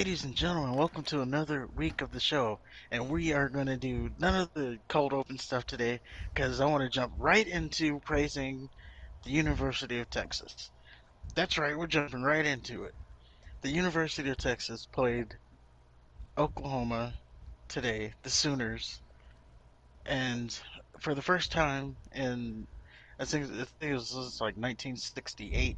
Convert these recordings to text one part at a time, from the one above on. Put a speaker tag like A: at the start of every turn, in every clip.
A: Ladies and gentlemen, welcome to another week of the show. And we are going to do none of the cold open stuff today because I want to jump right into praising the University of Texas. That's right, we're jumping right into it. The University of Texas played Oklahoma today, the Sooners, and for the first time in, I think it was like 1968.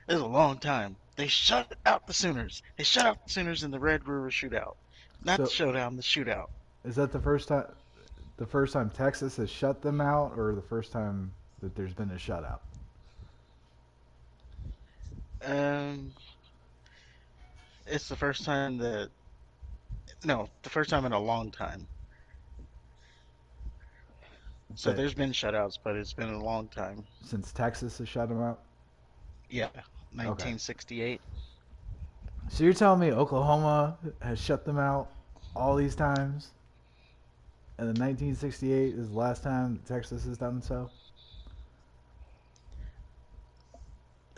A: It was a long time. They shut out the Sooners. They shut out the Sooners in the Red River Shootout. Not the
B: So
A: showdown, the shootout.
B: is that the first time Texas has shut them out, or the first time that there's been a shutout?
A: Um, it's the first time that no, the first time in a long time. So
B: That
A: there's been shutouts, but it's been a long time.
B: since Texas has shut them out?
A: Yeah,
B: Okay.
A: 1968.
B: So you're telling me Oklahoma has shut them out all these times, and then 1968 is the last time Texas has done so?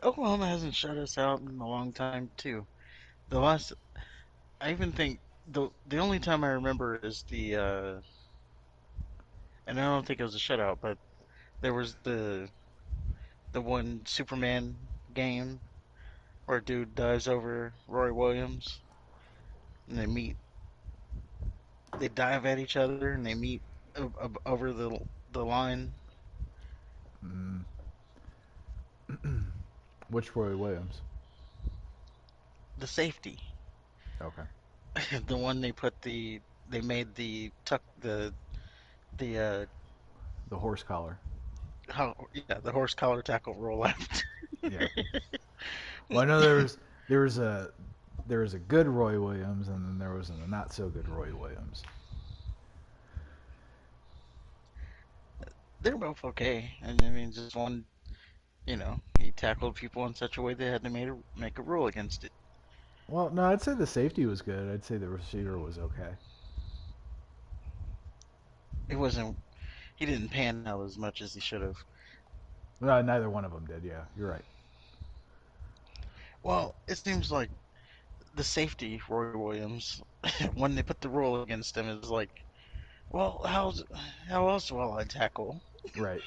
A: Oklahoma hasn't shut us out in a long time too. The last, I even think the only time I remember is and I don't think it was a shutout, but there was the one Superman game where a dude dives over Roy Williams and they dive at each other and they meet over the line.
B: Mm. Which Roy Williams?
A: The safety,
B: Okay.
A: the one they made the tuck the
B: The horse collar.
A: how yeah the horse collar tackle roll out.
B: Yeah. Well, I know there was a good Roy Williams, and then there was a not so good Roy Williams.
A: They're both okay, and I mean just one, he tackled people in such a way they had to make a rule against it.
B: Well, no, I'd say the safety was good. I'd say the receiver was okay.
A: It wasn't he didn't pan out as much as he should have.
B: No, neither one of them did. Yeah, you're right.
A: Well, it seems like the safety Roy Williams when they put the rule against him is like, well, how else will I tackle?
B: Right.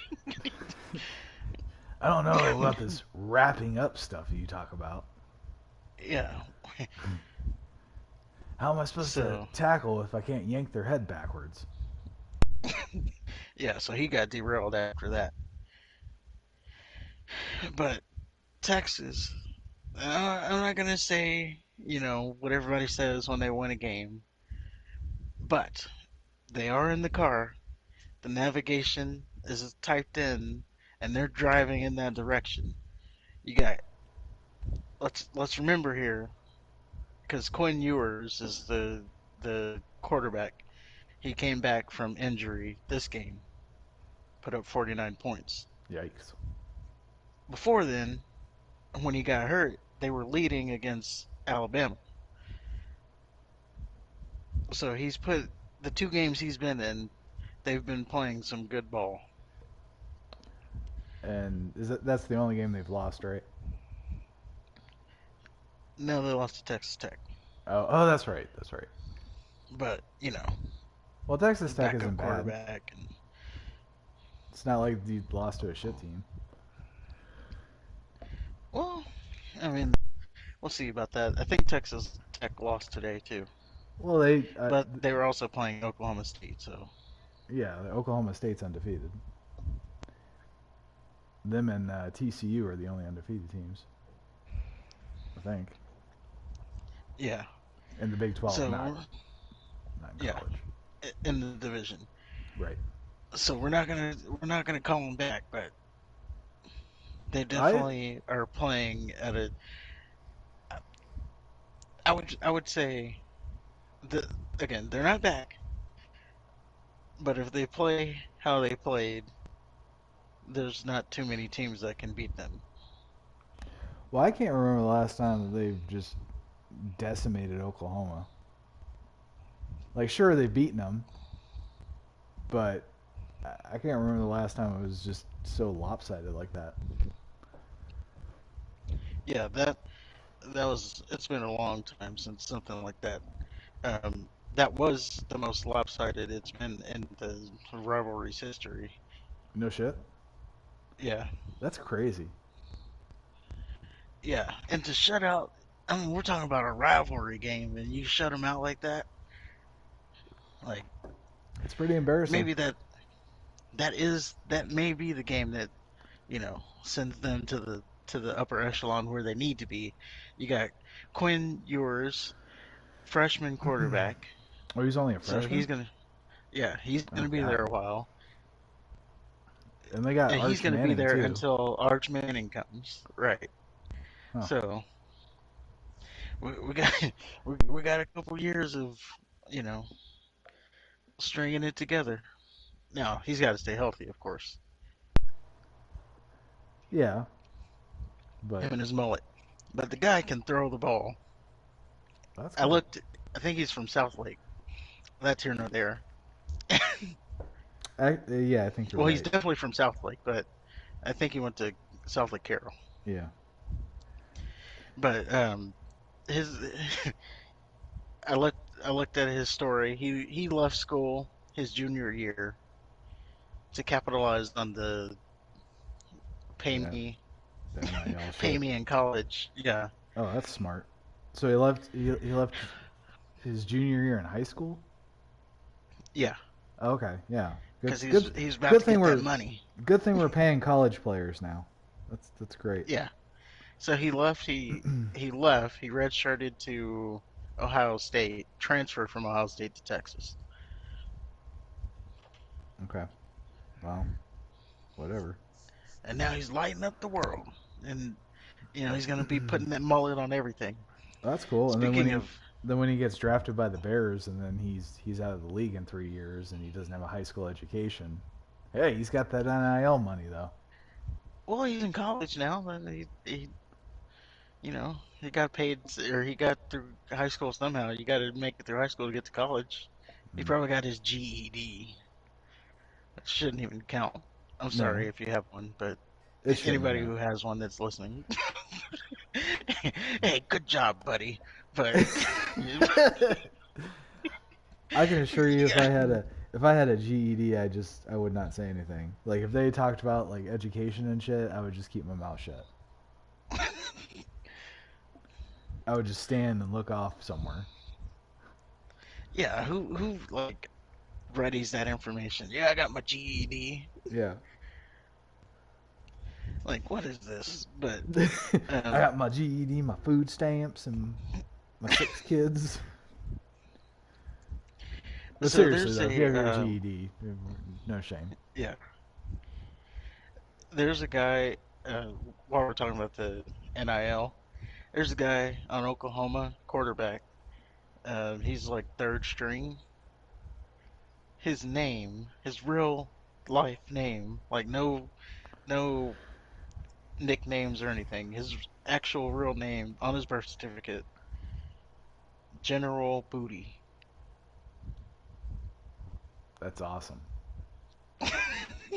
B: I don't know about this wrapping up stuff you talk about.
A: Yeah.
B: How am I supposed to
A: So
B: tackle if I can't yank their head backwards?
A: yeah, so he got derailed after that. But Texas, I'm not gonna say what everybody says when they win a game, but they are in the car. The navigation is typed in, and they're driving in that direction. You got let's remember here, because Quinn Ewers is the quarterback. He came back from injury this game, put up 49 points.
B: Yikes.
A: Before then, when he got hurt, they were leading against Alabama. So he's put the two games he's been in, they've been playing some good ball.
B: And that's the only game they've lost, right?
A: No, they lost to Texas Tech,
B: Oh, that's right. That's right.
A: but
B: Well, Texas Tech
A: backup
B: isn't bad.
A: quarterback, and
B: It's not like you lost to a shit team.
A: well, I mean, we'll see about that. I think Texas Tech lost today too,
B: Well,
A: but they were also playing Oklahoma State, so
B: yeah, Oklahoma State's undefeated. Them and TCU are the only undefeated teams, I think.
A: yeah.
B: In the Big 12, not
A: So
B: not in
A: yeah,
B: college.
A: in the division.
B: Right.
A: So we're not gonna call them back, but they
B: I
A: definitely are playing at a. I would say the again they're not back, but if they play how they played, there's not too many teams that can beat them.
B: Well, I can't remember the last time that they've just decimated Oklahoma. Like, sure, they've beaten them, but I can't remember the last time it was just so lopsided like that.
A: Yeah, it's been a long time since something like that. That was the most lopsided it's been in the rivalry's history.
B: No shit.
A: Yeah,
B: That's crazy.
A: yeah, and to shut out. I mean, we're talking about a rivalry game, and you shut them out like that. Like
B: It's pretty embarrassing.
A: maybe that may be the game that sends them to the upper echelon where they need to be. You got Quinn Ewers, freshman quarterback,
B: Oh, he's only a
A: so
B: freshman.
A: he's
B: Oh
A: gonna be
B: God.
A: there a while,
B: And they got
A: and he's
B: Arch
A: gonna be
B: Manning
A: there
B: too.
A: until Arch Manning comes. Right.
B: Huh.
A: So we got we got a couple years of you know stringing it together. Now he's got to stay healthy, of course.
B: Yeah, but
A: Him and his mullet, but the guy can throw the ball.
B: that's
A: I
B: good.
A: looked. I think he's from South Lake. That's here nor there.
B: Yeah, I think you're
A: Well, he's
B: right.
A: definitely from South Lake, but I think he went to South Lake Carroll.
B: Yeah.
A: But his I looked at his story. He left school his junior year to capitalize on the pay
B: The,
A: me
B: the NIL
A: pay
B: shit.
A: me in college. Yeah,
B: Oh, that's smart. So he left his junior year in high school.
A: yeah,
B: Okay, yeah. Good
A: because
B: good
A: he's about
B: good
A: to
B: thing
A: get that
B: we're
A: money.
B: good thing we're paying college players now. That's great.
A: Yeah. So he left. He left. He redshirted to Ohio State, transferred from Ohio State to Texas,
B: Okay. Well, whatever.
A: and now he's lighting up the world. And he's gonna be putting that mullet on everything.
B: That's cool. And then when
A: Speaking
B: he
A: of,
B: then when he gets drafted by the Bears, and then he's out of the league in 3 years, and he doesn't have a high school education. Hey, he's got that NIL money though.
A: well, he's in college now. And he got paid, or he got through high school somehow. You got to make it through high school to get to college. He
B: Mm.
A: probably got his GED. That shouldn't even count. I'm
B: No,
A: sorry if you have one, but
B: it shouldn't
A: anybody
B: count.
A: who has one that's listening, hey, good job, buddy. But
B: I can assure you,
A: yeah,
B: if I had a GED, I would not say anything. Like if they talked about like education and shit, I would just keep my mouth shut. I would just stand and look off somewhere.
A: yeah, who like readies that information? Yeah, I got my GED.
B: Yeah.
A: Like, what is this? But
B: I
A: um,
B: got my GED, my food stamps, and my 6 kids. But
A: so
B: seriously
A: there's
B: though, if you have
A: a
B: your GED, no shame.
A: yeah, there's a guy. While we're talking about the NIL, there's a guy on Oklahoma quarterback. He's like third string. His name, his real life name, like no nicknames or anything. His actual real name on his birth certificate, General Booty.
B: That's awesome.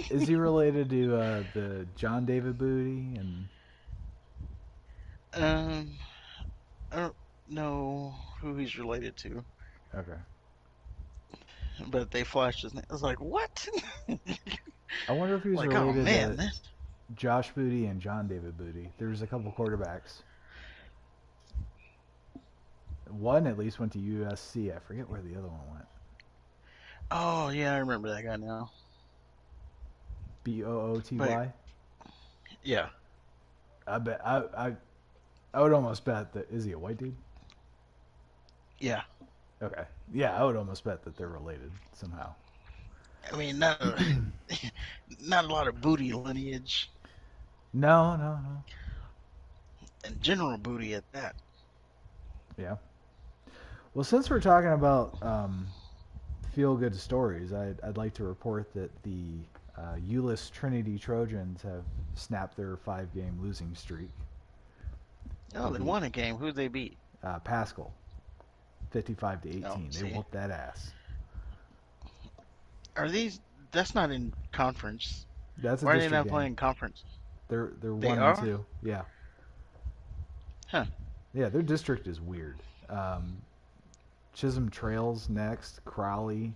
B: Is he related to the John David Booty and
A: Um, I don't know who he's related to,
B: okay?
A: but they flashed his name. I was like, what?
B: I wonder if he's
A: Like, oh
B: related
A: man,
B: to Josh Booty and John David Booty. There's a couple quarterbacks. One at least went to USC. I forget where the other one went.
A: oh yeah, I remember that guy now. But
B: Booty.
A: yeah,
B: I bet I would almost bet that is he a white dude?
A: yeah.
B: Okay. Yeah, I would almost bet that they're related somehow.
A: I mean, not a, not a lot of booty lineage,
B: No, no, no.
A: and General Booty at that.
B: Yeah. Well, since we're talking about feel good stories, I'd like to report that the Euless Trinity Trojans have snapped their 5 game losing streak.
A: Oh,
B: They
A: they
B: beat
A: won a game. Who'd they beat?
B: Pascal 55 to
A: Oh,
B: 18. They
A: see,
B: whooped that ass.
A: are these? That's not in conference.
B: That's a
A: Why are they
B: district
A: not
B: game.
A: playing conference?
B: They're
A: They
B: one and
A: are?
B: two. Yeah.
A: Huh?
B: Yeah, their district is weird. Um, Chisholm Trails next, Crowley,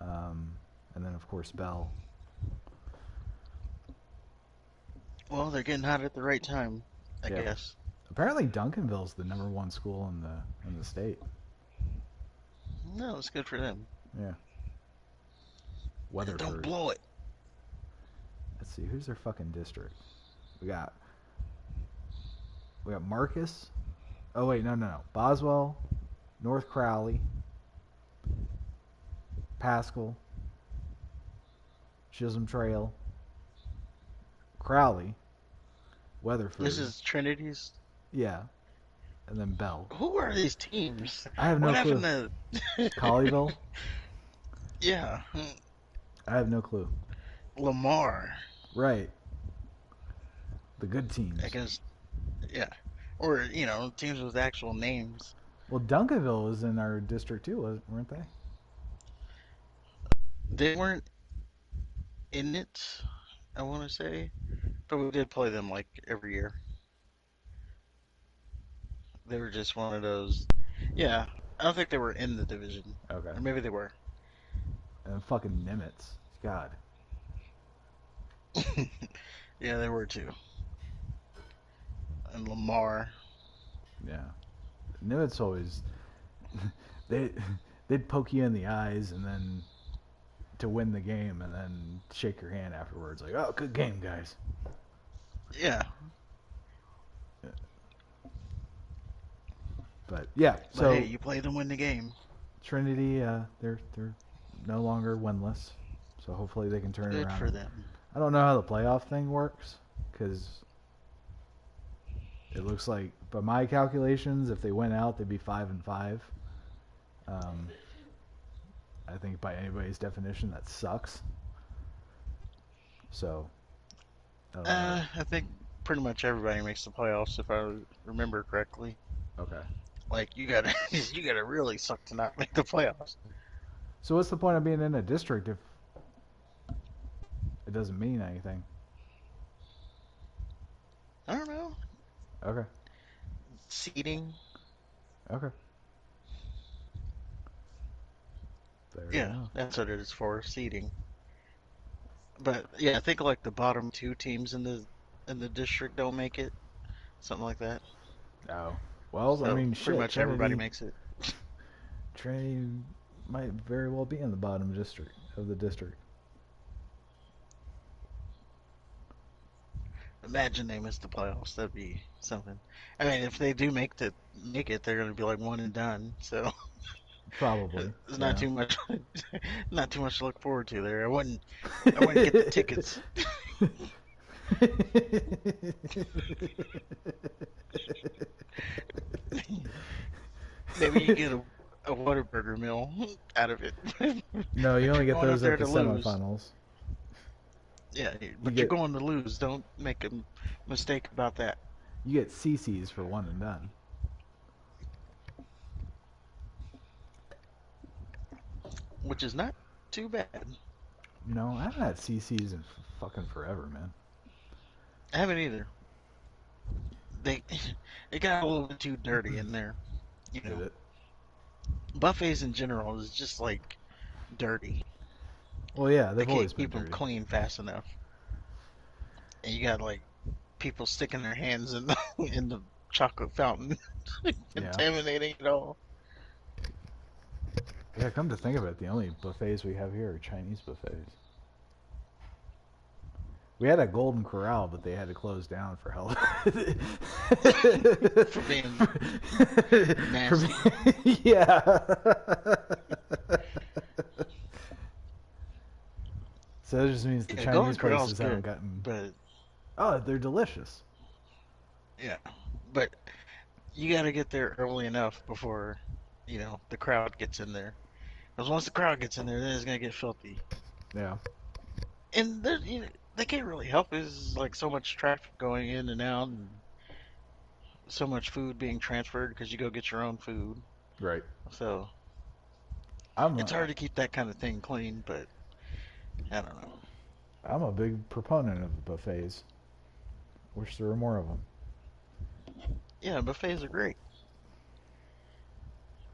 B: um, and then of course Bell.
A: Well, they're getting hot at the right time, I
B: Yeah.
A: guess.
B: Apparently Duncanville's the #1 school in the state.
A: No, it's good for them.
B: Yeah.
A: And don't
B: Weatherford.
A: blow it.
B: Let's see, who's their fucking district? We got we got Marcus. Oh wait, no. Boswell, North Crowley, Pascal, Chisholm Trail, Crowley,
A: This
B: Weatherford.
A: is Trinity's.
B: Yeah, and then Bell.
A: Who are these teams?
B: I have no
A: What happened
B: clue.
A: to?
B: Colleyville?
A: Yeah,
B: I have no clue.
A: Lamar.
B: Right. The good
A: I
B: teams.
A: guess. Yeah, or teams with actual names.
B: Well, Duncanville was in our district too, weren't they?
A: They weren't in it. I want to say, but we did play them like every year. They were just one of those. Yeah, I don't think they were in the division,
B: Okay.
A: or maybe they were.
B: And fucking Nimitz. God.
A: Yeah, they were too. And Lamar.
B: Yeah. Nimitz always they they'd poke you in the eyes and then to win the game and then shake your hand afterwards like, "Oh, good game, guys."
A: Yeah,
B: But yeah,
A: but hey,
B: so
A: you play them, win the game.
B: Trinity, they're no longer winless, so hopefully they can turn it
A: Good
B: around.
A: for them.
B: I don't know how the playoff thing works because it looks like, by my calculations, if they went out, they'd be 5-5. Um, I think by anybody's definition, that sucks. So I don't know.
A: I think pretty much everybody makes the playoffs if I remember correctly.
B: Okay.
A: Like you gotta, you gotta really suck to not make the playoffs.
B: So what's the point of being in a district if it doesn't mean anything?
A: I don't know.
B: Okay.
A: Seeding.
B: Okay. Fair
A: Yeah,
B: enough.
A: that's what it is for, seeding. But yeah, I think like the bottom two teams in the district don't make it, something like that.
B: Oh. Well, I
A: So
B: mean,
A: pretty
B: shit.
A: much everybody makes it.
B: Trinity might very well be in the bottom district of the district.
A: Imagine they miss the playoffs. That'd be something. I mean, if they do make it, they're gonna be like one and done. So
B: Probably.
A: there's not
B: Yeah.
A: too much, not too much to look forward to there. I wouldn't get the tickets. Maybe you get a Whataburger meal out of it.
B: No, you
A: But
B: only
A: you're
B: get
A: going up
B: those
A: there
B: at the
A: to lose.
B: semifinals.
A: Yeah,
B: You
A: but you're
B: get
A: going to lose. Don't make a mistake about that.
B: you get CC's for one and done.
A: Which is not too bad.
B: No, I haven't had CC's in fucking forever, man.
A: I haven't either. They it got a little bit too dirty in there. You
B: Did
A: know,
B: it?
A: buffets in general is just like dirty.
B: Well, yeah,
A: They
B: they've always
A: can't
B: been
A: keep them
B: dirty.
A: clean fast enough, and you got like people sticking their hands in the in the chocolate fountain,
B: Yeah.
A: contaminating it all.
B: Yeah, come to think of it, the only buffets we have here are Chinese buffets. We had a Golden Corral, but they had to close down for health.
A: For being
B: For
A: nasty.
B: yeah. So that just means the
A: Yeah, Golden
B: Chinese
A: Corral's
B: places haven't
A: good,
B: gotten.
A: but
B: Oh, they're delicious.
A: yeah, but you got to get there early enough before the crowd gets in there. Because once the crowd gets in there, then it's gonna get filthy.
B: Yeah.
A: And they can't really help. There's like so much traffic going in and out, and so much food being transferred because you go get your own food.
B: Right.
A: So
B: I'm
A: it's
B: a,
A: hard to keep that kind of thing clean. But I don't know.
B: I'm a big proponent of buffets. Wish there were more of them.
A: Yeah, buffets are great.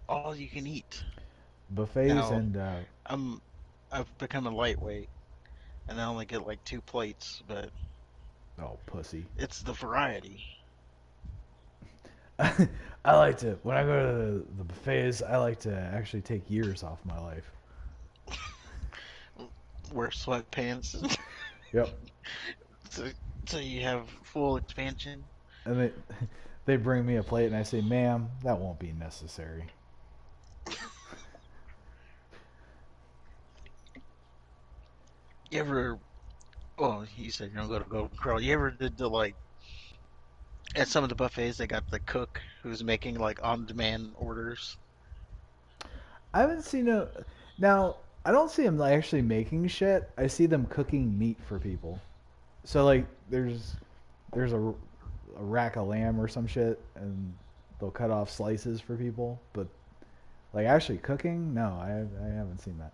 A: All you can eat.
B: Buffets
A: Now,
B: and
A: I'm I've become a lightweight, and I only get like 2 plates, but
B: oh, pussy.
A: it's the variety.
B: I like to when I go to the buffets. I like to actually take years off my life.
A: Wear sweatpants,
B: Yep,
A: so, so you have full expansion.
B: and they bring me a plate, and I say, "Ma'am, that won't be necessary."
A: You ever? Well, you said you don't go to Golden Corral. You ever did the like at some of the buffets they got the cook who's making like on-demand orders.
B: I haven't seen a now. I don't see them like, actually making shit. I see them cooking meat for people. So like, there's a rack of lamb or some shit, and they'll cut off slices for people. But like actually cooking, no, I haven't seen that.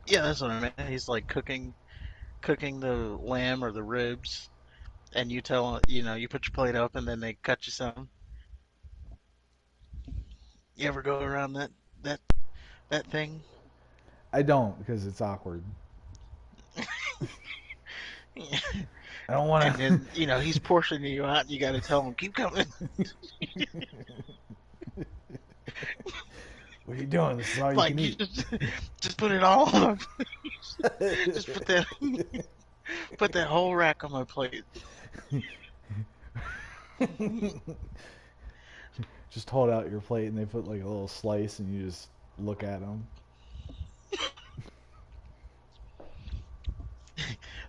A: Yeah, that's what I meant. He's like cooking the lamb or the ribs, and you tell you put your plate up, and then they cut you some. You ever go around that that thing?
B: I don't because it's awkward. I don't want
A: And
B: to.
A: then he's portioning you out, and you got to tell him keep coming.
B: What are you doing? This is all you
A: Like
B: can
A: you
B: eat.
A: just put it all on. Just put that whole rack on my plate.
B: Just hold out your plate and they put like a little slice and you just look at them.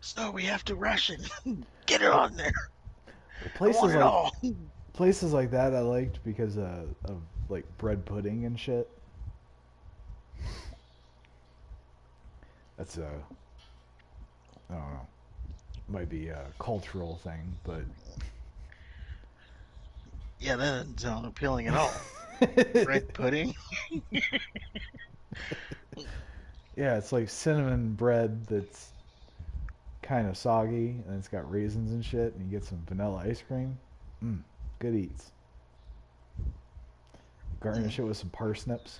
A: So we have to rush it. Get it on there.
B: Well,
A: I want it all.
B: places like that I liked because of like bread pudding and shit. That's a I don't know. Might be a cultural thing, but
A: Yeah, that doesn't sound appealing at all. Bread pudding.
B: yeah, it's like cinnamon bread that's kind of soggy and it's got raisins and shit, and you get some vanilla ice cream. Mm, good eats. Garnish it with some parsnips.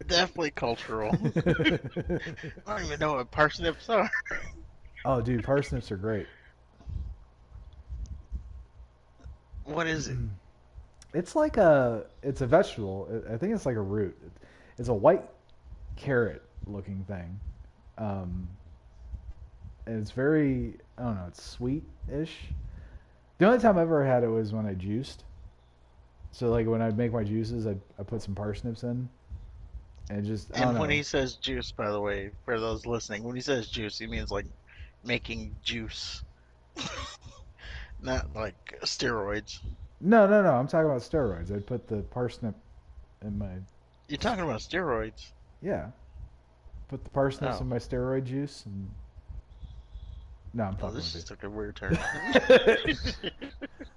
A: Definitely cultural. I don't even know what parsnips are.
B: Oh, dude, parsnips are great.
A: What is it?
B: It's a vegetable. I think it's like a root. It's a white carrot looking thing. Um, and it's very, I don't know, it's sweet-ish. The only time I ever had it was when I juiced. So like when I'd make my juices, I put some parsnips in, and just I don't
A: And when
B: know.
A: he says juice, by the way, for those listening, when he says juice, he means like making juice, not like steroids.
B: No, no, no. I'm talking about steroids. I'd put the parsnip in my
A: You're talking about steroids.
B: yeah. Put the parsnips
A: Oh,
B: in my steroid juice, and no, I'm
A: oh,
B: fucking
A: this
B: with
A: just took a weird turn.
B: you.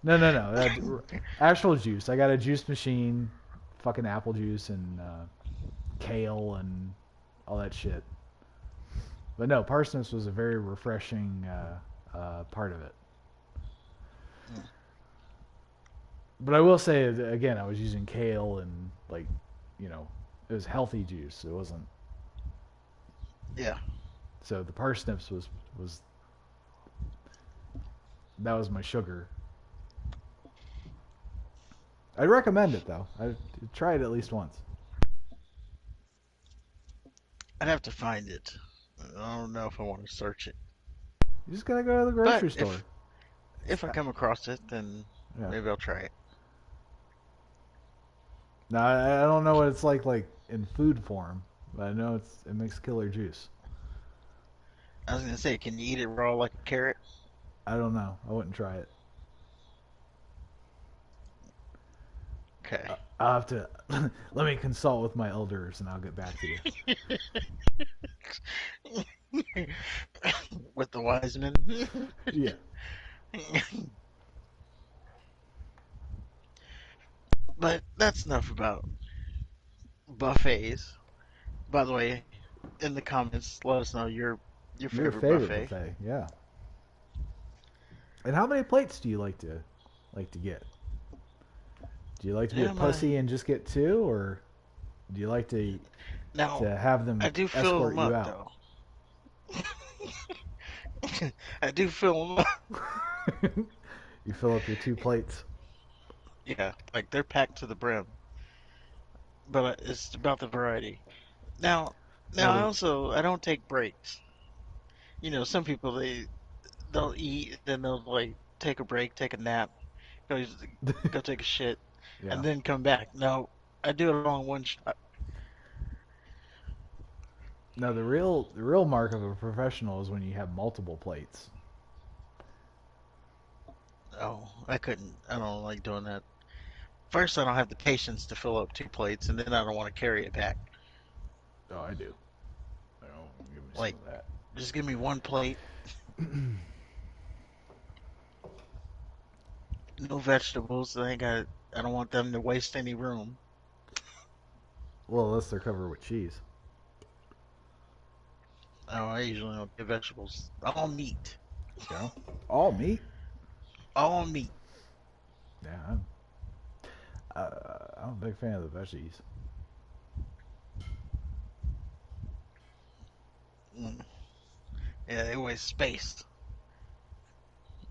B: No, no, no. Actual juice. I got a juice machine, fucking apple juice and kale and all that shit. But no, parsnips was a very refreshing part of it. But I will say again, I was using kale and like, you know, it was healthy juice. It wasn't.
A: Yeah,
B: So the parsnips was that was my sugar. I'd recommend it though. I'd try it at least once.
A: I'd have to find it. I don't know if I want to search it.
B: You just gotta go to the
A: But
B: grocery store.
A: if I come across it, then
B: Yeah.
A: maybe I'll try it.
B: Now I don't know what it's like in food form, but I know it makes killer juice.
A: I was gonna say, can you eat it raw like a carrot?
B: I don't know. I wouldn't try it.
A: Okay.
B: I'll have to let me consult with my elders and I'll get back to you.
A: With the wise men.
B: Yeah.
A: But that's enough about buffets. By the way, in the comments, let us know your Your
B: Your
A: favorite
B: favorite
A: buffet?
B: buffet, yeah. And how many plates do you like to get? Do you like to be a
A: Yeah, my
B: pussy and just get two, or do you like
A: now
B: to have
A: I
B: them
A: do fill
B: escort
A: them
B: you
A: up
B: out?
A: though. I do fill them up.
B: You fill up your two plates.
A: Yeah, like they're packed to the brim. But it's about the variety. Now,
B: Now
A: I also I don't take breaks. Some people they'll eat, then they'll like take a break, take a nap, go go take a shit,
B: yeah.
A: and then come back. No, I do it all in one shot.
B: Now the real mark of a professional is when you have multiple plates.
A: Oh, I couldn't. I don't like doing that. First, I don't have the patience to fill up two plates, and then I don't want to carry it back.
B: Oh, I do. Oh, give me some
A: Like,
B: of that.
A: just give me one plate, no vegetables. I don't want them to waste any room.
B: Well, unless they're covered with cheese.
A: Oh, I usually don't get vegetables. All meat.
B: Yeah. All meat.
A: All meat.
B: Yeah, I'm a big fan of the veggies.
A: Mm. Yeah, they waste space.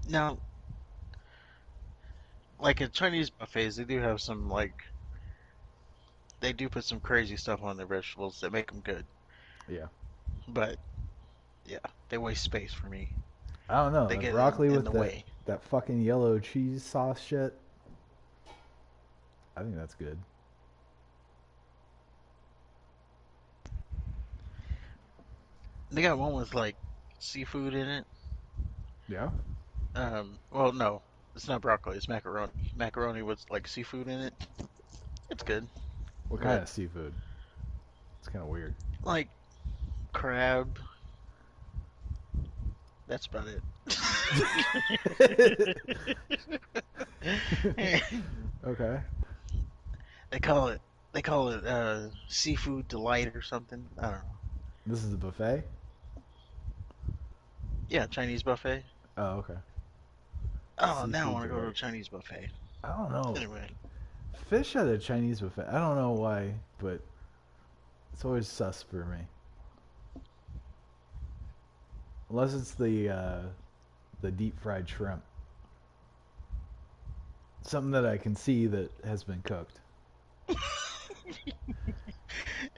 A: Now, like at Chinese buffets, they do have some they do put some crazy stuff on their vegetables that make them good.
B: Yeah.
A: But yeah, they waste space for me.
B: I don't know
A: They
B: that
A: get
B: broccoli
A: in
B: with
A: the
B: that
A: way.
B: that fucking yellow cheese sauce shit. I think that's good.
A: They got one with like seafood in it.
B: Yeah.
A: Well, no, it's not broccoli. It's macaroni. Macaroni with like seafood in it. It's good,
B: What kind
A: but
B: of seafood? It's kind of weird.
A: like crab. That's about it.
B: Okay.
A: They call it seafood delight or something. I don't know.
B: This is a buffet.
A: Yeah, Chinese buffet.
B: Oh, okay.
A: Oh, now I
B: Seafood
A: want to go to a
B: delight.
A: Chinese buffet.
B: I don't know.
A: Anyway,
B: Fish at a Chinese buffet. I don't know why, but it's always sus for me. Unless it's the deep fried shrimp. Something that I can see that has been cooked.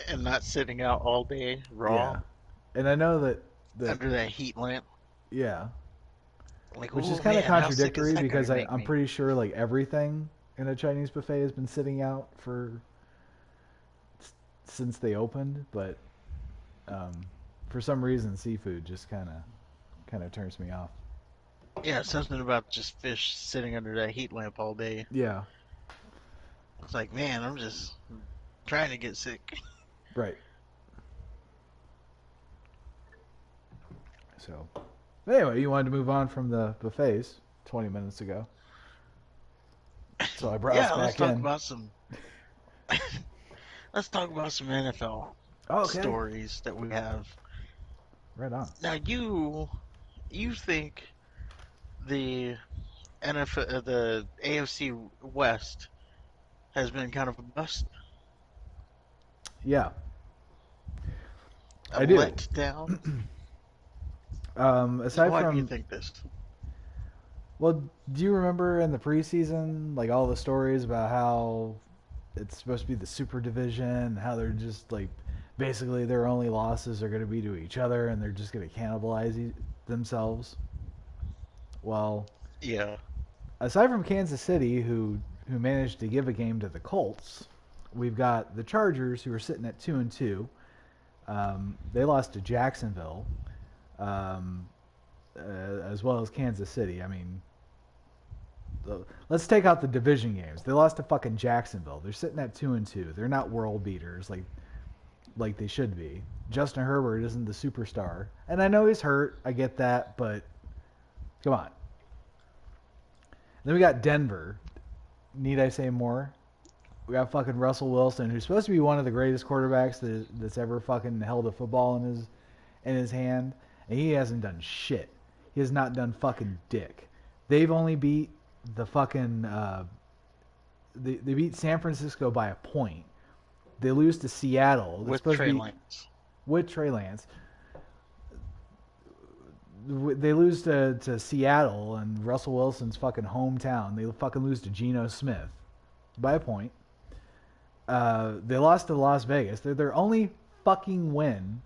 A: and not sitting out all day raw
B: Yeah. And I know that
A: under that heat lamp.
B: yeah,
A: Like,
B: which is
A: oh
B: kind of
A: man, how sick is
B: contradictory
A: that gonna
B: because
A: make
B: I'm
A: me?
B: pretty sure like everything in a Chinese buffet has been sitting out for since they opened, but um, for some reason seafood just kind of turns me off.
A: Yeah, something about just fish sitting under that heat lamp all day.
B: Yeah,
A: It's like, man, I'm just trying to get sick.
B: right. So anyway, you wanted to move on from the buffets 20 minutes ago, so I brought us
A: Yeah, let's
B: back
A: talk
B: in.
A: about some. Let's talk about some NFL
B: Oh, okay,
A: stories that we have.
B: right on.
A: Now, you think the NFL, the AFC West has been kind of a bust,
B: Yeah,
A: a
B: I do.
A: letdown?
B: Aside
A: Why do you
B: from,
A: think this?
B: well, do you remember in the preseason, like all the stories about how it's supposed to be the super division, and how they're just like basically their only losses are going to be to each other, and they're just going to cannibalize themselves? Well,
A: Yeah,
B: aside from Kansas City, who managed to give a game to the Colts, we've got the Chargers who are sitting at 2-2. They lost to Jacksonville, um, as well as Kansas City. I mean, let's take out the division games. They lost to fucking Jacksonville. They're sitting at 2-2. They're not world beaters like they should be. Justin Herbert isn't the superstar, and I know he's hurt. I get that, but come on. Then we got Denver. Need I say more? We got fucking Russell Wilson, who's supposed to be one of the greatest quarterbacks that's ever fucking held a football in his hand, and he hasn't done shit. He has not done fucking dick. They've only beat the fucking they beat San Francisco by a point. They lose to Seattle. That's
A: with
B: supposed to
A: Trey
B: be
A: Lance.
B: with Trey Lance. They lose to Seattle and Russell Wilson's fucking hometown. They fucking lose to Geno Smith by a point. They lost to Las Vegas. They're their only fucking win.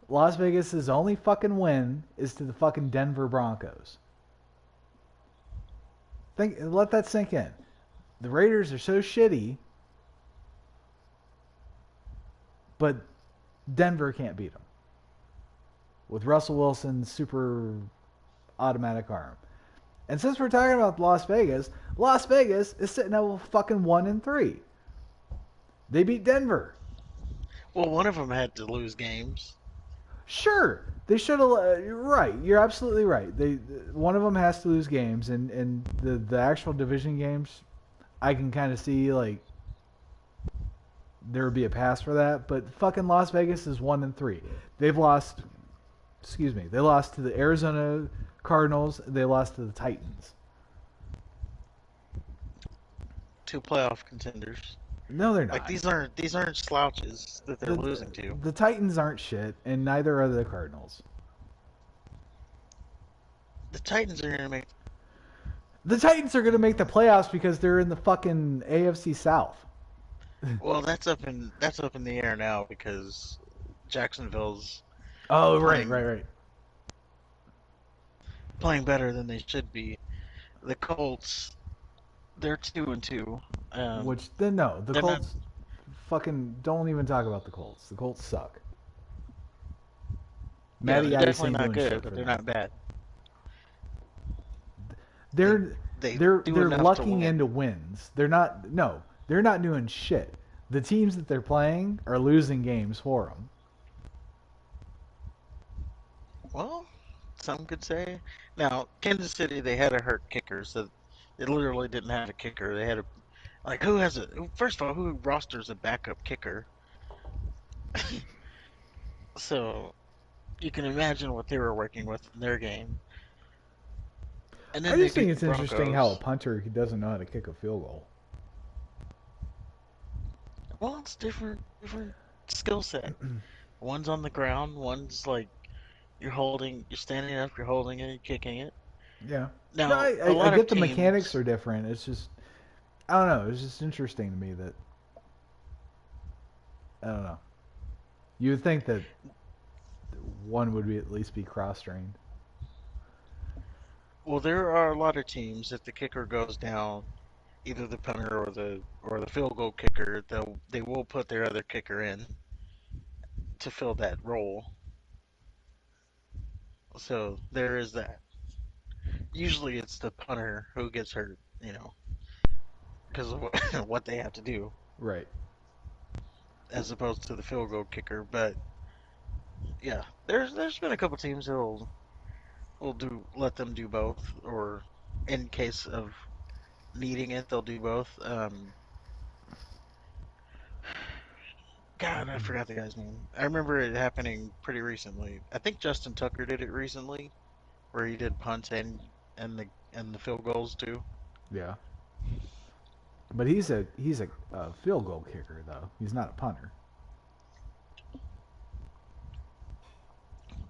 B: Las Vegas's only fucking win is to the fucking Denver Broncos. Let that sink in. The Raiders are so shitty, but Denver can't beat them with Russell Wilson's super automatic arm. And since we're talking about Las Vegas is sitting at fucking 1-3. They beat Denver.
A: Well, one of them had to lose games.
B: Sure, they should have. You're right. You're absolutely right. One of them has to lose games, and the actual division games, I can kind of see like there would be a pass for that. But fucking Las Vegas is 1-3. They've lost. Excuse me. They lost to the Arizona Cardinals. They lost to the Titans.
A: 2 playoff contenders.
B: No, they're not.
A: Like these aren't slouches that they're losing to.
B: The Titans aren't shit, and neither are the Cardinals.
A: The Titans are gonna make.
B: The Titans are going to make the playoffs because they're in the fucking AFC South.
A: Well, that's up in the air now because Jacksonville's
B: Oh,
A: playing,
B: right.
A: playing better than they should be. The Colts, they're 2-2.
B: Which then no, the
A: they're not.
B: Colts fucking don't even talk about the Colts. The Colts suck.
A: Yeah,
B: Matty
A: they're
B: Ice
A: definitely
B: ain't
A: not
B: doing
A: good,
B: shit
A: but
B: for
A: they're
B: them.
A: not bad.
B: They're
A: They
B: they're
A: do
B: they're
A: enough to
B: lucking
A: win.
B: into wins. They're not doing shit. The teams that they're playing are losing games for them.
A: Well, some could say. Now, Kansas City, they had a hurt kicker, so they literally didn't have a kicker. They had a who has a first of all, who rosters a backup kicker? So you can imagine what they were working with in their game. And
B: I
A: then they
B: just think
A: beat the
B: it's interesting how a
A: Broncos.
B: punter doesn't know how to kick a field goal.
A: Well, it's different skill set. One's on the ground, one's like you're standing up, you're holding it, you're kicking it.
B: Yeah. No,
A: Now, a
B: I
A: lot of
B: get the mechanics
A: teams,
B: are different. It's just I don't know. It's just interesting to me that I don't know. You would think that one would be at least be cross trained.
A: well, there are a lot of teams if the kicker goes down, either the punter or the field goal kicker, they will put their other kicker in to fill that role. So there is that. Usually it's the punter who gets hurt, because of what they have to do,
B: Right.
A: as opposed to the field goal kicker. But yeah, there's been a couple teams that will do let them do both, or in case of needing it, they'll do both. God, I forgot the guy's name. I remember it happening pretty recently. I think Justin Tucker did it recently, where he did punts and the field goals too.
B: Yeah. But he's a field goal kicker though. He's not a punter.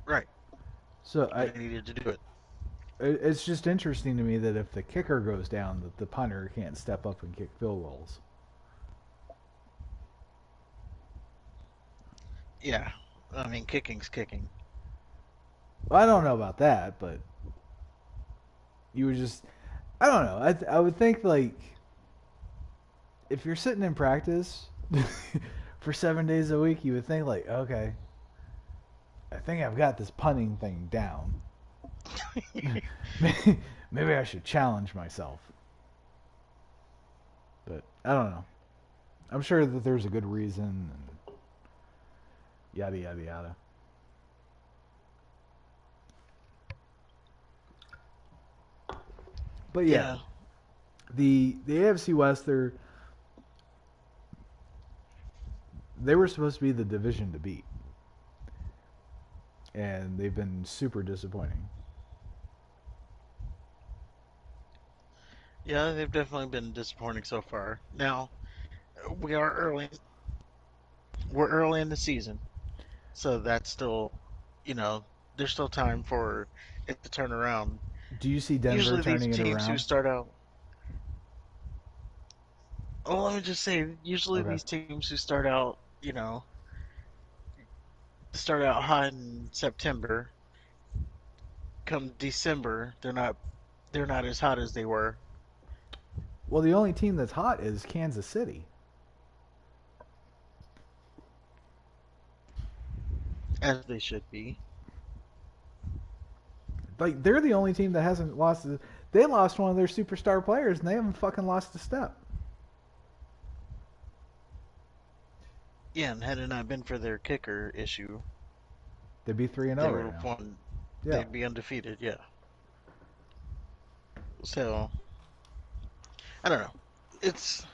A: Right.
B: So
A: He needed to do it.
B: it's just interesting to me that if the kicker goes down, that the punter can't step up and kick field goals.
A: Yeah. I mean, kicking's kicking.
B: Well, I don't know about that, but you would just I don't know. I would think like if you're sitting in practice for 7 days a week, you would think like, okay, I think I've got this punting thing down. Maybe I should challenge myself. But I don't know. I'm sure that there's a good reason and yada yada yada. But yeah,
A: Yeah.
B: the AFC West they were supposed to be the division to beat. and they've been super disappointing.
A: Yeah, they've definitely been disappointing so far. Now, we are early. We're early in the season, so that's still, you know, there's still time for it to turn around.
B: Do you see Denver
A: Usually, these
B: turning it
A: teams who
B: around?
A: start out, well, let me just say, usually
B: Okay.
A: these teams who start out, start out hot in September, come December, they're not as hot as they were,
B: Well, the only team that's hot is Kansas City.
A: as they should be.
B: Like they're the only team that hasn't lost. They lost one of their superstar players, and they haven't fucking lost a step.
A: Yeah, and had it not been for their kicker issue,
B: They'd be 3-0
A: they
B: right
A: would have
B: now.
A: won.
B: Yeah.
A: They'd be undefeated. Yeah. So I don't know. It's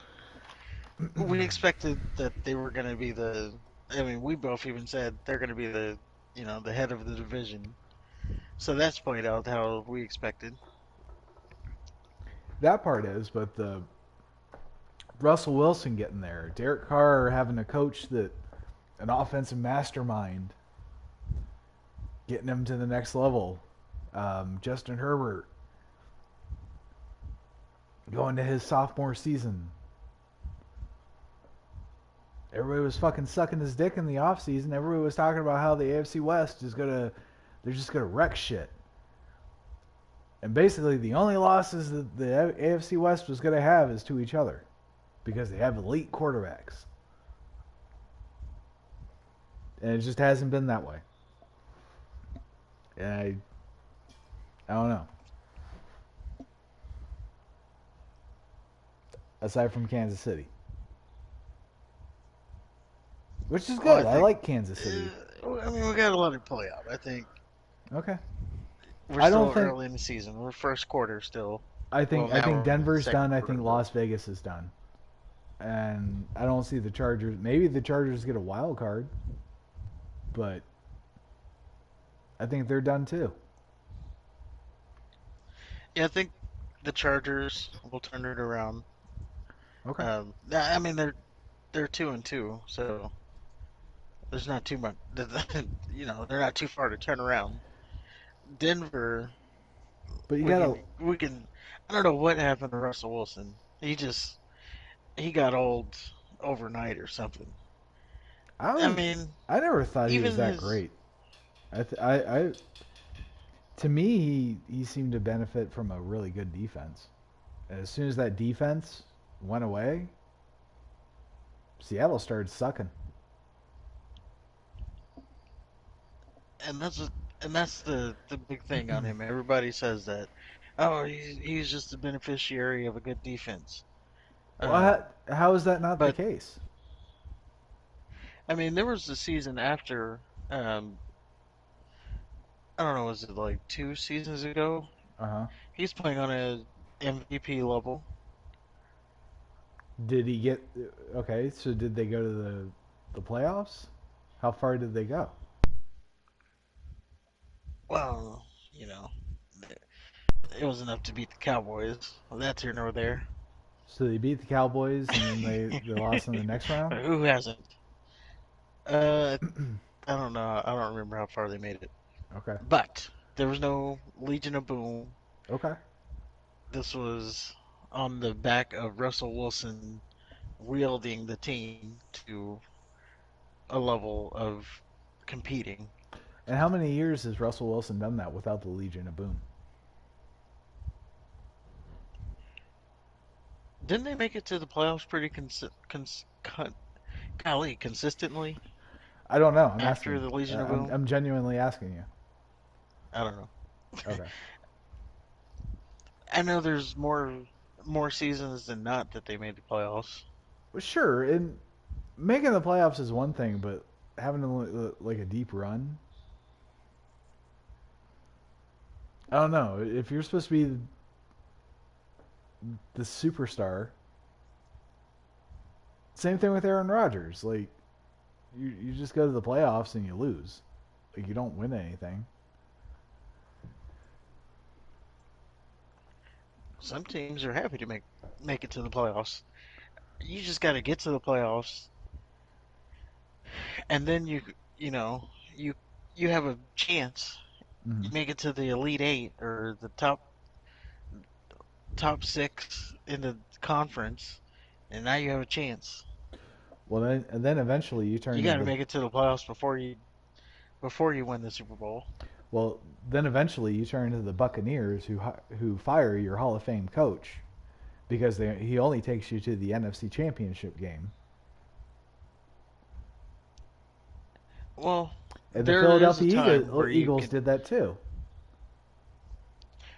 A: we expected that they were going to be the. I mean, we both even said they're going to be the head of the division. So that's played out how we expected.
B: That part is, but the Russell Wilson getting there, Derek Carr having a coach that an offensive mastermind, getting him to the next level. Justin Herbert going to his sophomore season. Everybody was fucking sucking his dick in the offseason. Everybody was talking about how the AFC West is they're just gonna wreck shit. And basically, the only losses that the AFC West was gonna have is to each other, because they have elite quarterbacks, and it just hasn't been that way. And I don't know. Aside from Kansas City, which is
A: Well, I
B: good. I
A: think.
B: like Kansas City.
A: I mean, we got to let it play out. I think
B: Okay.
A: we're
B: I don't
A: still
B: think.
A: early in the season. We're first quarter still.
B: I
A: Well,
B: think. I
A: now
B: think
A: we're in the
B: Denver's
A: second
B: done. I
A: quarter,
B: think
A: but
B: Las Vegas is done. And I don't see the Chargers. Maybe the Chargers get a wild card, but I think they're done too.
A: yeah, I think the Chargers will turn it around.
B: Okay.
A: I mean they're 2-2, so there's not too much. They're not too far to turn around. Denver,
B: But you
A: we
B: gotta.
A: can we can. I don't know what happened to Russell Wilson. He got old overnight or something.
B: I
A: I
B: was.
A: mean,
B: I never thought he was
A: even
B: that
A: his.
B: great. I to me, he seemed to benefit from a really good defense. And as soon as that defense went away, Seattle started sucking.
A: And that's the big thing on him. Everybody says that. Oh, he's just a beneficiary of a good defense.
B: Well, how is that not the
A: But
B: case?
A: I mean, there was the season after. Um, I don't know, was it like 2 seasons ago?
B: Uh huh.
A: He's playing on a MVP level.
B: Did he get? Okay, so did they go to the playoffs? How far did they go?
A: Well, it was enough to beat the Cowboys. Well, that's here nor there.
B: So they beat the Cowboys and then they lost in the next round.
A: Who hasn't? Uh, I don't know. I don't remember how far they made it.
B: Okay.
A: But there was no Legion of Boom.
B: Okay.
A: This was on the back of Russell Wilson wielding the team to a level of competing.
B: And how many years has Russell Wilson done that without the Legion of Boom?
A: Didn't they make it to the playoffs pretty golly, consistently
B: I don't know. I'm
A: after
B: asking.
A: the Legion of
B: I'm
A: Boom?
B: I'm genuinely asking you.
A: I don't know.
B: Okay.
A: I know there's more seasons than not that they made the playoffs.
B: Well, sure. And making the playoffs is one thing, but having like a deep run, I don't know. If you're supposed to be the superstar, same thing with Aaron Rodgers. Like you just go to the playoffs and you lose. Like, you don't win anything.
A: Some teams are happy to make it to the playoffs. You just got to get to the playoffs, and then you know you you have a chance.
B: Mm-hmm.
A: You make it to the Elite Eight or the top six in the conference, and now you have a chance.
B: Well, then eventually you
A: You
B: turn
A: got to
B: into
A: make it to the playoffs before you win the Super Bowl.
B: well, then eventually you turn into the Buccaneers who fire your Hall of Fame coach because he only takes you to the NFC Championship game.
A: Well,
B: And the
A: there is a
B: Philadelphia
A: time where you
B: Eagles
A: can.
B: did that too.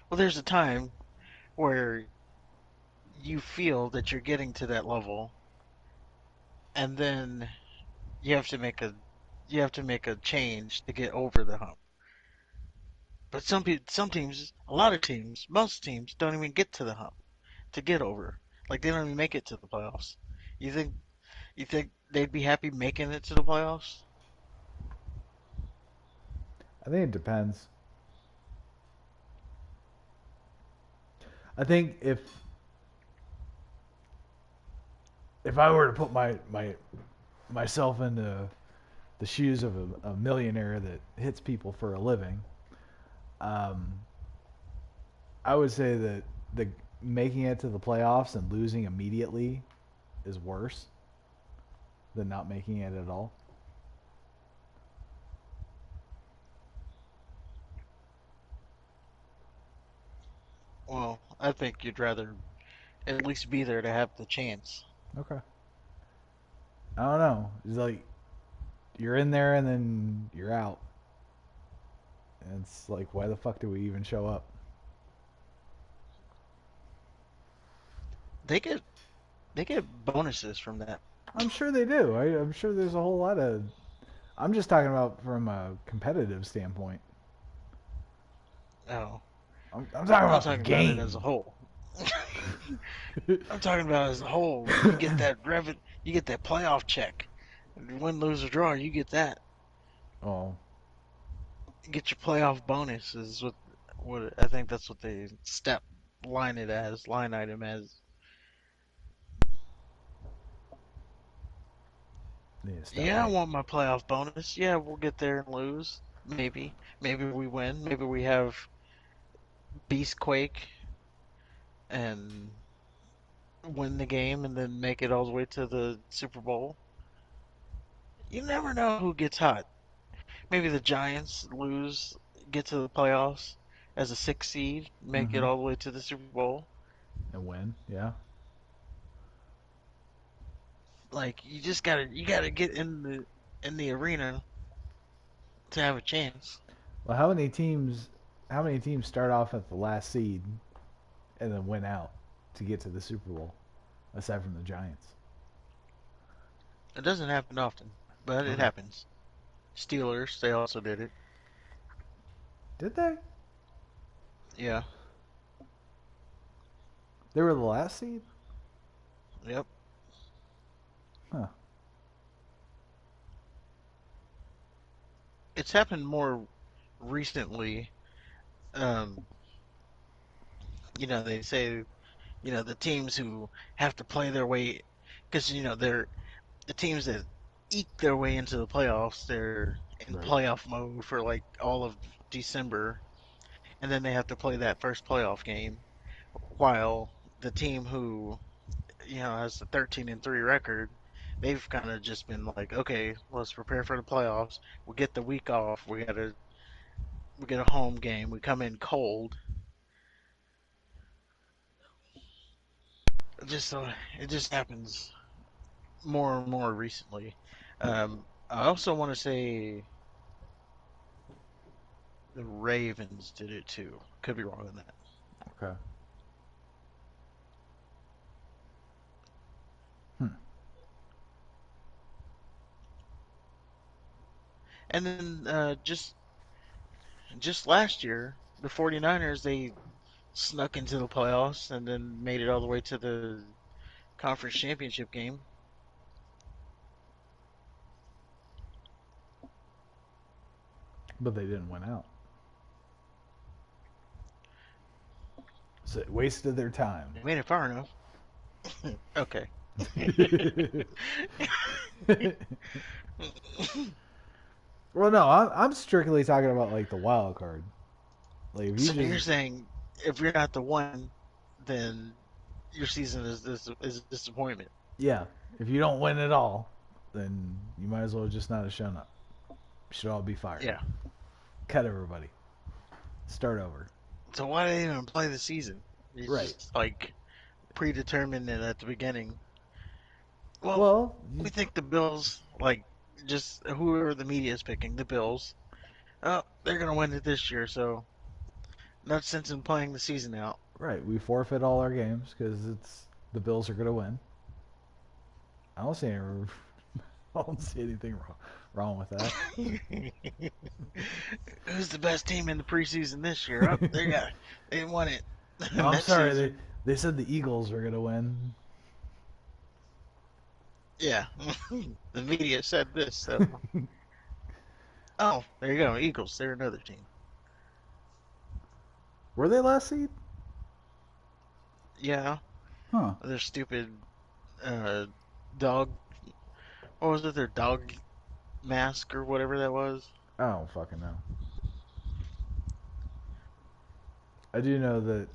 A: Well, there's a time where you feel that you're getting to that level, and then you have to make a you have to make a change to get over the hump. But some teams, a lot of teams, most teams don't even get to the hump to get over. Like they don't even make it to the playoffs. You think you think they'd be happy making it to the playoffs?
B: I think it depends. I think if I were to put myself into the shoes of a millionaire that hits people for a living, um, I would say that the making it to the playoffs and losing immediately is worse than not making it at all.
A: Well, I think you'd rather at least be there to have the chance.
B: Okay. I don't know. It's like you're in there and then you're out. And it's like, why the fuck do we even show up?
A: They get they get bonuses from that.
B: I'm sure they do. I'm sure there's a whole lot of. I'm just talking about from a competitive standpoint.
A: Oh,
B: I'm talking
A: I'm
B: about the
A: talking about it as a
B: game.
A: whole. I'm talking about as a whole. You get that you get that playoff check. Win, lose, or draw, you get that.
B: Oh,
A: You get your playoff bonus is what I think that's what they line item as.
B: yeah, step
A: Yeah, I
B: line.
A: want my playoff bonus. Yeah, we'll get there and lose. Maybe we win. Maybe we have Beastquake and win the game and then make it all the way to the Super Bowl. You never know who gets hot. Maybe the Giants lose, get to the playoffs as a six seed, make it
B: Mm-hmm.
A: all the way to the Super Bowl.
B: And win. Yeah.
A: Like you gotta get in the arena to have a chance.
B: Well, how many teams? How many teams start off at the last seed and then win out to get to the Super Bowl, aside from the Giants?
A: It doesn't happen often, but it
B: Okay.
A: happens. Steelers, they also did it.
B: Did they?
A: Yeah.
B: They were the last seed.
A: Yep.
B: Huh.
A: It's happened more recently. Um, they say, the teams who have to play their way, because, they're the teams that eke their way into the playoffs, they're in
B: Right.
A: playoff mode for like all of December, and then they have to play that first playoff game. While the team who, has the 13-3 record, they've kind of just been like, okay, let's prepare for the playoffs. We get the week off. We get a home game. We come in cold. Just so it just happens more and more recently. I also want to say the Ravens did it too. Could be wrong on that.
B: Okay. Hmm.
A: And then just last year, the 49ers they snuck into the playoffs and then made it all the way to the conference championship game.
B: but they didn't win out. So it wasted their time.
A: They made it far enough. Okay.
B: Well, no, I'm strictly talking about like the wild card. Like if you
A: So
B: just
A: you're saying if you're not the one, then your season is a disappointment.
B: yeah, if you don't win at all, then you might as well just not have shown up. Should all be fired.
A: Yeah.
B: Cut everybody. Start over.
A: So why do they even play the season? It's
B: Right.
A: just like predetermined it at the beginning. Well,
B: Well,
A: we think the Bills, like just whoever the media is picking, the Bills. Oh, they're gonna win it this year, so no sense in playing the season out.
B: right. We forfeit all our games because it's the Bills are going to win. I don't see any, I don't see anything wrong with that.
A: Who's the best team in the preseason this year? Oh, they won it.
B: No, I'm
A: Next
B: sorry.
A: season,
B: They said the Eagles were going to win.
A: yeah, the media said this. So, oh, there you go, Eagles. They're another team.
B: Were they last seed?
A: Yeah,
B: Huh.
A: their stupid uh, dog. What was it? Their dog mask or whatever that was.
B: I don't fucking know. I do know that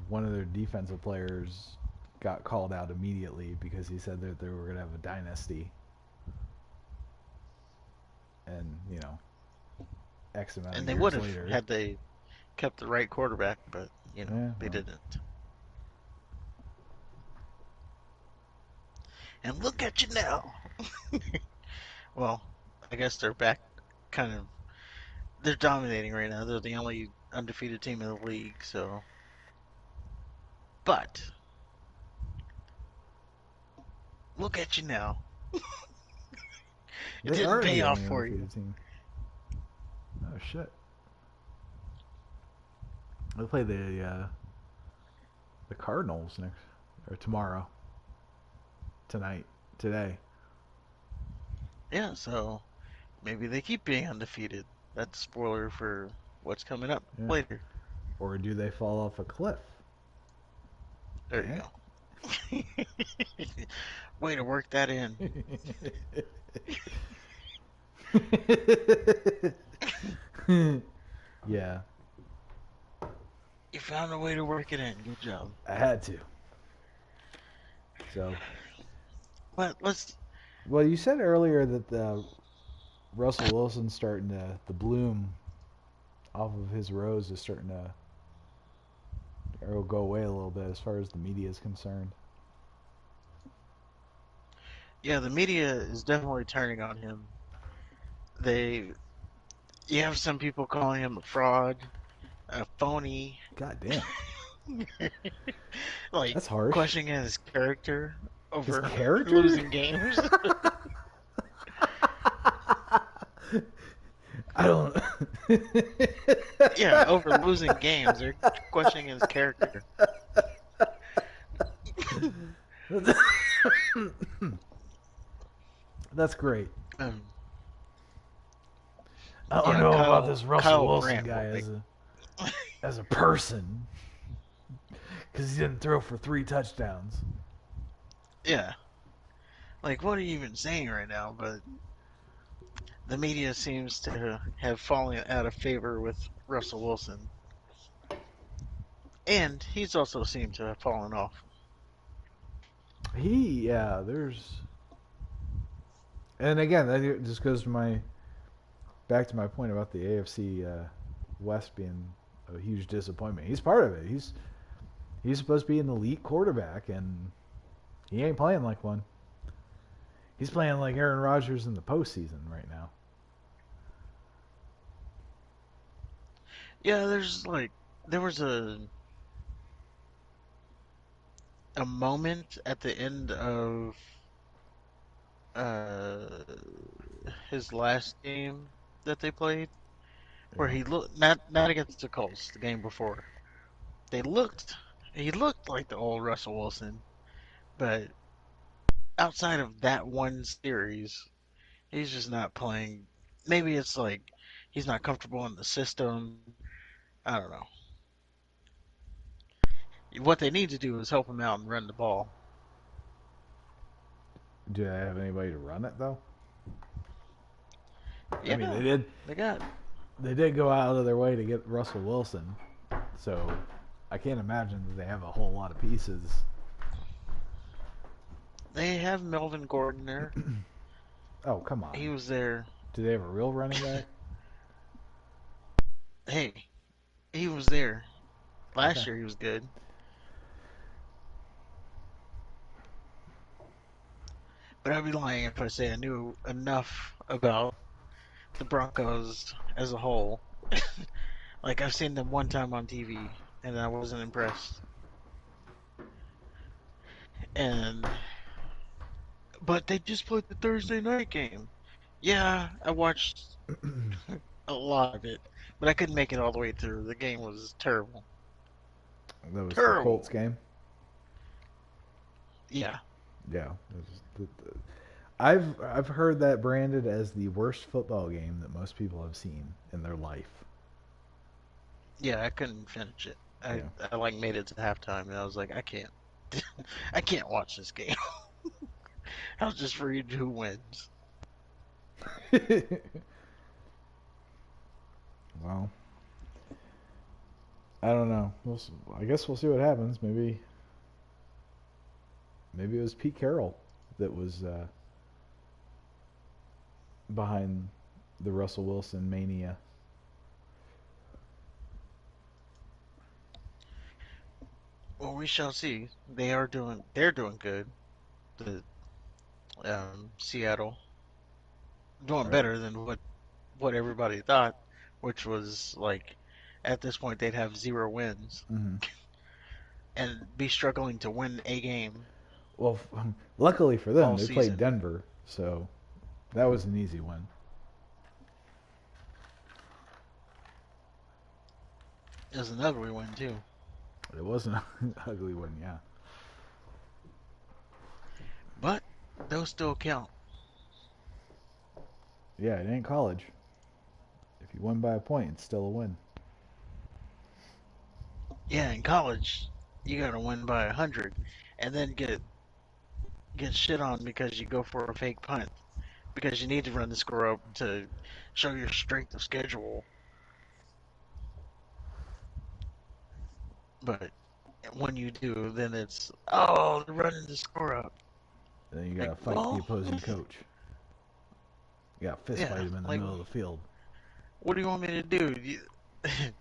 B: one of their defensive players got called out immediately because he said that they were going to have a dynasty. And, X amount
A: And
B: of
A: they would
B: years
A: have
B: later.
A: had they kept the right quarterback, but
B: Yeah,
A: they
B: well.
A: didn't. And look at you now. Well, I guess they're back kind of they're dominating right now. They're the only undefeated team in the league, so but look at you now. It
B: They
A: didn't
B: are
A: pay
B: the
A: off
B: only
A: for you.
B: undefeated team. Oh, shit. They play the Cardinals next, or tomorrow. Tonight. Today.
A: Yeah, so maybe they keep being undefeated. That's spoiler for what's coming up
B: Yeah.
A: later.
B: Or do they fall off a cliff?
A: There you go. Way to work that in.
B: Yeah,
A: You found a way to work it in. Good job.
B: I had to. So,
A: But let's.
B: well, you said earlier that Russell Wilson's starting to the bloom off of his rose is starting to or go away a little bit as far as the media is concerned.
A: Yeah, the media is definitely turning on him. They. You have some people calling him a fraud, a phony,
B: God damn,
A: like
B: that's harsh.
A: questioning his character
B: His
A: over
B: character?
A: losing games.
B: I don't.
A: Yeah, over losing games. They're questioning his character.
B: That's great.
A: Um,
B: I don't
A: yeah,
B: know about this Russell
A: Kyle
B: Wilson
A: Brandt,
B: guy
A: like,
B: as a person because he didn't throw for 3 touchdowns.
A: yeah. Like, what are you even saying right now? But the media seems to have fallen out of favor with Russell Wilson. And he's also seemed to have fallen off.
B: There's, and again, that just goes to back to my point about the AFC West being a huge disappointment. He's part of it. He's supposed to be an elite quarterback, and he ain't playing like one. He's playing like Aaron Rodgers in the postseason right now.
A: Yeah, there was a moment at the end of uh his last game that they played where
B: Yeah.
A: he looked not against the Colts, the game before. They looked he looked like the old Russell Wilson, but outside of that one series, he's just not playing. Maybe it's like He's not comfortable in the system. I don't know. What they need to do is help him out and run the ball.
B: Do they have anybody to run it though? I mean,
A: Yeah, they got.
B: they did go out of their way to get Russell Wilson, so I can't imagine that they have a whole lot of pieces.
A: They have Melvin Gordon there.
B: Oh, come
A: He
B: on.
A: was there.
B: Do they have a real running back?
A: Hey, he was there
B: Okay.
A: last year. He was good, but I'd be lying if I say I knew enough about the Broncos as a whole. Like I've seen them one time on TV, and I wasn't impressed. And but they just played the Thursday night game. Yeah, I watched a lot of it, but I couldn't make it all the way through. The game was terrible.
B: That was the Colts
A: Terrible.
B: game.
A: Yeah.
B: Yeah. I've heard that branded as the worst football game that most people have seen in their life.
A: Yeah, I couldn't finish it. I,
B: Yeah.
A: I like made it to halftime and I was like, I can't. I can't watch this game. I'll just read who wins.
B: Well, I don't know. I guess we'll see what happens. Maybe it was Pete Carroll that was behind the Russell Wilson mania.
A: Well, we shall see. They're doing good. The Seattle doing
B: Right.
A: better than what everybody thought, which was like at this point they'd have 0 wins
B: Hmm.
A: and be struggling to win a game
B: Well, luckily for them,
A: all
B: they played
A: season.
B: Denver, so that was an easy win.
A: There's another we win too.
B: It wasn't an ugly win, yeah.
A: But those still count.
B: Yeah, it ain't college. If you win by a point, it's still a win.
A: Yeah, in college, you gotta win by 100, and then get shit on because you go for a fake punt because you need to run the score up to show your strength of schedule. But when you do, then it's they're running the score up.
B: And then you
A: Like,
B: gotta fight the
A: well,
B: opposing coach. You gotta fist fight
A: yeah.
B: him in the
A: Like,
B: middle of the field.
A: what do you want me to do?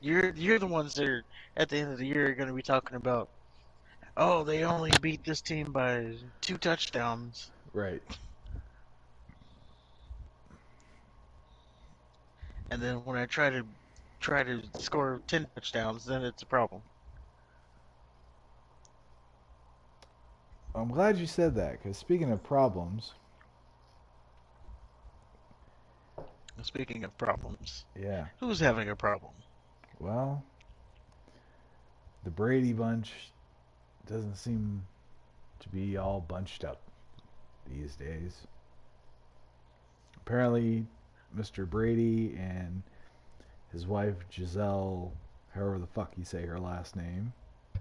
A: You're the ones that are at the end of the year are going to be talking about. Oh, they only beat this team by 2 touchdowns,
B: Right.
A: and then when I try to score 10 touchdowns, then it's a problem.
B: I'm glad you said that, because speaking of problems,
A: Speaking of problems,
B: yeah,
A: who's having a problem?
B: well, the Brady bunch doesn't seem to be all bunched up these days. Apparently, Mr. Brady and his wife Gisele, however the fuck you say her last name,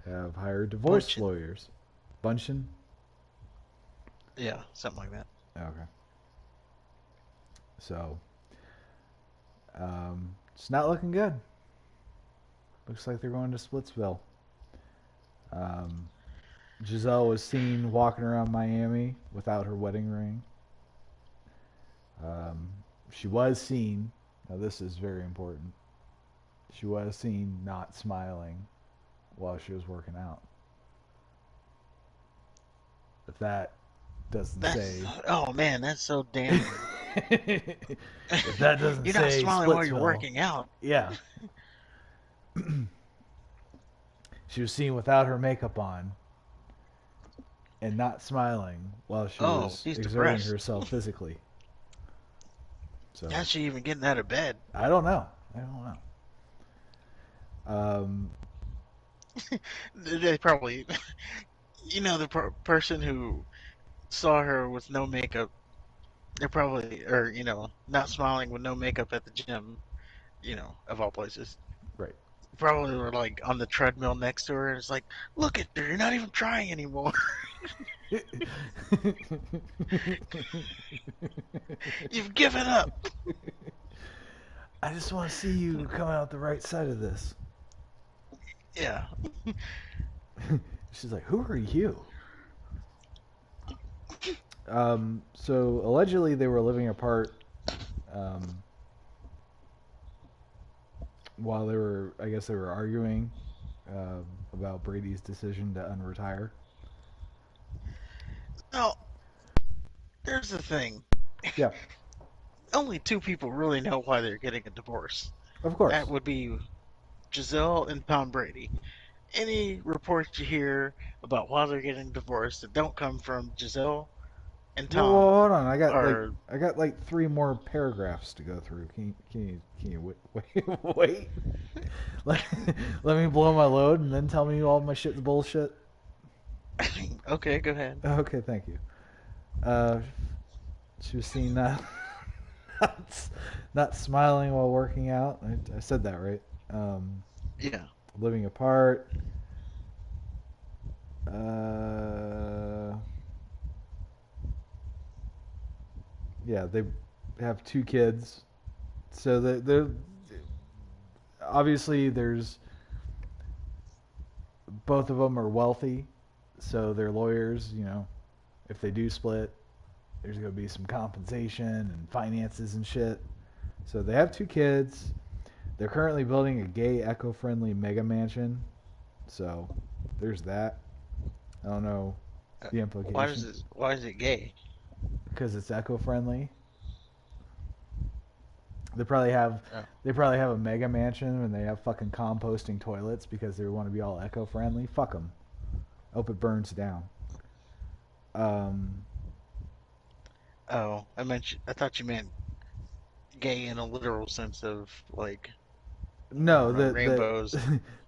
B: have hired divorce
A: Bunching.
B: lawyers. Bunchin?
A: Yeah, something like that.
B: Okay. So, it's not looking good. Looks like they're going to Splitsville. Um, Giselle was seen walking around Miami without her wedding ring. Um, she was seen, now this is very important, she was seen not smiling while she was working out. If that doesn't
A: That's
B: say,
A: oh man, that's so damning.
B: if that doesn't
A: You're not
B: say
A: smiling while you're
B: Splitsville,
A: working out.
B: yeah. She was seen without her makeup on and not smiling while she
A: Oh,
B: was
A: she's
B: exerting
A: depressed.
B: herself physically. So
A: How's she even getting out of bed?
B: I don't know. I don't know. Um,
A: They probably, the person who saw her with no makeup, they're probably, or not smiling with no makeup at the gym. of all places.
B: Right.
A: Probably were like on the treadmill next to her, and it's like, look at her, you're not even trying anymore. You've given up.
B: I just want to see you come out the right side of this.
A: Yeah.
B: She's like, who are you? So allegedly they were living apart um, while they were, I guess they were arguing uh, about Brady's decision to unretire.
A: Now, there's the thing.
B: Yeah,
A: Only two people really know why they're getting a divorce.
B: of
A: That
B: course.
A: would be Gisele and Tom Brady. Any reports you hear about why they're getting divorced that don't come from Gisele and
B: Well,
A: Tom
B: hold on.
A: are
B: I got like three more paragraphs to go through. Can you wait? Let, let me blow my load and then tell me all my shit's bullshit.
A: okay. Go ahead.
B: Okay, thank you. Uh, she was seen not, not smiling while working out. I said that right. Um,
A: Yeah.
B: living apart. Uh, yeah, they have two kids. So they're obviously there's both of them are wealthy, so they're lawyers. You know, if they do split, there's gonna be some compensation and finances and shit. So they have two kids. They're currently building a gay, eco-friendly mega mansion. So there's that. I don't know the
A: Why does
B: implications
A: it? Why is it gay?
B: because it's eco-friendly. They probably have
A: Oh.
B: they probably have a mega mansion and they have fucking composting toilets because they want to be all eco-friendly. Fuck them. Hope it burns down. Um,
A: Oh, I thought you meant gay in a literal sense of like
B: no,
A: rainbows.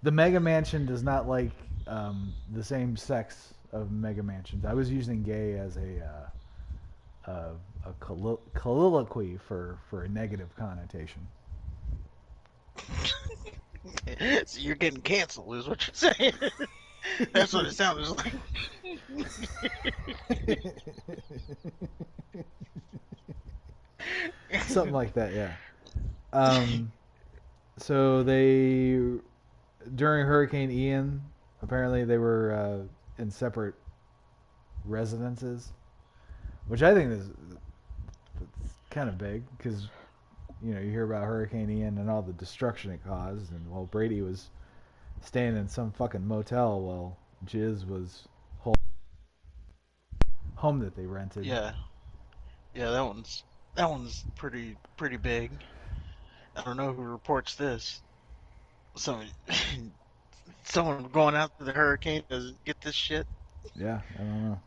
B: the mega mansion does not like the same sex of mega mansions. I was using gay as a colloquy for a negative connotation.
A: So you're getting canceled, is what you're saying. That's what it sounds like.
B: Something like that, yeah. Um, so they during Hurricane Ian, apparently they were in separate residences, which I think is it's kind of big because you hear about Hurricane Ian and all the destruction it caused, and while Brady was staying in some fucking motel while Jiz was home that they rented.
A: Yeah, yeah, that one's pretty big. I don't know who reports this. Some someone going out to the hurricane doesn't get this shit.
B: Yeah, I don't know.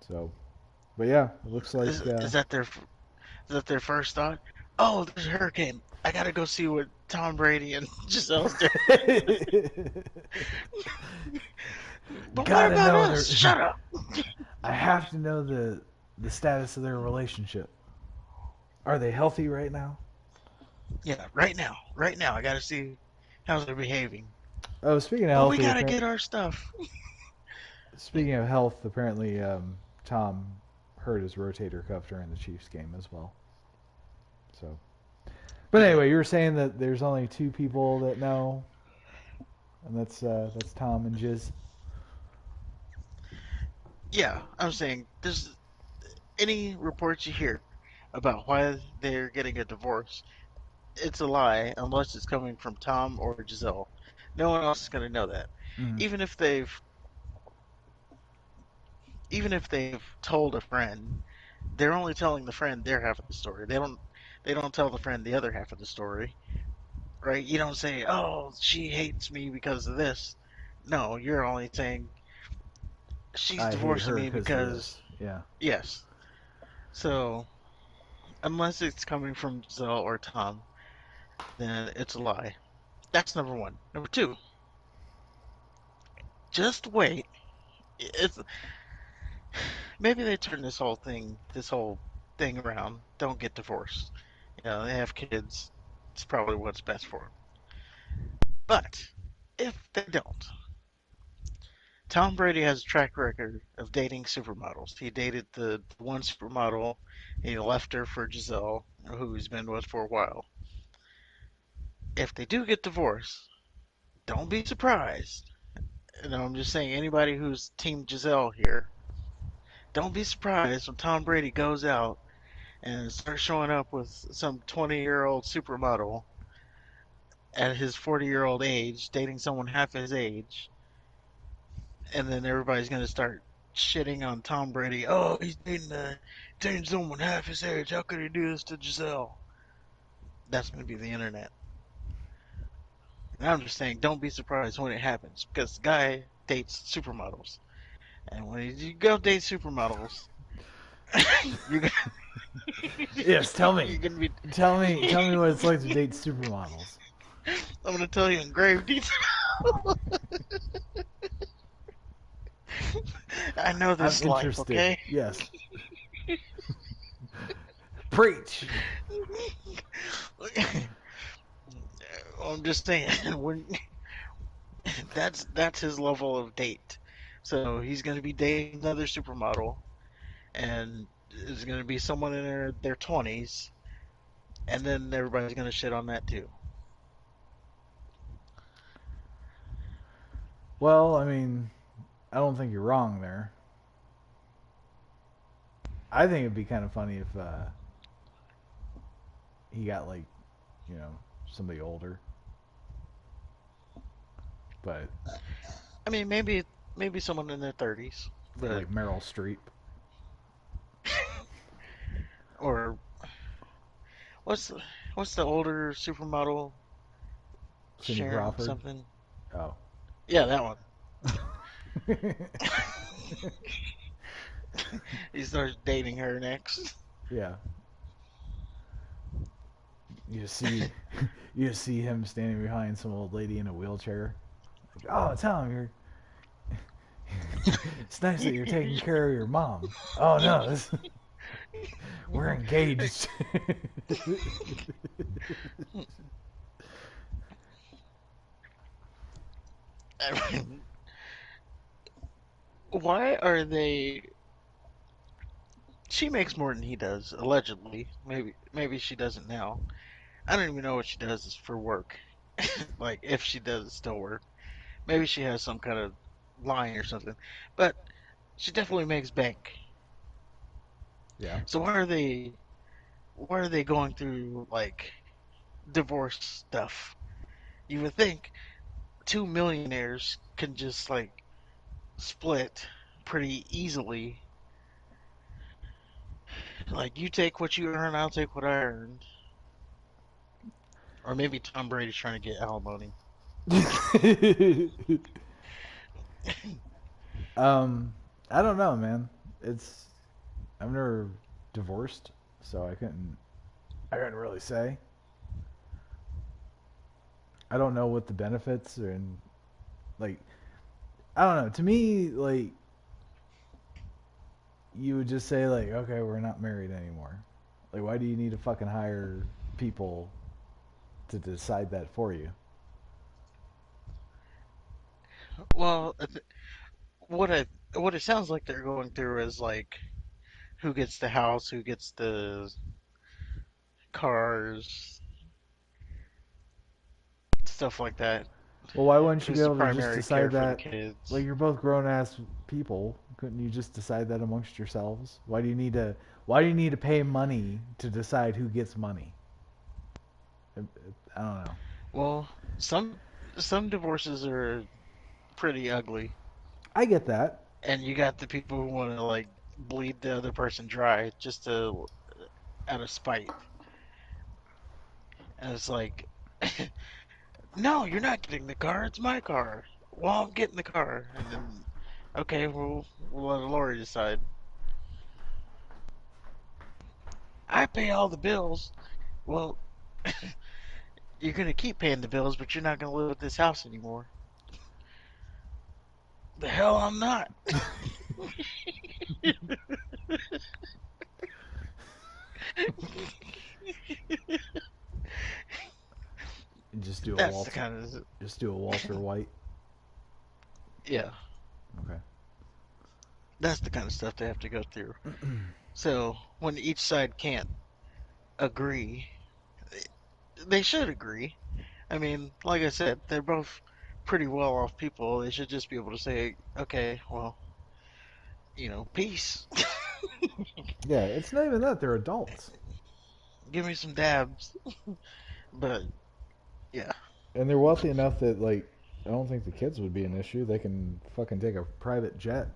B: So, but yeah, it looks like
A: Is that their first thought? Oh, there's a hurricane. I gotta go see what Tom Brady and Gisele's doing. But what
B: gotta
A: about
B: know
A: us?
B: their.
A: Shut up.
B: I have to know the status of their relationship. Are they healthy right now?
A: Yeah, right now. I gotta see how they're behaving.
B: Oh, speaking of
A: But we
B: healthy,
A: gotta get our stuff.
B: speaking of health, apparently Tom hurt his rotator cuff during the Chiefs game as well. So, but
A: Good.
B: anyway, you were saying that there's only two people that know, and that's Tom and Jiz.
A: Yeah, I'm saying there's any reports you hear about why they're getting a divorce, it's a lie unless it's coming from Tom or Giselle. No one else is gonna know that.
B: Mm.
A: Even if they've even if they've told a friend, they're only telling the friend their half of the story. They don't tell the friend the other half of the story, right? You don't say, "Oh, she hates me because of this." No, you're only saying she's
B: I hate
A: divorcing
B: her
A: me
B: because of
A: because
B: this. Yeah.
A: yes. So unless it's coming from Giselle or Tom, then it's a lie. That's number one. Number two, just wait. It's maybe they turn this whole thing around. Don't get divorced. They have kids. It's probably what's best for him. But if they don't, Tom Brady has a track record of dating supermodels. He dated the one supermodel. He left her for Gisele, who he's been with for a while. If they do get divorced, don't be surprised. And I'm just saying, anybody who's Team Gisele here, don't be surprised when Tom Brady goes out and starts showing up with some 20-year-old supermodel at his 40-year-old age, dating someone half his age, and then everybody's going to start shitting on Tom Brady. Oh, he's dating someone half his age. How could he do this to Gisele? That's going to be the internet. And I'm just saying, don't be surprised when it happens because the guy dates supermodels. And when you go date supermodels, you're gonna,
B: Yes, tell me.
A: you're gonna be.
B: Tell me what it's like to date supermodels.
A: I'm gonna tell you in grave detail. I know
B: I'm
A: this life,
B: interested.
A: okay?
B: Yes. Preach.
A: I'm just saying, when that's his level of date. So he's gonna be dating another supermodel, and it's gonna be someone in their 20s, and then everybody's gonna shit on that too.
B: Well, I mean, I don't think you're wrong there. I think it'd be kind of funny if he got like, you know, somebody older. But
A: I mean, maybe someone in their 30s, but
B: like Meryl Streep.
A: or what's the, what's the older supermodel?
B: Cindy
A: Sharon
B: Crawford.
A: something.
B: Oh.
A: Yeah, that one. He starts dating her next.
B: Yeah. You see you see him standing behind some old lady in a wheelchair. Like, oh, Tom, you're it's nice that you're taking care of your mom. Oh no, we're engaged.
A: Why are they? She makes more than he does, allegedly. Maybe she doesn't now. I don't even know what she does for work. Like if she does still work. Maybe she has some kind of line or something. But she definitely makes bank.
B: Yeah.
A: So why are they going through like divorce stuff? You would think two millionaires can just like split pretty easily. Like you take what you earn, I'll take what I earned. Or maybe Tom Brady's trying to get alimony.
B: um, I don't know, man. It's I've never divorced, so I couldn't really say. I don't know what the benefits are and like I don't know. To me, like you would just say like, okay, we're not married anymore. Like, why do you need to fucking hire people to decide that for you?
A: Well, what I what it sounds like they're going through is like who gets the house, who gets the cars, stuff like that.
B: Well, why wouldn't you be
A: Who's the
B: able to just
A: primary care
B: decide
A: for the
B: that? Like,
A: kids?
B: you're both grown ass people. Couldn't you just decide that amongst yourselves? Why do you need to? Why do you need to pay money to decide who gets money? I don't know.
A: Well, some divorces are pretty ugly,
B: I get that.
A: and you got the people who want to like bleed the other person dry just to out of spite. And it's like, no, you're not getting the car. It's my car. Well, I'm getting the car, and then okay, we'll let Lori decide. I pay all the bills. Well, you're gonna keep paying the bills, but you're not gonna live at this house anymore. The hell I'm not.
B: Just do a
A: That's the
B: Walter.
A: kind of
B: Just do a Walter White.
A: yeah.
B: Okay.
A: That's the kind of stuff they have to go through. So when each side can't agree, they should agree. I mean, like I said, they're both pretty well off people. They should just be able to say, okay, well, peace.
B: Yeah, it's not even that they're adults,
A: Give me some dabs. But yeah,
B: and they're wealthy enough that like I don't think the kids would be an issue. They can fucking take a private jet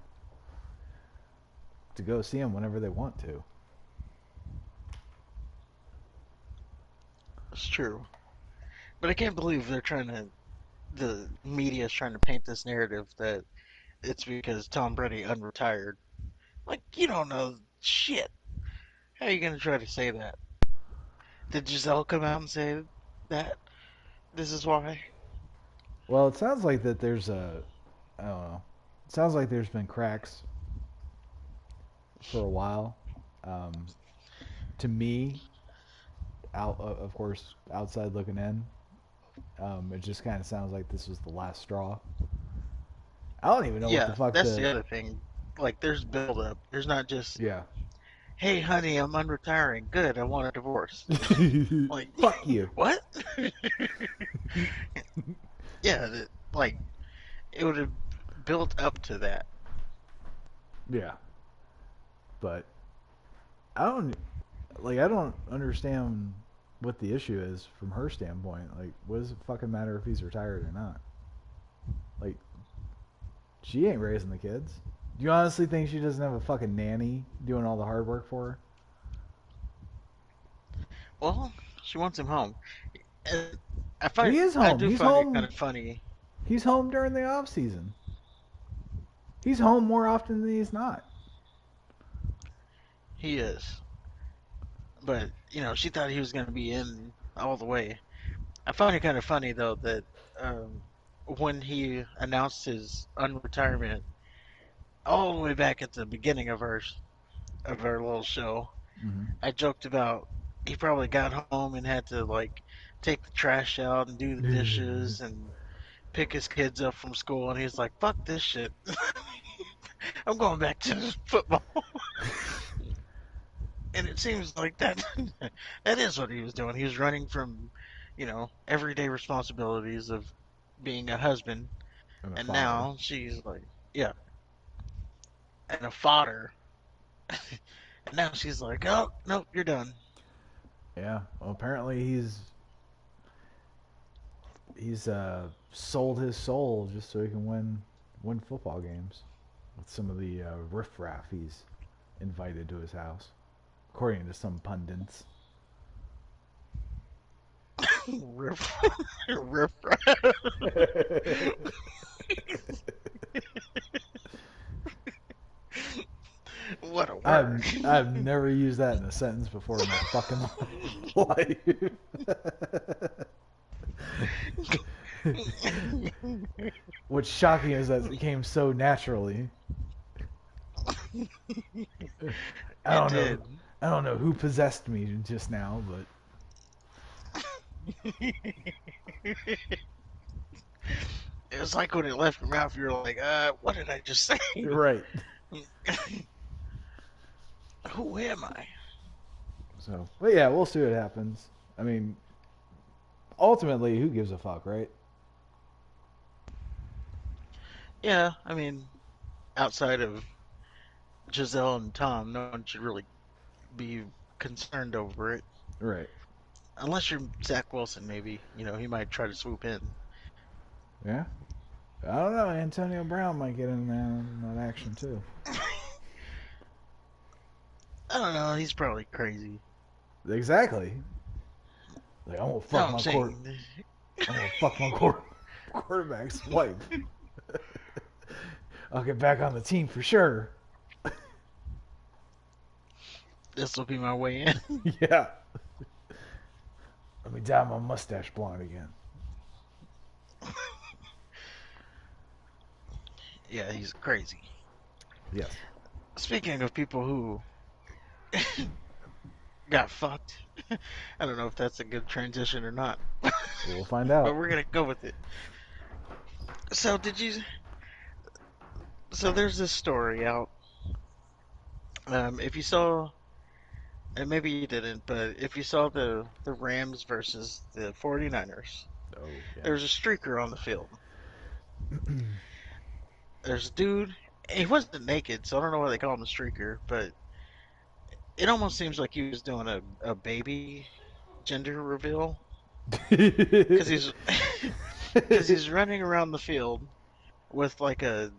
B: to go see them whenever they want to.
A: it's true. But I can't believe the media is trying to paint this narrative that it's because Tom Brady unretired. Like, you don't know shit. How are you going to try to say that? Did Gisele come out and say that? This is why?
B: Well, it sounds like that there's a I don't know. It sounds like there's been cracks for a while. Um, to me, out of course, outside looking in, it just kind of sounds like this was the last straw. I don't even know what the
A: Yeah,
B: fuck
A: that's
B: the
A: the other thing. Like, there's build up. There's not just,
B: yeah.
A: hey, honey, I'm unretiring. Good, I want a divorce. Like,
B: Fuck you.
A: what? Yeah, like, it would have built up to that.
B: Yeah, but I don't understand what the issue is from her standpoint. Like, what does it fucking matter if he's retired or not? Like, she ain't raising the kids. Do you honestly think she doesn't have a fucking nanny doing all the hard work for her?
A: Well, she wants him home. And
B: He is
A: I
B: home.
A: do
B: He's
A: find it kind
B: home.
A: of funny.
B: He's home during the off season. He's home more often than he's not.
A: He is. But, she thought he was going to be in all the way. I find it kind of funny, though, that um, when he announced his unretirement, all the way back at the beginning of our little show,
B: Mm-hmm.
A: I joked about he probably got home and had to, like, take the trash out and do the dishes and pick his kids up from school, and he's like, fuck this shit. I'm going back to football. And it seems like that is what he was doing. He was running from, everyday responsibilities of being a husband,
B: And a
A: and
B: father.
A: now she's like, yeah, and a fodder. And now she's like, oh, nope, you're done.
B: Yeah. Well, apparently he's sold his soul just so he can win football games with some of the riffraff he's invited to his house, according to some pundits.
A: Riff, riff. What a word.
B: I've never used that in a sentence before in my fucking life. What's shocking is that it came so naturally. I
A: It
B: don't know.
A: did.
B: I don't know who possessed me just now, but
A: It was like when it left your mouth, you were like, what did I just say?
B: you're right.
A: Who am I?
B: So, but yeah, we'll see what happens. I mean, ultimately, who gives a fuck, right?
A: Yeah, I mean, outside of Giselle and Tom, no one should really be concerned over it.
B: Right.
A: Unless you're Zach Wilson, maybe. He might try to swoop in.
B: Yeah. I don't know. Antonio Brown might get in that action too.
A: I don't know. He's probably crazy.
B: Exactly. Like I'm gonna
A: No,
B: fuck
A: I'm
B: my court.
A: saying,
B: I'm gonna fuck my quarterback's wife. I'll get back on the team for sure.
A: this will be my way in.
B: Yeah. Let me dye my mustache blonde again.
A: Yeah, he's crazy.
B: Yes.
A: Speaking of people who got fucked. I don't know if that's a good transition or not,
B: We'll find
A: but
B: out.
A: we're gonna go with it. So did you? So there's this story out. If you saw, and maybe you didn't, but if you saw the Rams versus the 49ers,
B: Oh yeah.
A: there's a streaker on the field. There's a dude. He wasn't naked, so I don't know why they call him a streaker, but it almost seems like he was doing a baby gender reveal because he's because he's running around the field with like a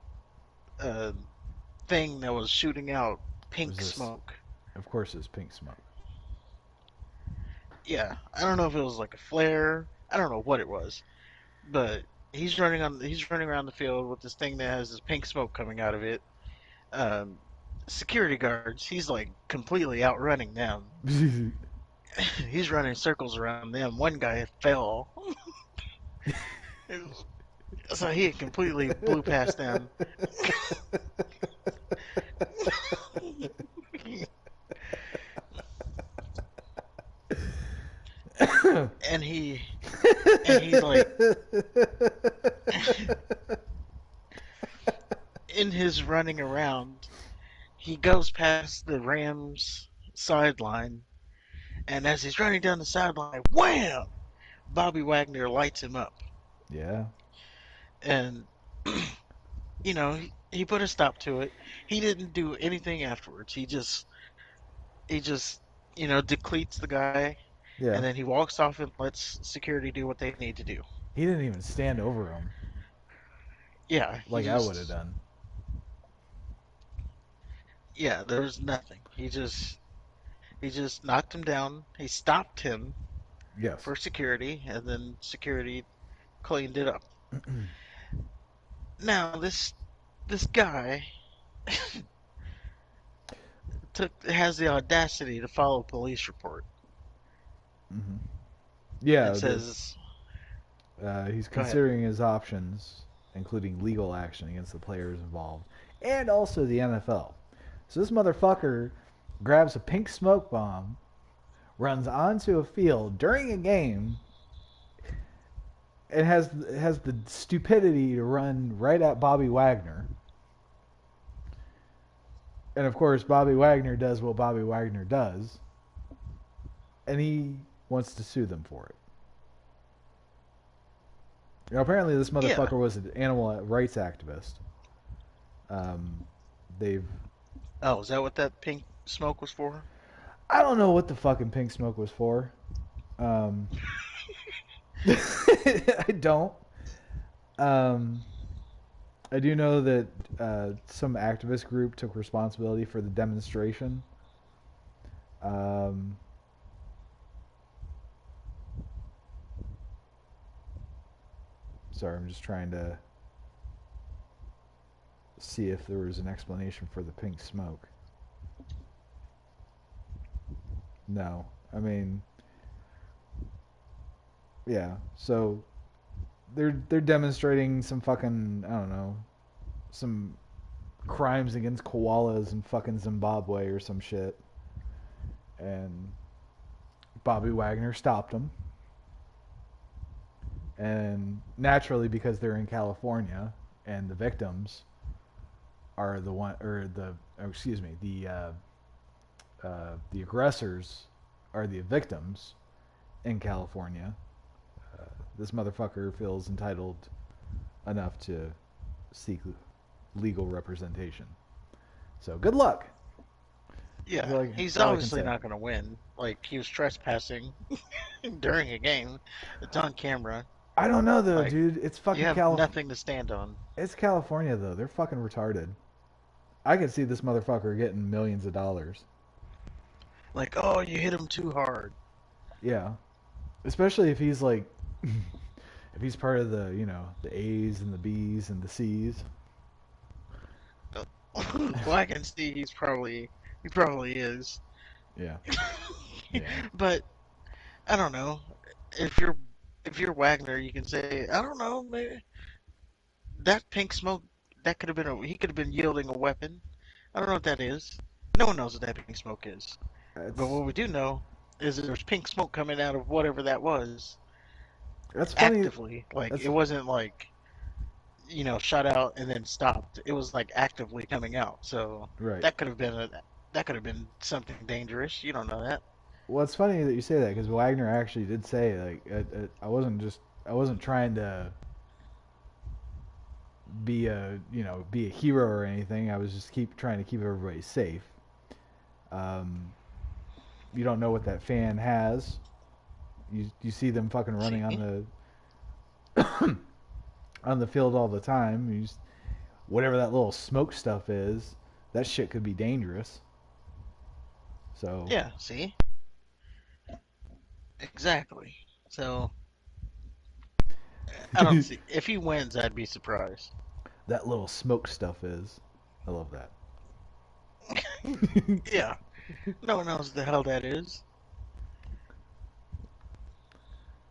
A: thing that was shooting out
B: Was
A: pink
B: this?
A: smoke.
B: Of course, it's pink smoke.
A: Yeah, I don't know if it was like a flare. I don't know what it was, but he's running around the field with this thing that has this pink smoke coming out of it. Um, Security guards, he's like completely outrunning them. He's running circles around them. One guy fell, so he completely blew past them. and he and he's like in his running around, he goes past the Rams sideline, and as he's running down the sideline, wham! Bobby Wagner lights him up,
B: Yeah.
A: and he put a stop to it. He didn't do anything afterwards. He just depletes the guy,
B: Yeah.
A: and then he walks off and lets security do what they need to do.
B: He didn't even stand over him
A: Yeah, he
B: like I would have
A: just
B: done.
A: yeah, there was nothing. He just knocked him down. He stopped him
B: Yes.
A: for security, and then security cleaned it up. Now this guy has the audacity to follow a police report
B: Hmm.
A: and
B: Yeah.
A: says,
B: He's
A: "Go ahead."
B: considering his options, including legal action against the players involved and also the NFL. So this motherfucker grabs a pink smoke bomb, runs onto a field during a game, and has the stupidity to run right at Bobby Wagner. And of course, Bobby Wagner does what Bobby Wagner does, and he wants to sue them for it. Apparently, this
A: Yeah.
B: motherfucker was an animal rights activist. Um, they've
A: Oh, is that what that pink smoke was for?
B: I don't know what the fucking pink smoke was for. Um, I don't. Um, I do know that some activist group took responsibility for the demonstration. Um, sorry, I'm just trying to see if there was an explanation for the pink smoke. No, I mean, yeah. So they're demonstrating some fucking I don't know some crimes against koalas in fucking Zimbabwe or some shit, and Bobby Wagner stopped them. And naturally, because they're in California and the victims are the one, or the, oh, excuse me, the aggressors are the victims in California. This motherfucker feels entitled enough to seek legal representation. So good luck.
A: Yeah,
B: That's
A: he's
B: all I can
A: obviously
B: say.
A: not going to win. Like he was trespassing during a game. It's on camera.
B: I don't know though,
A: Like
B: dude. It's
A: you
B: fucking
A: have
B: Calif.
A: nothing to stand on.
B: It's California though. They're fucking retarded. I could see this motherfucker getting millions of dollars.
A: Like, oh, you hit him too hard.
B: Yeah, especially if he's like, if he's part of the the A's and the B's and the C's.
A: Well, I can see he probably is.
B: Yeah, yeah.
A: But I don't know. If you're Wagner, you can say, I don't know, maybe that pink smoke that he could have been yielding a weapon. I don't know what that is. No one knows what that pink smoke is. But
B: That's
A: what we do know is there's pink smoke coming out of whatever that was
B: that's funny.
A: actively. Like it
B: That's
A: wasn't like shut out and then stopped. It was like actively coming out. So
B: right.
A: that could have been that could have been something dangerous. You don't know that.
B: Well, it's funny that you say that because Wagner actually did say like I wasn't trying to be a hero or anything. I was just keep trying to keep everybody safe. Um, you don't know what that fan has. You see them fucking running
A: See?
B: on the on the field all the time. Whatever that little smoke stuff is, that shit could be dangerous. So
A: Yeah, see? Exactly. So I don't see if he wins, I'd be surprised.
B: that little smoke stuff is. I love that.
A: Yeah, no one knows the hell that is.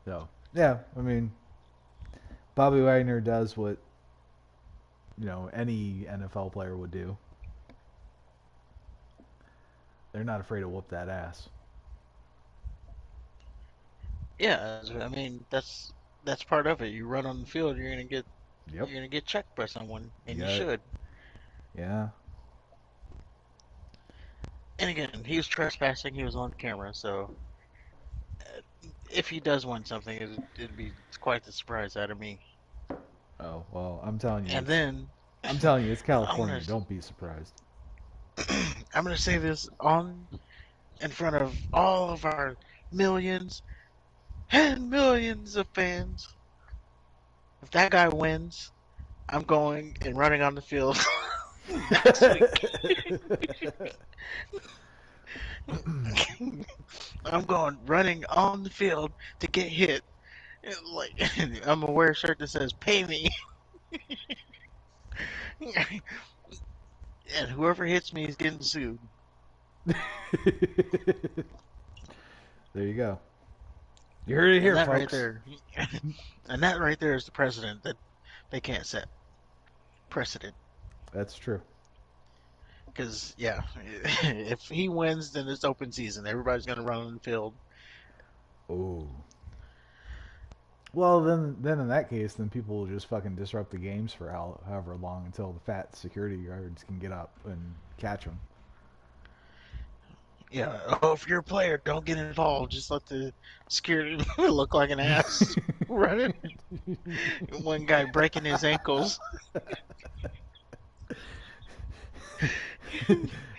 B: So yeah, I mean, Bobby Wagner does what any NFL player would do. They're not afraid to whoop that ass.
A: Yeah, I mean that's part of it. You run on the field,
B: Yep.
A: you're gonna get checked by someone,
B: You
A: and you
B: got it.
A: should.
B: Yeah.
A: And again, he was trespassing. He was on camera, so if he does win something, it'd be quite the surprise out of me.
B: Oh well, I'm telling you,
A: And then
B: it's
A: I'm gonna
B: California. Don't be surprised.
A: I'm gonna say this on in front of all of our millions and millions of fans. If that guy wins, I'm going and running on the field next week. I'm going running on the field to get hit. Like I'm gonna wear a shirt that says "Pay me," and whoever hits me is getting sued.
B: There you go. You heard it
A: And
B: here,
A: that right
B: folks.
A: there, and that right there is the precedent that they can't set precedent.
B: That's true.
A: Because yeah, if he wins, then it's open season. Everybody's gonna run on the field.
B: Oh. Well, then in that case, then people will just fucking disrupt the games for however long until the fat security guards can get up and catch them.
A: Yeah. Oh, if you're a player, don't get involved. Just let the security look like an ass running. One guy breaking his ankles.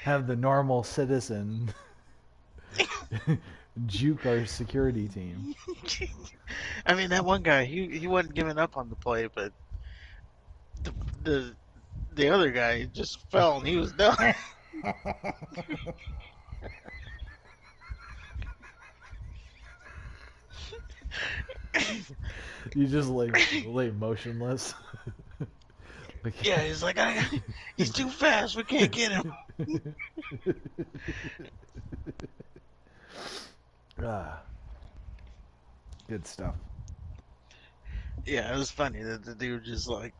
B: Have the normal citizen juke our security team.
A: I mean, that one guy, he wasn't giving up on the play, but the the the other guy just fell and he was done.
B: You just lay motionless.
A: Yeah, he's like, he's too fast. We can't get him.
B: Ah, good stuff.
A: Yeah, it was funny that the dude just like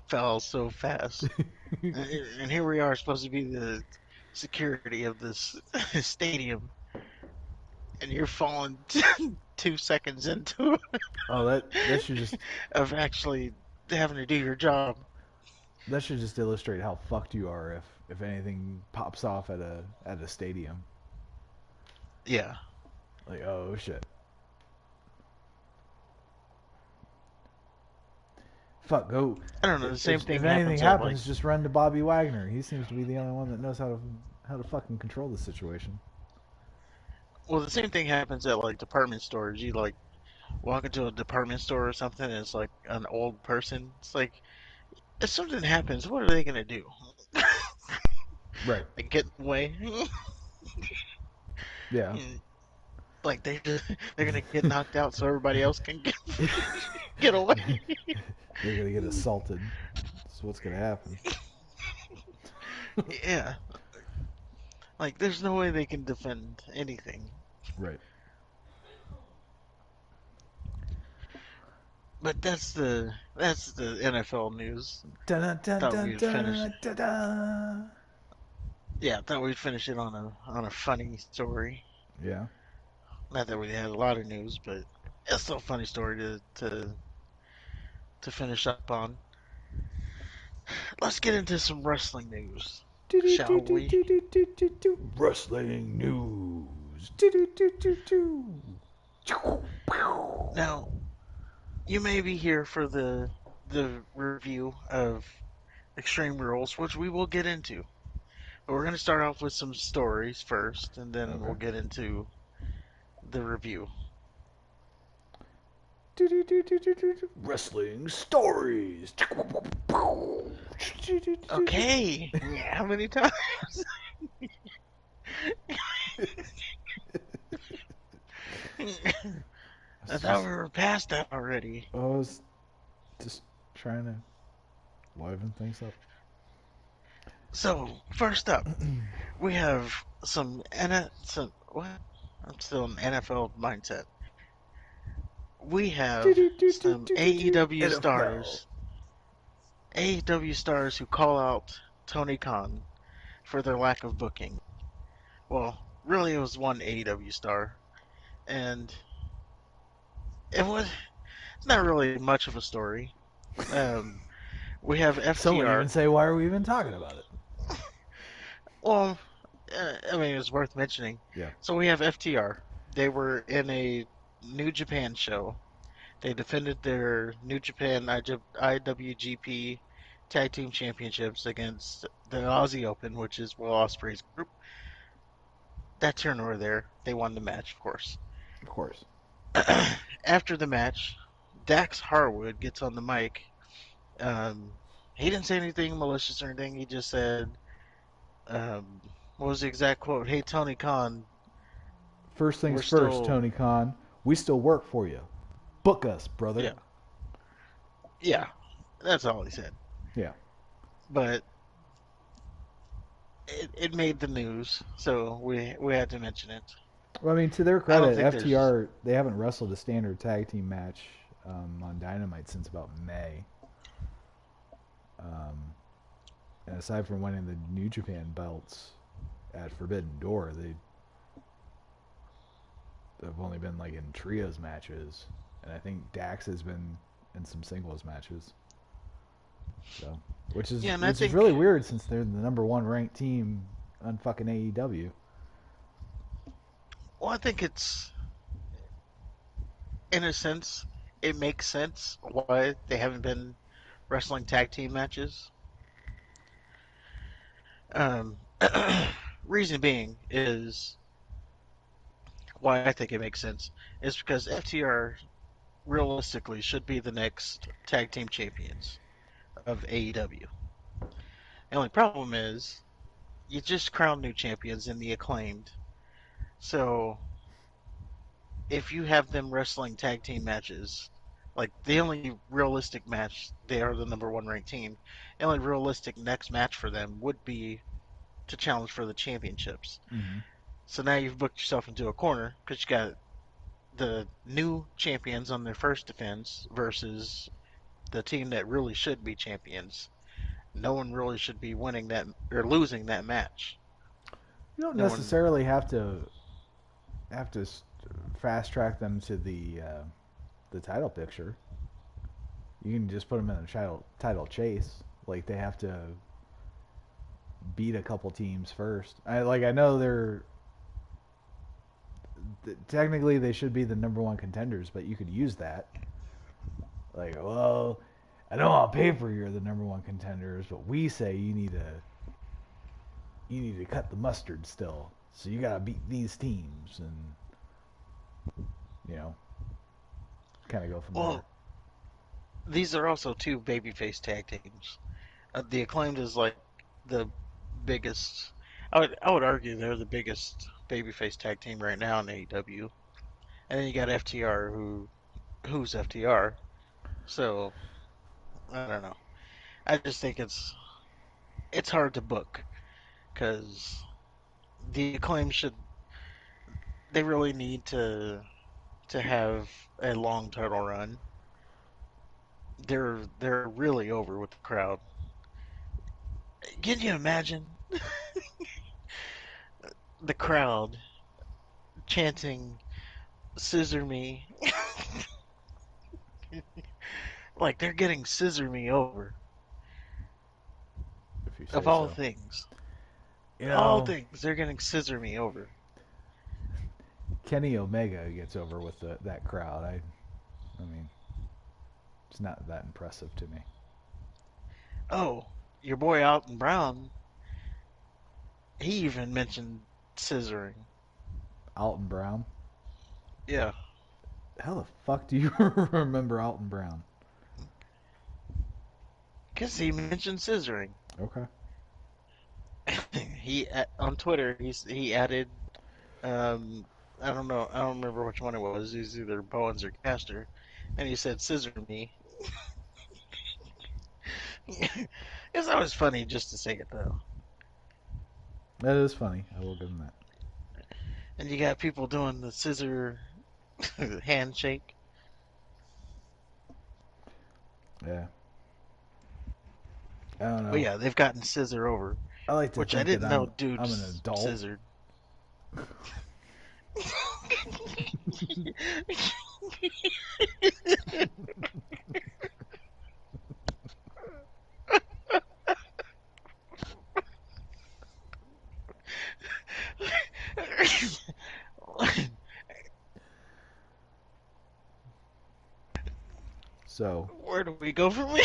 A: fell so fast. And here we are, supposed to be the security of this stadium, and you're falling 2 seconds into
B: Oh, that should just
A: of actually having to do your job.
B: illustrate how fucked you are if anything pops off at a stadium.
A: Yeah,
B: Like, oh shit. Fuck, go.
A: I don't know. The same
B: If
A: thing
B: anything
A: happens at like,
B: happens, just run to Bobby Wagner. He seems to be the only one that knows how to fucking control the situation.
A: well, the same thing happens at like department stores. You like walk into a department store or something, and it's like an old person. It's like if something happens, what are they gonna do?
B: Right.
A: Like get in the way?
B: Yeah.
A: Like they're gonna get knocked out so everybody else can get away.
B: They're gonna get assaulted. That's what's gonna happen.
A: Yeah, like there's no way they can defend anything.
B: Right.
A: But that's the NFL news.
B: Dun, dun,
A: Thought
B: dun,
A: we'd finish.
B: dun, dun, dun.
A: yeah, I thought we'd finish it on a funny story.
B: Yeah.
A: Not that we had a lot of news, but it's still a funny story to finish up on. Let's get into some wrestling news, shall we?
B: Wrestling news.
A: Now, you may be here for the review of Extreme Rules, which we will get into. But we're going to start off with some stories first, and then
B: Okay.
A: we'll get into the review.
B: Wrestling stories.
A: Okay, how many times? I thought we were past that already.
B: I was just trying to liven things up.
A: So, first up, we have some what? I'm still in NFL mindset. We have some
B: NFL.
A: AEW stars who call out Tony Khan for their lack of booking. Well, really, it was one AEW star, and it was it's not really much of a story. Um, we have
B: Some would even
A: FTR.
B: say, why are we even talking about it?
A: Well, I mean, it's worth mentioning.
B: Yeah.
A: So we have FTR. They were in a New Japan show. They defended their New Japan IWGP Tag Team Championships against the Aussie Open, which is Will Ospreay's group. That turn over there, they won the match, of course.
B: Of course.
A: After the match, Dax Harwood gets on the mic. Um, he didn't say anything malicious or anything. He just said, um, what was the exact quote? Hey, Tony Khan,
B: First
A: we're
B: things first,
A: still,
B: Tony Khan. We still work for you. Book us, brother.
A: yeah, yeah, that's all he said.
B: Yeah.
A: But it made the news, so we had to mention it.
B: Well, I mean, to their
A: I don't
B: credit,
A: think there's,
B: FTR, they haven't wrestled a standard tag team match on Dynamite since about May. Um, and aside from winning the New Japan belts at Forbidden Door, they've only been like in trios matches, and I think Dax has been in some singles matches. So, which is
A: yeah, and I
B: which is
A: think,
B: really weird since they're the number one ranked team on fucking AEW.
A: well, I think it's in a sense, it makes sense why they haven't been wrestling tag team matches. Um, reason being is why I think it makes sense is because FTR realistically should be the next tag team champions of AEW. The only problem is you just crowned new champions in the acclaimed. So if you have them wrestling tag team matches, like the only realistic match, they are the number one ranked team. The only realistic next match for them would be to challenge for the championships.
B: Mm-hmm.
A: So now you've booked yourself into a corner because you got the new champions on their first defense versus the team that really should be champions. No one really should be winning that or losing that match.
B: You don't
A: No one.
B: necessarily have to fast track them to the title picture. You can just put them in a title chase. Like they have to beat a couple teams first. I know technically they should be the number one contenders, but you could use that. Like, well, I know on paper you're the number one contenders, but we say you need to cut the mustard still. So you gotta beat these teams, and you know, kind of go from there.
A: Well, these are also two babyface tag teams. The acclaimed is like the biggest. I would argue they're the biggest babyface tag team right now in AEW. And then you got FTR who's FTR. So I don't know. I just think it's hard to book because the acclaim should they really need to have a long title run. They're really over with the crowd. Can you imagine? the crowd chanting "Scissor me," like they're getting "Scissor me" over
B: If you
A: of
B: say
A: all
B: so.
A: things.
B: You
A: All
B: know,
A: things, they're getting "Scissor me" over.
B: Kenny Omega gets over with that crowd. I mean, it's not that impressive to me.
A: Oh, your boy Alton Brown, he even mentioned scissoring.
B: Alton Brown.
A: Yeah,
B: How the fuck do you remember Alton Brown?
A: because he mentioned scissoring.
B: Okay.
A: He on Twitter he added I don't know, I don't remember which one it was. It was either Bowens or Caster, and he said "Scissor me." It's always funny just to say it though.
B: That is funny. I will give him that.
A: And you got people doing the scissor handshake.
B: Yeah. I don't
A: But
B: know.
A: yeah, they've gotten scissor over,
B: I like to
A: which I
B: think that
A: didn't know
B: I'm an
A: dudes
B: adult.
A: scissored.
B: So,
A: Where do we go from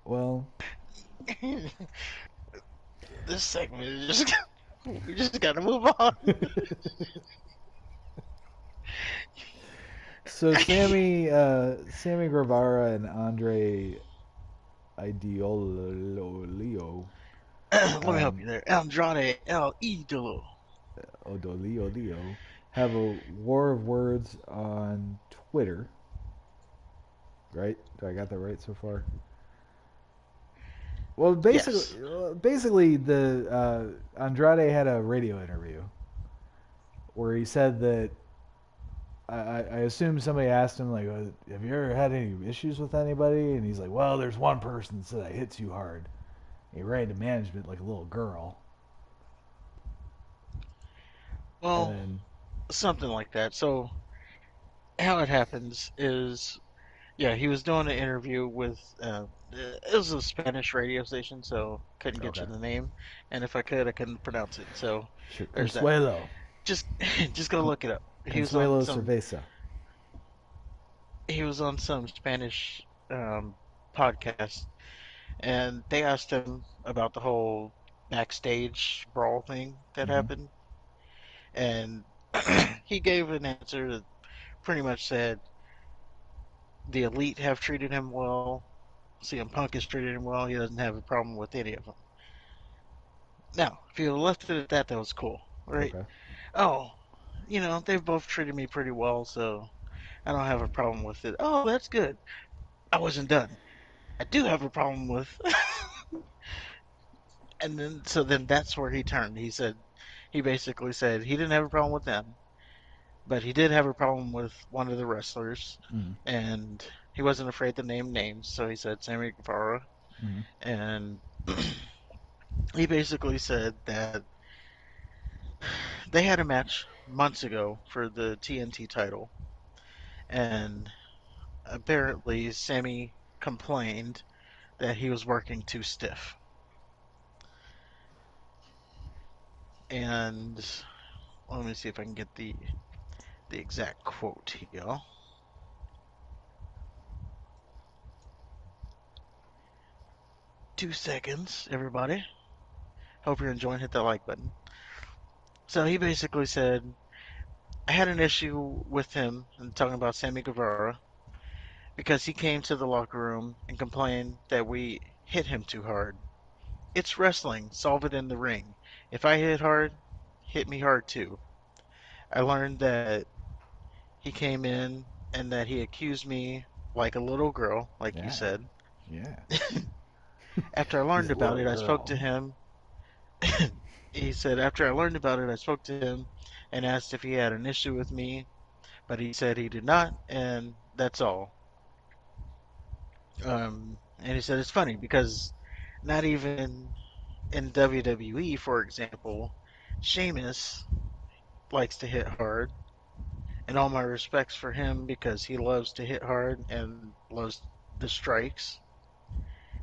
B: well,
A: here? This segment is just we just gotta move on.
B: so Sammy Guevara and Andre Idolo
A: Let me help
B: um,
A: you there. Andrade El Idolo.
B: Odolio have a war of words on Twitter. Right? Do I got that right so far? Well,
A: Yes.
B: basically, the Andrade had a radio interview where he said that I assume somebody asked him like, "Have you ever had any issues with anybody?" And he's like, "Well, there's one person that said I hit too hard." And he ran to management like a little girl, and
A: Well,
B: then
A: something like that. So how it happens is, yeah, he was doing an interview with. It was a Spanish radio station, so couldn't get
B: okay,
A: you the name, and if I could, I couldn't pronounce it. So
B: sure,
A: there's that.
B: Consuelo,
A: Just, just go look it up.
B: Consuelo Cerveza.
A: He was on some Spanish podcast, and they asked him about the whole backstage brawl thing that
B: Mm-hmm.
A: happened, and he gave an answer that pretty much said the elite have treated him well. CM Punk has treated him well. He doesn't have a problem with any of them. Now, if you left it at that, that was cool, right?
B: Okay.
A: Oh, they've both treated me pretty well, so I don't have a problem with it. Oh, that's good. I wasn't done. I do have a problem with. And then that's where he turned. He basically said he didn't have a problem with them, but he did have a problem with one of the wrestlers,
B: Mm-hmm.
A: and he wasn't afraid to name names, so he said Sammy Guevara,
B: Mm-hmm.
A: and he basically said that they had a match months ago for the TNT title, and apparently Sammy complained that he was working too stiff. And let me see if I can get the exact quote here. 2 seconds, everybody. Hope you're enjoying. Hit that like button. So he basically said, I had an issue with him and talking about Sammy Guevara because he came to the locker room and complained that we hit him too hard. It's wrestling. Solve it in the ring. If I hit hard, hit me hard too. I learned that he came in and that he accused me like a little girl, like you
B: Yeah.
A: said.
B: Yeah.
A: After I
B: He's
A: learned
B: a
A: about
B: little
A: it, I spoke
B: girl.
A: to him. He said, after I learned about it, I spoke to him and asked if he had an issue with me, but he said he did not, and that's all. And he said it's funny because not even in WWE, for example, Sheamus likes to hit hard, and all my respects for him because he loves to hit hard and loves the strikes.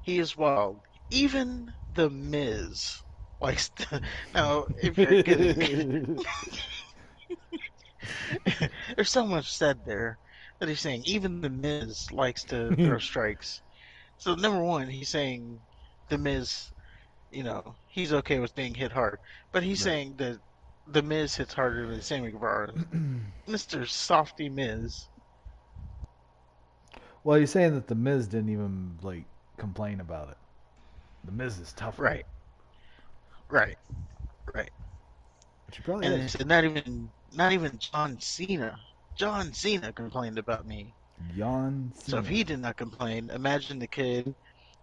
A: He is wild. Even the Miz likes to. Now, if you're getting, there's so much said there that he's saying even the Miz likes to throw strikes. So number one, he's saying the Miz, he's okay with being hit hard, but he's
B: Right.
A: saying that the Miz hits harder than Sammy Guevara. Mr. Softy Miz.
B: Well, you're saying that the Miz didn't even like complain about it. The Miz is tougher,
A: Right, right, right.
B: which he probably
A: And
B: is.
A: they said not even John Cena. John Cena complained about me.
B: John
A: So if
B: Cena.
A: he did not complain, imagine the kid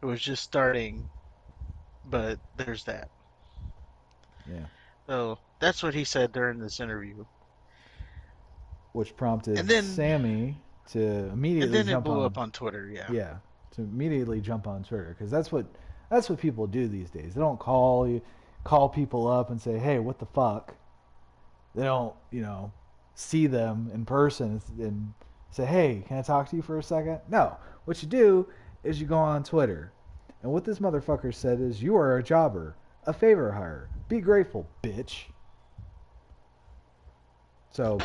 A: who was just starting. But there's that.
B: Yeah.
A: So that's what he said during this interview.
B: Which
A: And
B: prompted
A: then
B: Sammy to
A: and
B: immediately
A: then it
B: jump
A: blew
B: on.
A: up on Twitter. Yeah.
B: Yeah, to immediately jump on Twitter because that's what people do these days. They don't call people up and say, "Hey, what the fuck?" They don't, see them in person and say, "Hey, can I talk to you for a second?" No. What you do is you go on Twitter. And what this motherfucker said is, "You are a jobber, a favor hire. Be grateful, bitch." So,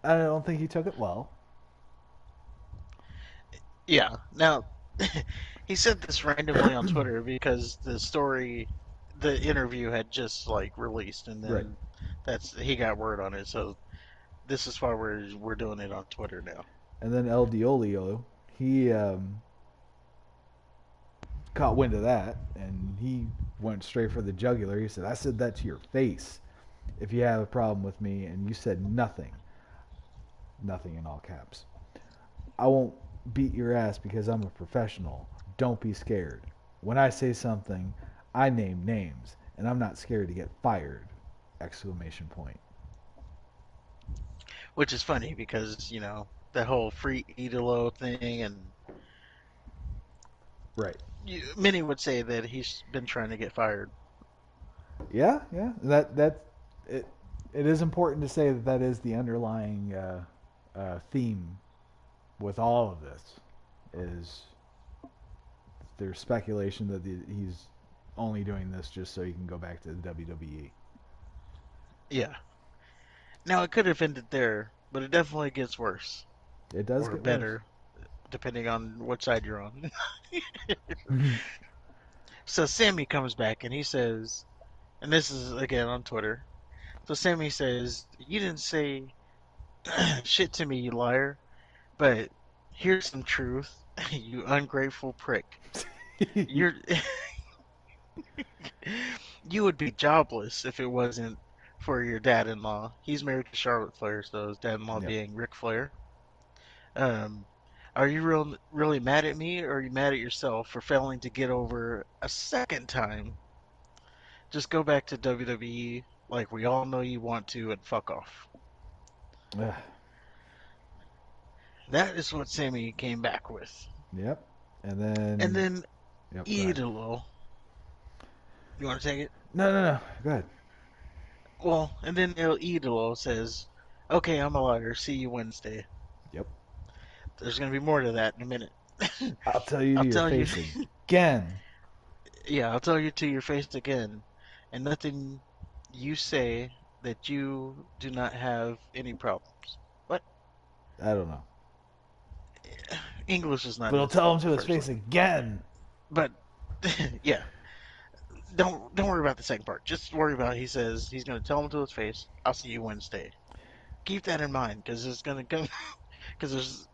B: I don't think he took it well.
A: Yeah. Now he said this randomly on Twitter because the interview had just like released, and
B: Right.
A: then that's he got word on it. So this is why we're doing it on Twitter now.
B: And then El Diolio, he caught wind of that, and he went straight for the jugular. He said, "I said that to your face if you have a problem with me, and you said nothing." Nothing in all caps. "I won't beat your ass because I'm a professional. Don't be scared. When I say something, I name names, and I'm not scared to get fired!" Exclamation point.
A: Which is funny because the whole free Idolo thing, and
B: Right.
A: many would say that he's been trying to get fired.
B: Yeah, yeah. It. It is important to say that that is the underlying theme with all of this. Is there's speculation that he's only doing this just so he can go back to the WWE.
A: Yeah. Now it could have ended there, but it definitely gets worse
B: It does
A: or
B: get worse.
A: better depending on what side you're on. So Sammy comes back and he says, and this is again on Twitter. So Sammy says, "You didn't say shit to me, you liar, but here's some truth, you ungrateful prick. You're you would be jobless if it wasn't for your dad-in-law. He's married to Charlotte Flair, so his dad-in-law
B: Yep.
A: being Ric Flair. Um, are you really mad at me, or are you mad at yourself for failing to get over a second time? Just go back to WWE like we all know you want to and fuck off." That is what Sammy came back with.
B: Yep. And
A: And
B: then,
A: then
B: yep. Go ahead.
A: Idolo. You want to take it?
B: No, no, no. Go ahead.
A: Well, and then El Idolo says, "Okay, I'm a liar. See you Wednesday."
B: Yep.
A: There's going to be more to that in a minute.
B: I'll tell you to
A: I'll
B: your
A: tell you.
B: face again.
A: Yeah, I'll tell you to your face again. And nothing you say that you do not have any problems. What?
B: I don't know.
A: English is not
B: But I'll
A: his
B: tell him to his
A: first
B: face
A: language.
B: again.
A: But yeah, don't worry about the second part. Just worry about he says he's going to tell him to his face, "I'll see you Wednesday." Keep that in mind because it's going to come because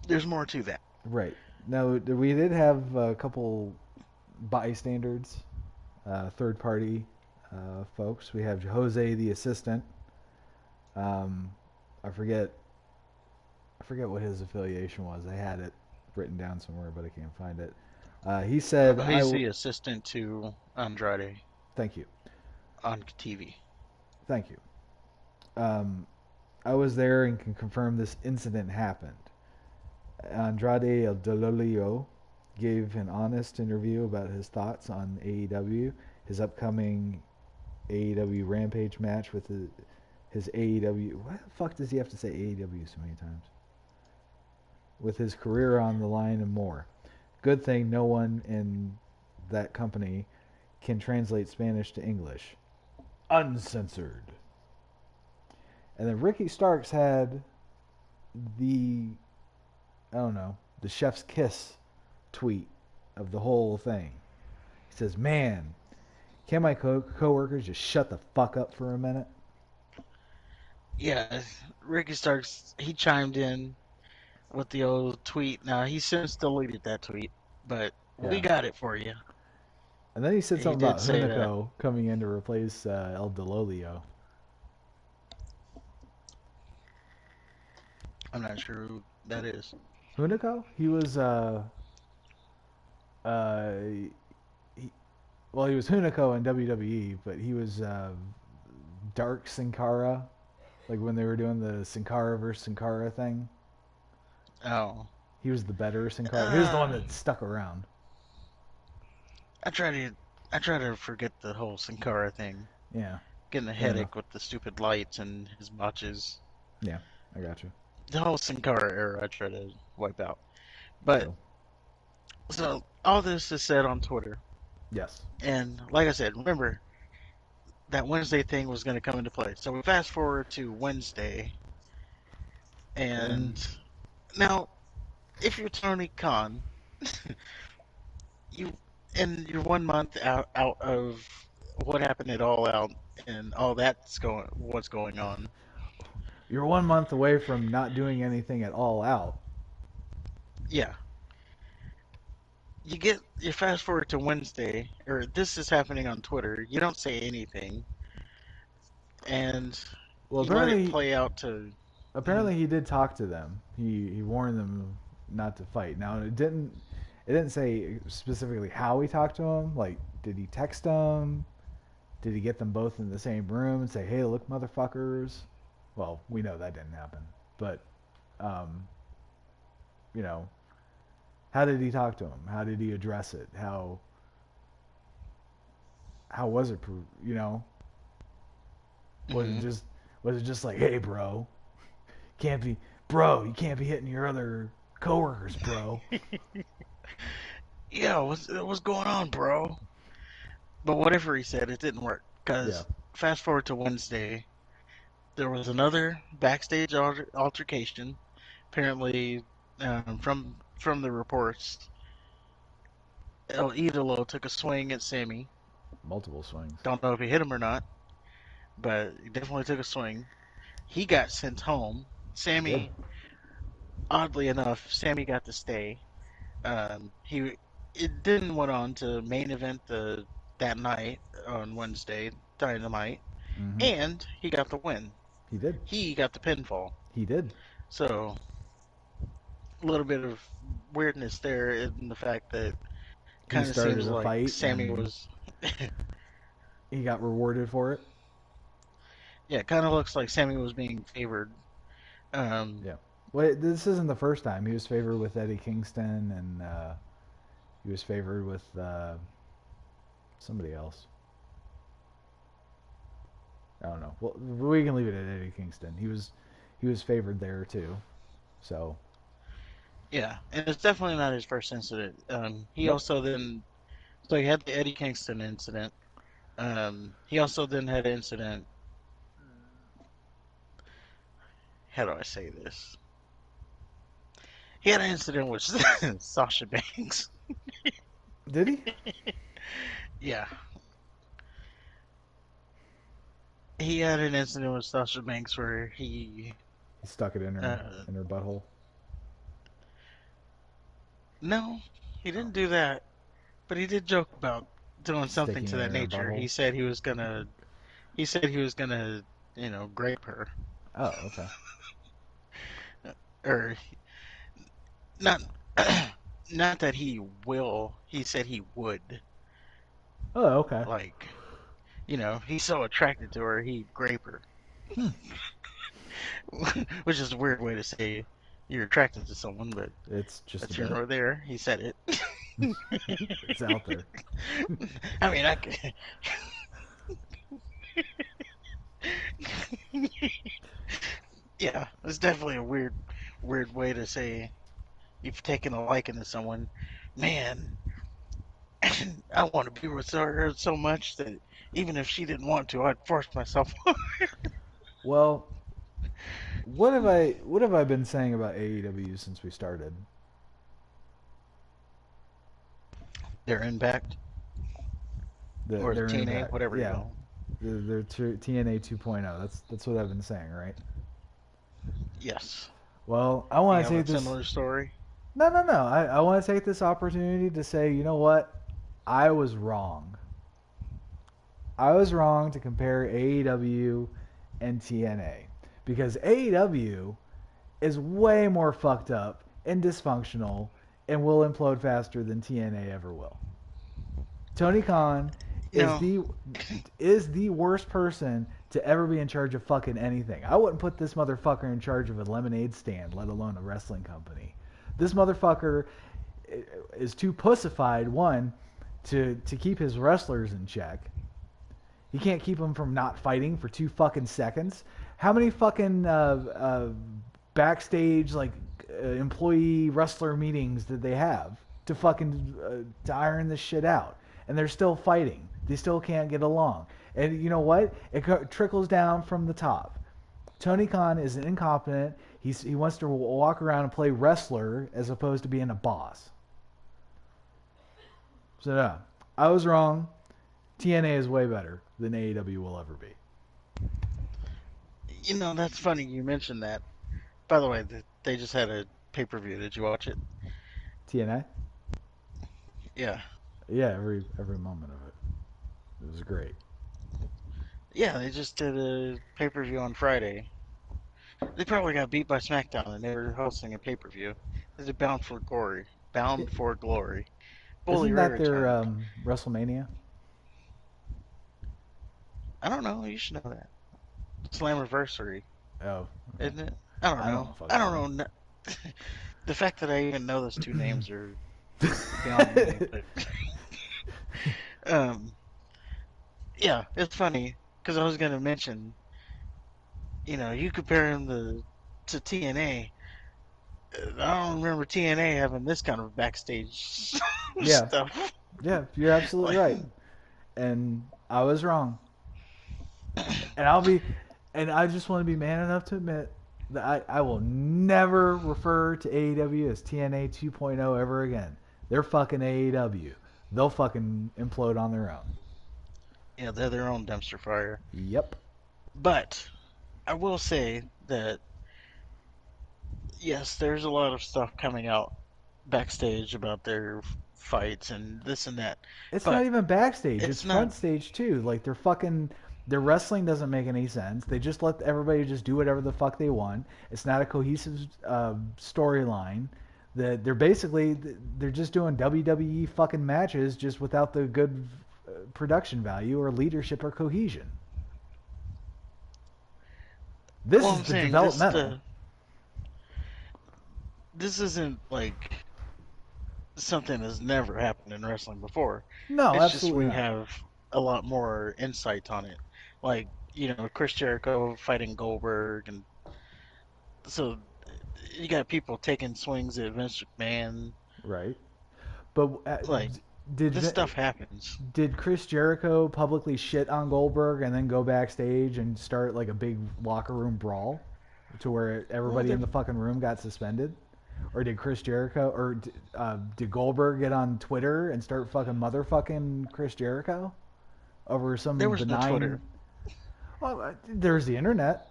A: there's more to that.
B: Right. Now, we did have a couple bystanders, third party folks. We have Jose, the assistant. Um, I forget. I forget what his affiliation was. I had it written down somewhere, but I can't find it. He said,
A: He's the assistant to Andrade
B: Thank you.
A: on TV.
B: Thank you. Um, I was there and can confirm this incident happened. Andrade El Dololio gave an honest interview about his thoughts on AEW, his upcoming AEW Rampage match with his AEW. Why the fuck does he have to say AEW so many times? With his career on the line and more. Good thing no one in that company can translate Spanish to English. Uncensored. And then Ricky Starks had the, I don't know, the chef's kiss tweet of the whole thing. He says, "Man, can my coworkers just shut the fuck up for a minute?"
A: Yeah, Ricky Starks, he chimed in with the old tweet. Now, he since deleted that tweet, but we
B: Yeah.
A: got it for you.
B: And then he said
A: He
B: something
A: did
B: about
A: say that.
B: Hunico coming in to replace El Delolio.
A: I'm not sure who that is.
B: Hunico? He was uh he, well, he was Hunico in WWE, but he was Dark Sin Cara, like when they were doing the Sin Cara versus Sin Cara thing.
A: Oh.
B: He was the better Sin Cara. He was the one
A: Uh,
B: that stuck around.
A: I try to I try to forget the whole Sankara thing.
B: Yeah,
A: Getting a
B: fair enough.
A: headache with the stupid lights and his botches.
B: Yeah, I got you.
A: The whole Sankara era I try to wipe out. But
B: Cool.
A: so all this is said on Twitter.
B: Yes.
A: And like I said, remember that Wednesday thing was going to come into play. So we fast forward to Wednesday,
B: And
A: and now if you're Tony Khan, you and you're 1 month out of what happened at All Out and all that's going what's going on.
B: you're 1 month away from not doing anything at all out.
A: Yeah, you fast forward to Wednesday, or this is happening on Twitter. You don't say anything, and
B: Well,
A: you let it play out to.
B: apparently he did talk to them. He warned them not to fight. Now it didn't say specifically how he talked to them. Like, did he text them? Did he get them both in the same room and say, "Hey, look, motherfuckers"? Well, we know that didn't happen. But um, you know, how did he talk to him? How did he address it? How was it? You know, was it
A: Mhm.
B: just was it just like, "Hey, can't be, bro, you can't be hitting your other coworkers, bro."
A: Yeah, what's going on, bro? But whatever he said, it didn't work.
B: Yeah.
A: Because fast forward to Wednesday, there was another backstage altercation. Apparently, from the reports, El Idolo took a swing at Sammy.
B: Multiple swings.
A: Don't know if he hit him or not, but he definitely took a swing. He got sent home.
B: He did.
A: Sammy, oddly enough, Sammy got to stay. He it then went on to main event that night on Wednesday, Dynamite,
B: Mm-hmm.
A: and he got the win.
B: He did.
A: He got the pinfall.
B: He did.
A: So a little bit of weirdness there in the fact that
B: He
A: kind of
B: started
A: seems
B: a
A: like
B: fight
A: Sammy
B: and
A: was,
B: he got rewarded for it.
A: yeah, kind of looks like Sammy was being favored.
B: Yeah. Well, this isn't the first time. He was favored with Eddie Kingston, and he was favored with somebody else. I don't know. Well, we can leave it at Eddie Kingston. He was favored there too. So
A: Yeah, and it's definitely not his first incident. He
B: nope.
A: also then, so he had the Eddie Kingston incident. He also then had an incident. How do I say this? He had an incident with Sasha Banks.
B: Did he?
A: Yeah, he had an incident with Sasha Banks where
B: He stuck it
A: uh,
B: in her butthole.
A: no, he
B: Oh,
A: didn't do that, but he did joke about doing something
B: sticking
A: to
B: it
A: that
B: in her
A: nature.
B: butthole.
A: He said he was gonna, grape her,
B: Oh, okay.
A: or not. Not that he will. He said he would.
B: Oh, okay.
A: Like, he's so attracted to her, he'd grape her.
B: Hmm.
A: Which is a weird way to say you're attracted to someone, but
B: It's just a
A: that's here
B: bit.
A: nor there. He said it.
B: It's out there.
A: I mean, I could, yeah, it's definitely a weird way to say you've taken a liking to someone. Man, I want to be with her so much that even if she didn't want to, I'd force myself.
B: Well, what have I been saying about AEW since we started?
A: Their impact or the
B: Their
A: TNA,
B: impact.
A: whatever you
B: Yeah,
A: call.
B: their TNA 2.0. That's what I've been saying, right?
A: Yes.
B: Well, I
A: You
B: want to
A: have a
B: take this.
A: similar story.
B: No. I want to take this opportunity to say, you know what? I was wrong. I was wrong to compare AEW and TNA because AEW is way more fucked up and dysfunctional and will implode faster than TNA ever will. Tony Khan is
A: No,
B: the worst person to ever be in charge of fucking anything. I wouldn't put this motherfucker in charge of a lemonade stand, let alone a wrestling company. This motherfucker is too pussified, one, to keep his wrestlers in check. He can't keep them from not fighting for 2 fucking seconds. How many fucking backstage like employee wrestler meetings did they have to fucking to iron this shit out? And they're still fighting. They still can't get along. And you know what? It trickles down from the top. Tony Khan is an incompetent. He wants to walk around and play wrestler as opposed to being a boss. So yeah, I was wrong. TNA is way better than AEW will ever be.
A: that's funny you mentioned that. By the way, they just had a pay-per-view. Did you watch it?
B: TNA?
A: Yeah.
B: Yeah, every moment of it. It was great.
A: Yeah, they just did a pay-per-view on Friday. They probably got beat by SmackDown and they were hosting a pay-per-view. This is Bound for Glory.
B: Yeah,
A: Bound for Glory. Bully
B: isn't
A: Ray
B: that their
A: returned.
B: WrestleMania?
A: I don't know. You should know that. Slammiversary,
B: Oh, okay.
A: isn't it? I don't
B: I
A: know.
B: don't
A: I
B: fucking
A: don't know. The fact that I even know those two names are beyond me. But um, yeah, it's funny because I was gonna mention, you compare him to TNA. I don't remember TNA having this kind of backstage
B: yeah,
A: stuff.
B: yeah, you're absolutely
A: Like,
B: right. And I was wrong. And I just want to be man enough to admit that I will never refer to AEW as TNA 2.0 ever again. They're fucking AEW. They'll fucking implode on their own.
A: yeah, they're their own dumpster fire.
B: Yep.
A: But I will say that yes, there's a lot of stuff coming out backstage about their fights and this and that.
B: It's not
A: But
B: even backstage. It's
A: it's not.
B: front stage too. Like their wrestling doesn't make any sense. They just let everybody just do whatever the fuck they want. It's not a cohesive storyline. They're basically they're just doing WWE fucking matches just without the good production value or leadership or cohesion. This
A: Well,
B: is
A: I'm
B: the
A: saying
B: developmental.
A: this isn't like something that's never happened in wrestling before.
B: No,
A: It's just
B: absolutely
A: we
B: not.
A: have a lot more insight on it. Like, Chris Jericho fighting Goldberg, and so you got people taking swings at Vince McMahon.
B: Right. But
A: Like, this
B: did
A: stuff happens.
B: did Chris Jericho publicly shit on Goldberg and then go backstage and start like a big locker room brawl to where
A: Well,
B: everybody in the fucking room got suspended? Or did Chris Jericho or did Goldberg get on Twitter and start fucking motherfucking Chris Jericho over
A: there
B: some
A: was no
B: benign?
A: Twitter.
B: Well, there's the internet.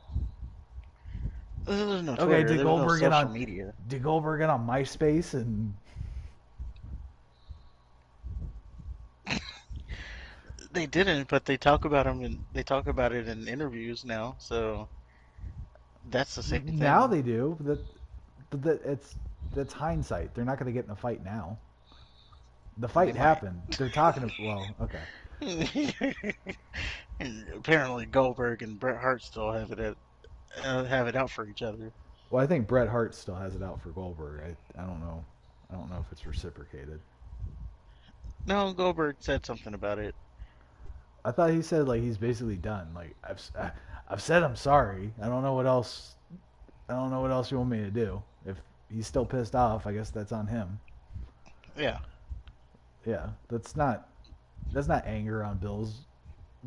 A: There was no
B: Okay,
A: Twitter. There was no social media.
B: Did Goldberg get on MySpace and
A: They didn't, but they talk about it in interviews now. So that's the same
B: now
A: thing.
B: they do? But that's hindsight. They're not going to get in a fight now. The
A: They
B: fight
A: might.
B: happened. They're talking. Well, okay.
A: Apparently, Goldberg and Bret Hart still have it out for each other.
B: Well, I think Bret Hart still has it out for Goldberg. I don't know. I don't know if it's reciprocated.
A: No, Goldberg said something about it.
B: I thought he said like he's basically done. Like I've said I'm sorry. I don't know what else. I don't know what else you want me to do. If he's still pissed off, I guess that's on him.
A: Yeah.
B: Yeah, that's not anger on Bill's.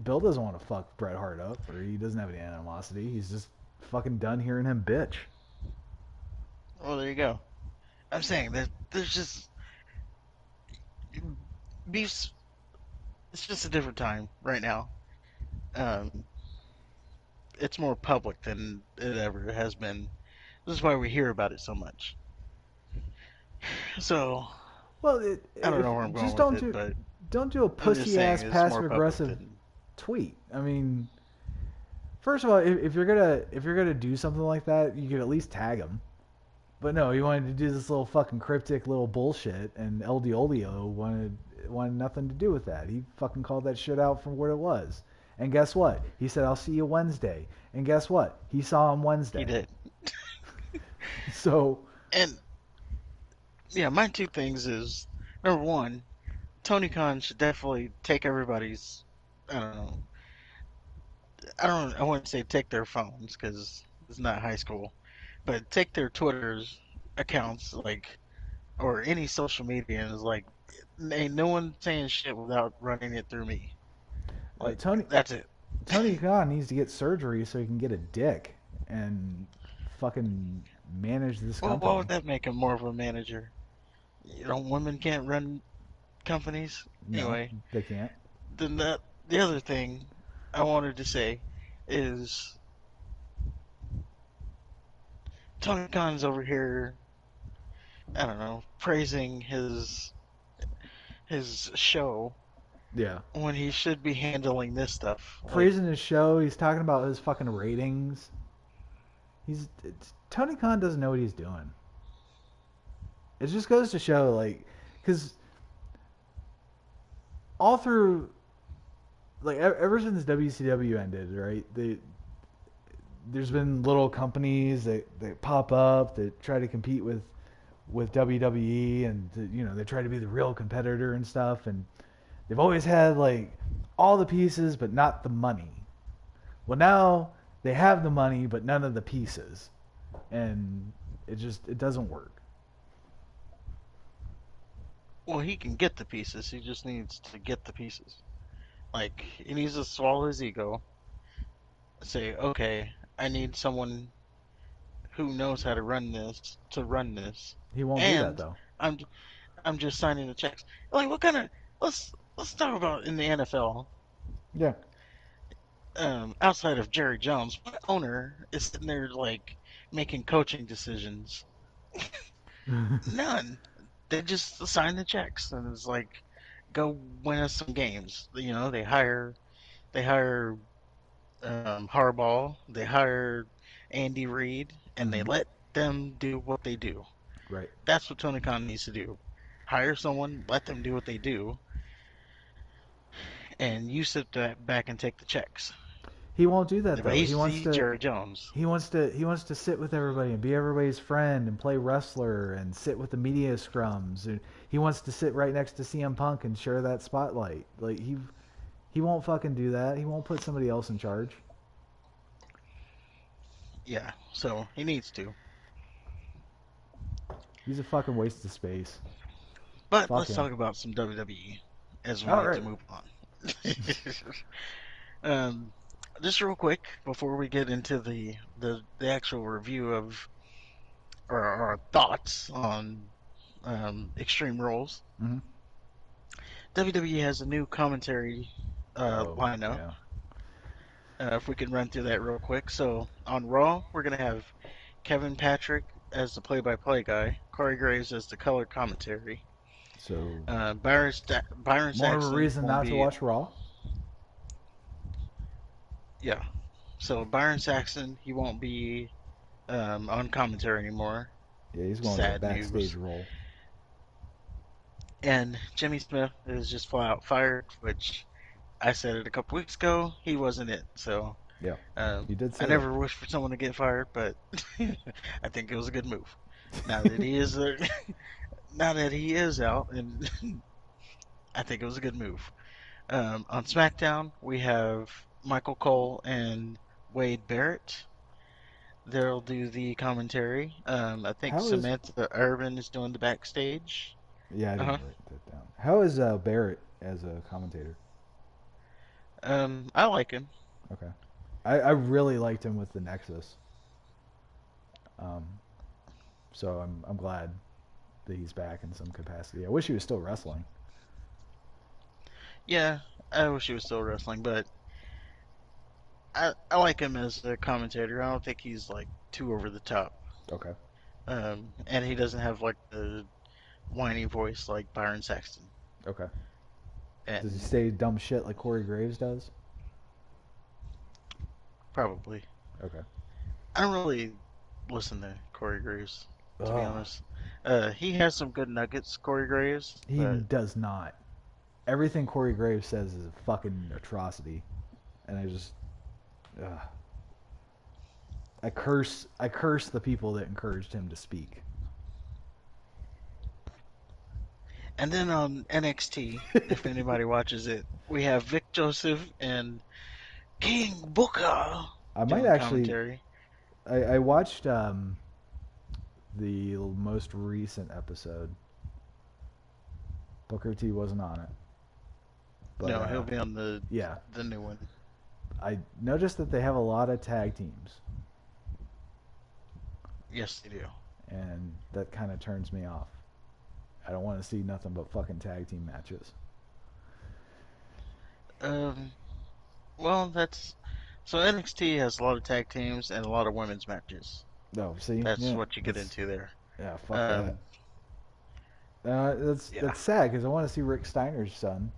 B: Bill doesn't want to fuck Bret Hart up, or he doesn't have any animosity. He's just fucking done hearing him bitch.
A: Well, there you go. I'm saying that there's just beefs. It's just a different time right now. Um, it's more public than it ever has been. This is why we hear about it so much. So
B: Well,
A: I don't
B: if
A: know where I'm going
B: just
A: with it, but
B: don't do a
A: I'm just
B: pussy
A: saying
B: ass
A: it's
B: passive
A: more public
B: aggressive
A: than.
B: tweet. I mean, first of all, if you're gonna do something like that, you could at least tag him. But no, he wanted to do this little fucking cryptic little bullshit, and El Diolio wanted nothing to do with that. He fucking called that shit out from what it was. And guess what? He said, "I'll see you Wednesday." And guess what? He saw him
A: He
B: Wednesday.
A: did.
B: So
A: And yeah, my two things is number one, Tony Khan should definitely take everybody's. I don't know. I don't. I wouldn't say take their phones because it's not high school, but take their Twitter's accounts, like, or any social media, and is like, ain't no one saying shit without running it through me. Like,
B: Tony
A: that's it.
B: Tony Khan needs to get surgery so he can get a dick and fucking manage this
A: Well, why
B: company.
A: would that make him more of a manager? You know, women can't run companies
B: No,
A: anyway.
B: they can't.
A: Then the other thing I wanted to say is Tony Khan's over here. I don't know, praising his show
B: Yeah.
A: when he should be handling this stuff. Like,
B: Praising his show, he's talking about his fucking ratings. Tony Khan doesn't know what he's doing. It just goes to show, like, because all through, like, ever since WCW ended, right? There's been little companies that pop up that try to compete with WWE, and they try to be the real competitor and stuff, and they've always had like all the pieces but not the money. Well, now they have the money but none of the pieces, and it doesn't work.
A: well, he can get the pieces. He just needs to get the pieces. Like, he needs to swallow his ego. Say, okay, I need someone who knows how to run this to run this,
B: He won't do that
A: and
B: though.
A: I'm I'm just signing the checks. Like, what kind of let's talk about in the NFL.
B: Yeah.
A: Outside of Jerry Jones, what owner is sitting there like making coaching decisions? None. They just sign the checks and it's like, go win us some games. You know, they hire Harbaugh, they hire Andy Reid, and they
B: Hmm.
A: let them do what they do.
B: Right.
A: That's what Tony Khan needs to do. Hire someone, let them do what they do, and you sit back and take the checks.
B: He won't do that
A: But
B: though.
A: he's, he's Jerry Jones.
B: He wants to sit with everybody and be everybody's friend and play wrestler and sit with the media scrums. And he wants to sit right next to CM Punk and share that spotlight. Like he won't fucking do that. He won't put somebody else in charge.
A: Yeah, so he needs to.
B: He's a fucking waste of space.
A: But
B: Fuck
A: let's
B: him.
A: talk about some WWE as we
B: All
A: need to
B: right.
A: move on. um, just real quick before we get into the actual review of or our thoughts on Extreme Rules,
B: Mm-hmm.
A: WWE has a new commentary
B: Oh
A: lineup.
B: yeah.
A: If we can run through that real quick. So on Raw, we're gonna have Kevin Patrick as the play-by-play guy, Corey Graves as the color commentary.
B: So
A: Byron
B: more of a
A: Saxton
B: reason
A: won't
B: not to
A: be,
B: watch Raw.
A: yeah. So Byron Saxton, he won't be on commentary anymore.
B: Yeah, he's going to a
A: Sad
B: backstage
A: news.
B: role.
A: And Jimmy Smith is just flat out fired, which I said it a couple weeks ago. He wasn't it. So
B: Yeah, you did
A: I
B: say that.
A: never wish for someone to get fired, but I think it was a good move. Now that he is now that he is out, and I think it was a good move. On SmackDown, we have Michael Cole and Wade Barrett. They'll do the commentary. I think
B: How is?
A: Samantha Irvin is doing the backstage.
B: Yeah, I
A: Uh huh.
B: didn't write that down. How is Barrett as a commentator?
A: I like him.
B: Okay, I really liked him with the Nexus. Um, so I'm glad that he's back in some capacity. I wish he was still wrestling.
A: Yeah, I wish he was still wrestling, but I like him as a commentator. I don't think he's like too over the top.
B: Okay.
A: And he doesn't have like the whiny voice like Byron Saxton.
B: Okay. Does he
A: And
B: say dumb shit like Corey Graves does?
A: probably.
B: Okay.
A: I don't really listen to Corey Graves, to be
B: Ugh.
A: honest. He has some good nuggets, Corey Graves,
B: He
A: but
B: does not. Everything Corey Graves says is a fucking atrocity, and I just, ugh. I curse the people that encouraged him to speak.
A: and then on NXT, if anybody watches it, we have Vic Joseph and King Booker
B: I might
A: doing
B: actually.
A: commentary.
B: I watched the most recent episode. Booker T wasn't on it, but
A: No, he'll be on the
B: yeah,
A: the new one.
B: I noticed that they have a lot of tag teams,
A: Yes, they do.
B: and that kind of turns me off. I don't want to see nothing but fucking tag team matches.
A: Um, well, that's so NXT has a lot of tag teams and a lot of women's matches.
B: No, see,
A: That's
B: yeah,
A: what you get
B: that's
A: into there.
B: yeah, fuck that.
A: Um, yeah.
B: That's sad because I want to see Rick Steiner's son.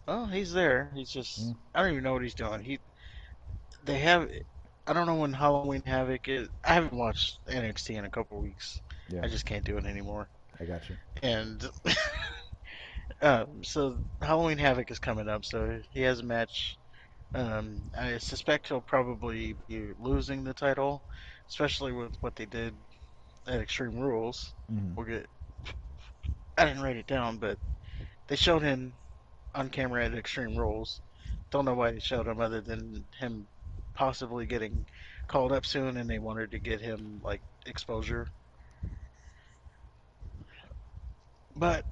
A: Well, he's there. He's
B: Yeah,
A: just I don't even know what he's doing. They have I don't know when Halloween Havoc is. I haven't watched NXT in a couple weeks.
B: yeah,
A: I just can't do it anymore.
B: I got you.
A: And so Halloween Havoc is coming up, so he has a match. I suspect he'll probably be losing the title, especially with what they did at Extreme Rules.
B: Mm-hmm.
A: We'll get. I didn't write it down, but they showed him on camera at Extreme Rules. Don't know why they showed him other than him possibly getting called up soon, and they wanted to get him like exposure. But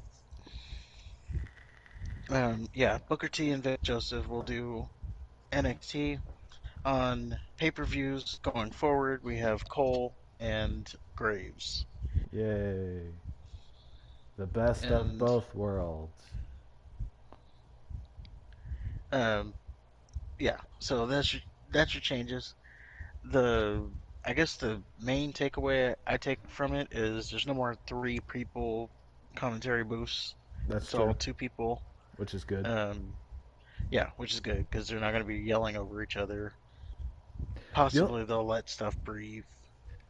A: yeah, Booker T and Vic Joseph will do NXT on pay-per-views going forward. We have Cole and Graves,
B: Yay, the best of
A: and
B: both worlds.
A: um, yeah. So that's your changes. The I guess the main takeaway I take from it is there's no more three people commentary booths.
B: That's
A: It's all
B: true,
A: two people.
B: which is good.
A: Um, yeah, which is good because they're not going to be yelling over each other.
B: The,
A: Possibly they'll let stuff breathe.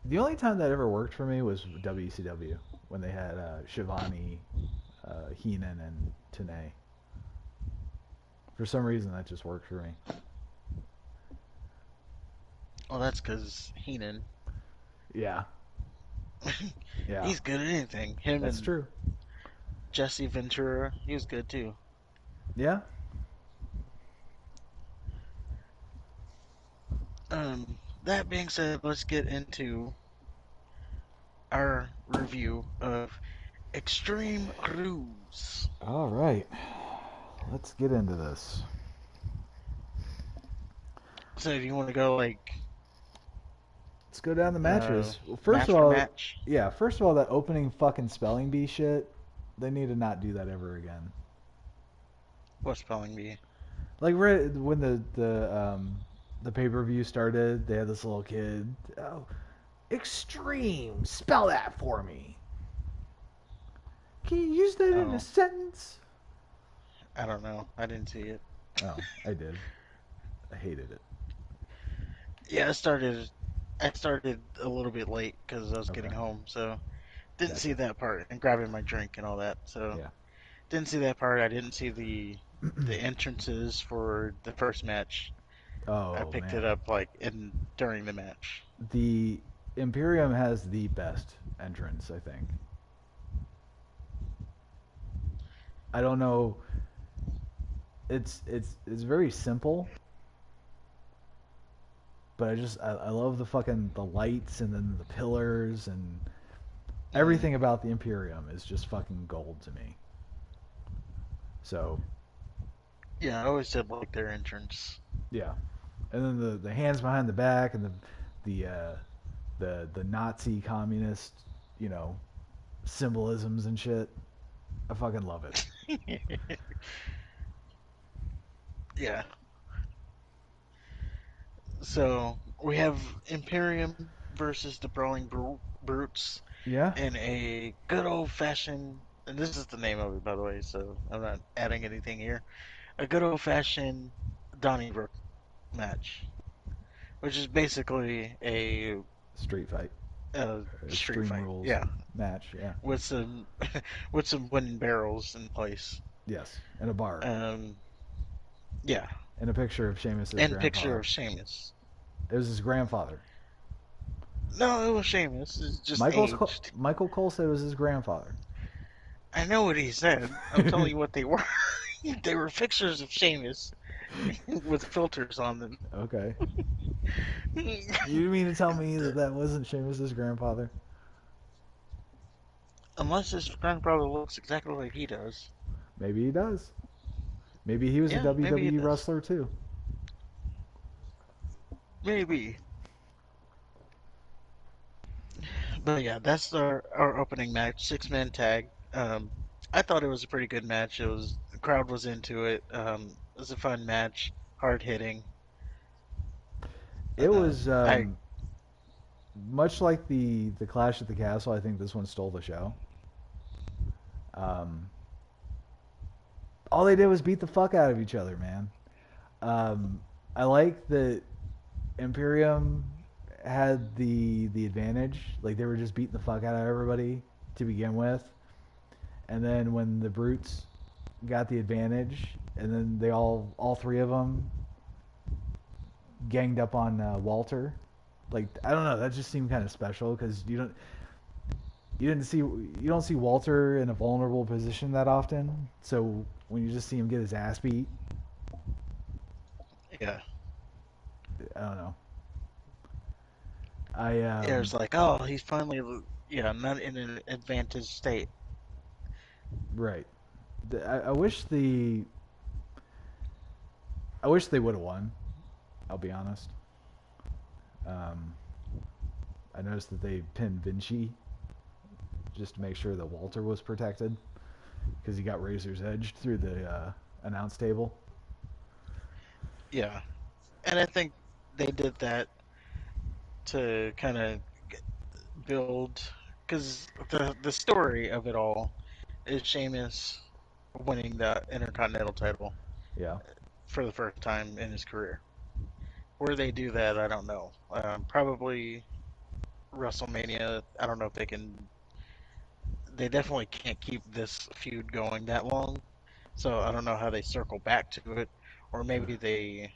B: the only time that ever worked for me was WCW when they had Shivani, Heenan, and Tanay. For some reason, that just worked for me.
A: Well, that's because Heenan,
B: Yeah, yeah,
A: he's good at anything. Him
B: that's
A: and
B: true.
A: Jesse Ventura, he was good too.
B: Yeah,
A: That being said, let's get into our review of Extreme Rules.
B: all right. Let's get into this.
A: So, do you want to go like
B: Let's go down the matches. Well, first
A: match
B: of
A: for
B: all,
A: match?
B: yeah, first of all, that opening fucking spelling bee shit, they need to not do that ever again.
A: What spelling bee?
B: Like right when the pay per view started, they had this little kid. Oh, extreme. Spell that for me. Can you use that in a
A: Oh,
B: sentence?
A: I don't know. I didn't see it.
B: Oh, I did. I hated it.
A: Yeah, I started a little bit late because I was
B: Okay,
A: getting home, so didn't see
B: gotcha.
A: that part and grabbing my drink and all that. So
B: Yeah.
A: didn't see that part. I didn't see the entrances for the first match. I
B: Oh
A: picked it
B: man,
A: up like in during the match.
B: the Imperium has the best entrance, I think. I don't know. It's very simple, but I love the fucking the lights and then the pillars and
A: Mm,
B: everything about the Imperium is just fucking gold to me. So
A: yeah, I always did like their entrance.
B: yeah, and then the hands behind the back and the the Nazi communist, you know, symbolisms and shit. I fucking love it.
A: Yeah. So we have Imperium versus the Brutes
B: Yeah,
A: in a good old fashioned, and this is the name of it, by the way, so I'm not adding anything here. A good old fashioned Donnybrook match, which is basically
B: street fight,
A: a street
B: extreme
A: fight.
B: rules
A: Yeah,
B: match. Yeah,
A: with some with some wooden barrels in place.
B: yes, and a bar
A: Um, yeah,
B: and a picture of Sheamus's
A: and picture
B: grandfather.
A: of Sheamus.
B: It was his grandfather.
A: No, it was Sheamus. It's just aged.
B: Michael Cole said it was his grandfather.
A: I know what he said. I'm telling you what they were. They were pictures of Sheamus with filters on them.
B: Okay. You mean to tell me that that wasn't Sheamus's grandfather?
A: Unless his grandfather looks exactly like he does.
B: Maybe he does. Maybe he was a
A: Yeah, maybe it
B: WWE
A: does.
B: wrestler too.
A: Maybe. But yeah, that's our opening match, 6 man tag. I thought it was a pretty good match. The crowd was into it. It was a fun match, hard hitting.
B: It was
A: I
B: much like the Clash at the Castle. I think this one stole the show. Um, all they did was beat the fuck out of each other, man. Um, I like that Imperium had the advantage. Like they were just beating the fuck out of everybody to begin with, and then when the Brutes got the advantage, and then they all three of them ganged up on Walter. Like I don't know, that just seemed kind of special because you don't see Walter in a vulnerable position that often. So when you just see him get his ass beat,
A: yeah.
B: I don't know. I
A: Yeah, it's like, oh, he's finally, yeah, not in an advantage state.
B: right. I wish I wish they would have won. I'll be honest. Um, I noticed that they pinned Vinci just to make sure that Walter was protected because he got razor's edged through the announce table.
A: Yeah, and I think they did that to kind of build, because the story of it all is Sheamus winning the Intercontinental title
B: Yeah.
A: for the first time in his career. Where they do that, I don't know. Probably WrestleMania. I don't know if they can. They definitely can't keep this feud going that long. So I don't know how they circle back to it, or maybe they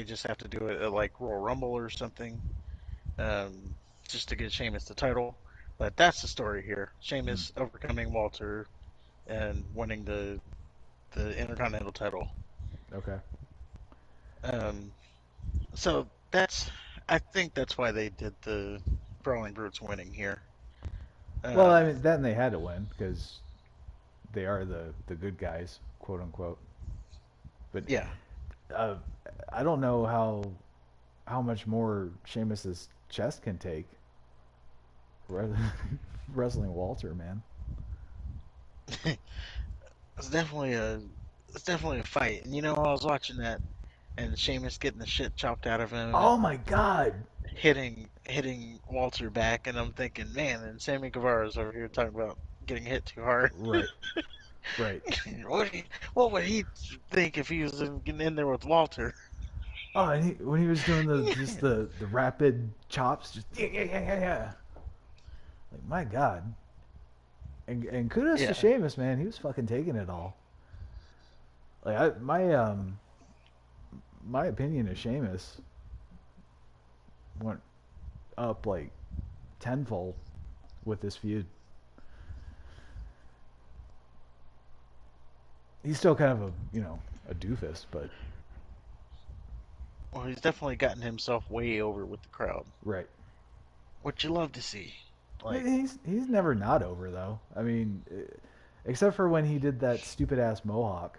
A: just have to do it at like Royal Rumble or something, um, just to get Sheamus the title. But that's the story here:
B: Mm.
A: Sheamus overcoming Walter and winning the Intercontinental title.
B: Okay.
A: Um, so that's I think that's why they did the Brawling Brutes winning here.
B: Well, I
A: Um,
B: mean, then they had to win because they are the good guys, quote unquote. But
A: yeah,
B: uh, I don't know how much more Sheamus's chest can take wrestling Walter, man.
A: it's definitely a it's definitely a fight. And I was watching that and Sheamus getting the shit chopped out of him
B: Oh
A: and
B: my God!
A: hitting Walter back, and I'm thinking, man, and Sammy Guevara's over here talking about getting hit too hard.
B: Right, right.
A: What would he think if he was getting in there with Walter?
B: Oh, and when he was doing the rapid chops, just yeah yeah yeah yeah yeah. Like my God, and kudos to
A: Yeah,
B: Sheamus, man. He was fucking taking it all. Like my opinion of Sheamus went up like tenfold with this feud. He's still kind of a doofus, but
A: Well, he's definitely gotten himself way over with the crowd,
B: right.
A: which you love to see. Like,
B: He's never not over though. I mean, except for when he did that stupid ass mohawk.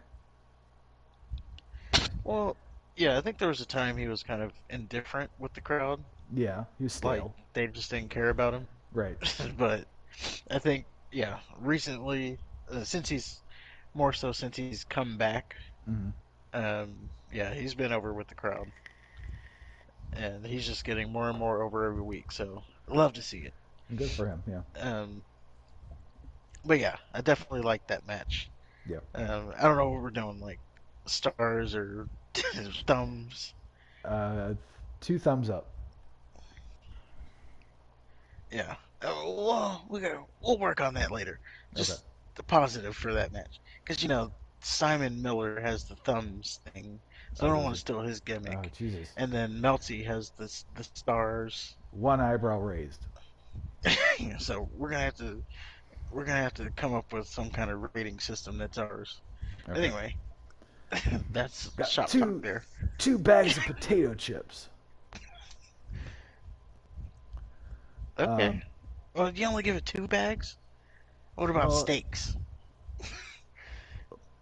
A: well, yeah, I think there was a time he was kind of indifferent with the crowd.
B: Yeah, he was
A: Like,
B: stale.
A: they just didn't care about him.
B: Right.
A: But I think, yeah, recently, more so since he's come back,
B: Mm-hmm.
A: yeah, he's been over with the crowd. And he's just getting more and more over every week. So, love to see it.
B: Good for him. Yeah.
A: Um, but yeah, I definitely like that match.
B: Yeah.
A: I don't know what we're doing, like stars or thumbs.
B: Uh, 2 thumbs up.
A: Yeah. Well, we'll work on that later.
B: Okay.
A: Just the positive for that match, because Simon Miller has the thumbs thing, so I
B: Oh,
A: don't
B: does
A: want
B: he?
A: to steal his
B: Oh,
A: gimmick.
B: Jesus.
A: And then Melty has the stars.
B: One eyebrow raised.
A: So we're gonna have to come up with some kind of rating system that's ours.
B: Okay.
A: Anyway, that's
B: Got
A: shop talk
B: two
A: there.
B: two bags of potato chips.
A: Okay.
B: Um,
A: Well, you only give it 2 bags? What about
B: well,
A: steaks?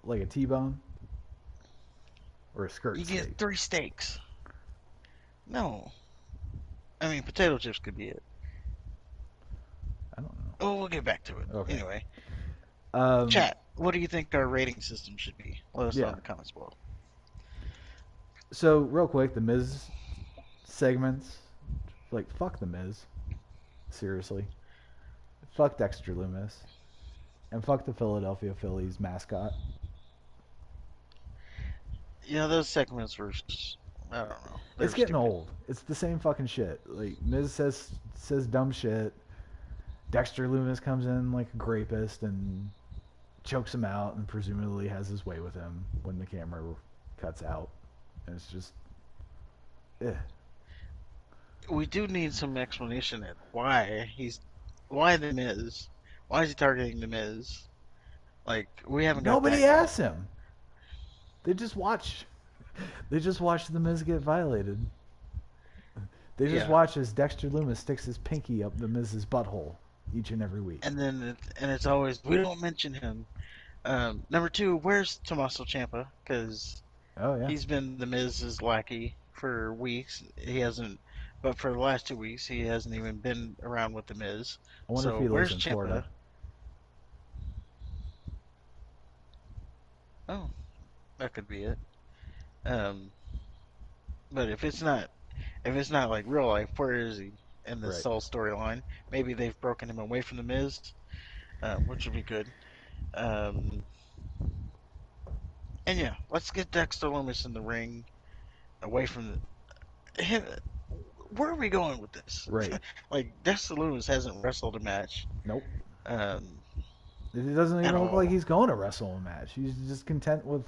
B: like a T-bone or a skirt
A: You get
B: steak.
A: 3 steaks. No. I mean, potato chips could be it.
B: I don't know.
A: Oh, we'll get back to it.
B: Okay.
A: Anyway,
B: Um,
A: chat, what do you think our rating system should be? Let us know
B: yeah.
A: in the comments below.
B: So real quick, the Miz segments, like fuck the Miz, seriously. Fuck Dexter Lumis, and fuck the Philadelphia Phillies mascot.
A: Those segments were, I don't know, they
B: It's
A: were
B: getting
A: stupid.
B: old. It's the same fucking shit. Like Miz says dumb shit. Dexter Lumis comes in like a rapist and chokes him out, and presumably has his way with him when the camera cuts out. And it's just, eh.
A: We do need some explanation at why the Miz, why is he targeting the Miz? Like, we haven't got
B: Nobody
A: that yet.
B: asked him. They just watch. They just watch the Miz get violated. They just
A: Yeah,
B: watch as Dexter Lumis sticks his pinky up the Miz's butthole each and every week.
A: and it's always we don't mention him. Number 2, where's Tommaso Ciampa? Because
B: Oh yeah.
A: he's been the Miz's lackey for weeks. He hasn't, but for the last 2 weeks, he hasn't even been around with the Miz.
B: I wonder if
A: So
B: he lives
A: where's
B: in
A: Ciampa?
B: Florida.
A: Oh, that could be it. Um, but if it's not like real life, where is he in this
B: Right.
A: whole storyline? Maybe they've broken him away from the Miz, which would be good. Um, and yeah, let's get Dexter Lumis in the ring, away from him. Where are we going with this?
B: Right.
A: Like, Dexter Lumis hasn't wrestled a match
B: Nope.
A: um,
B: It doesn't
A: at
B: even look like
A: all.
B: he's going to wrestle a match. He's just content with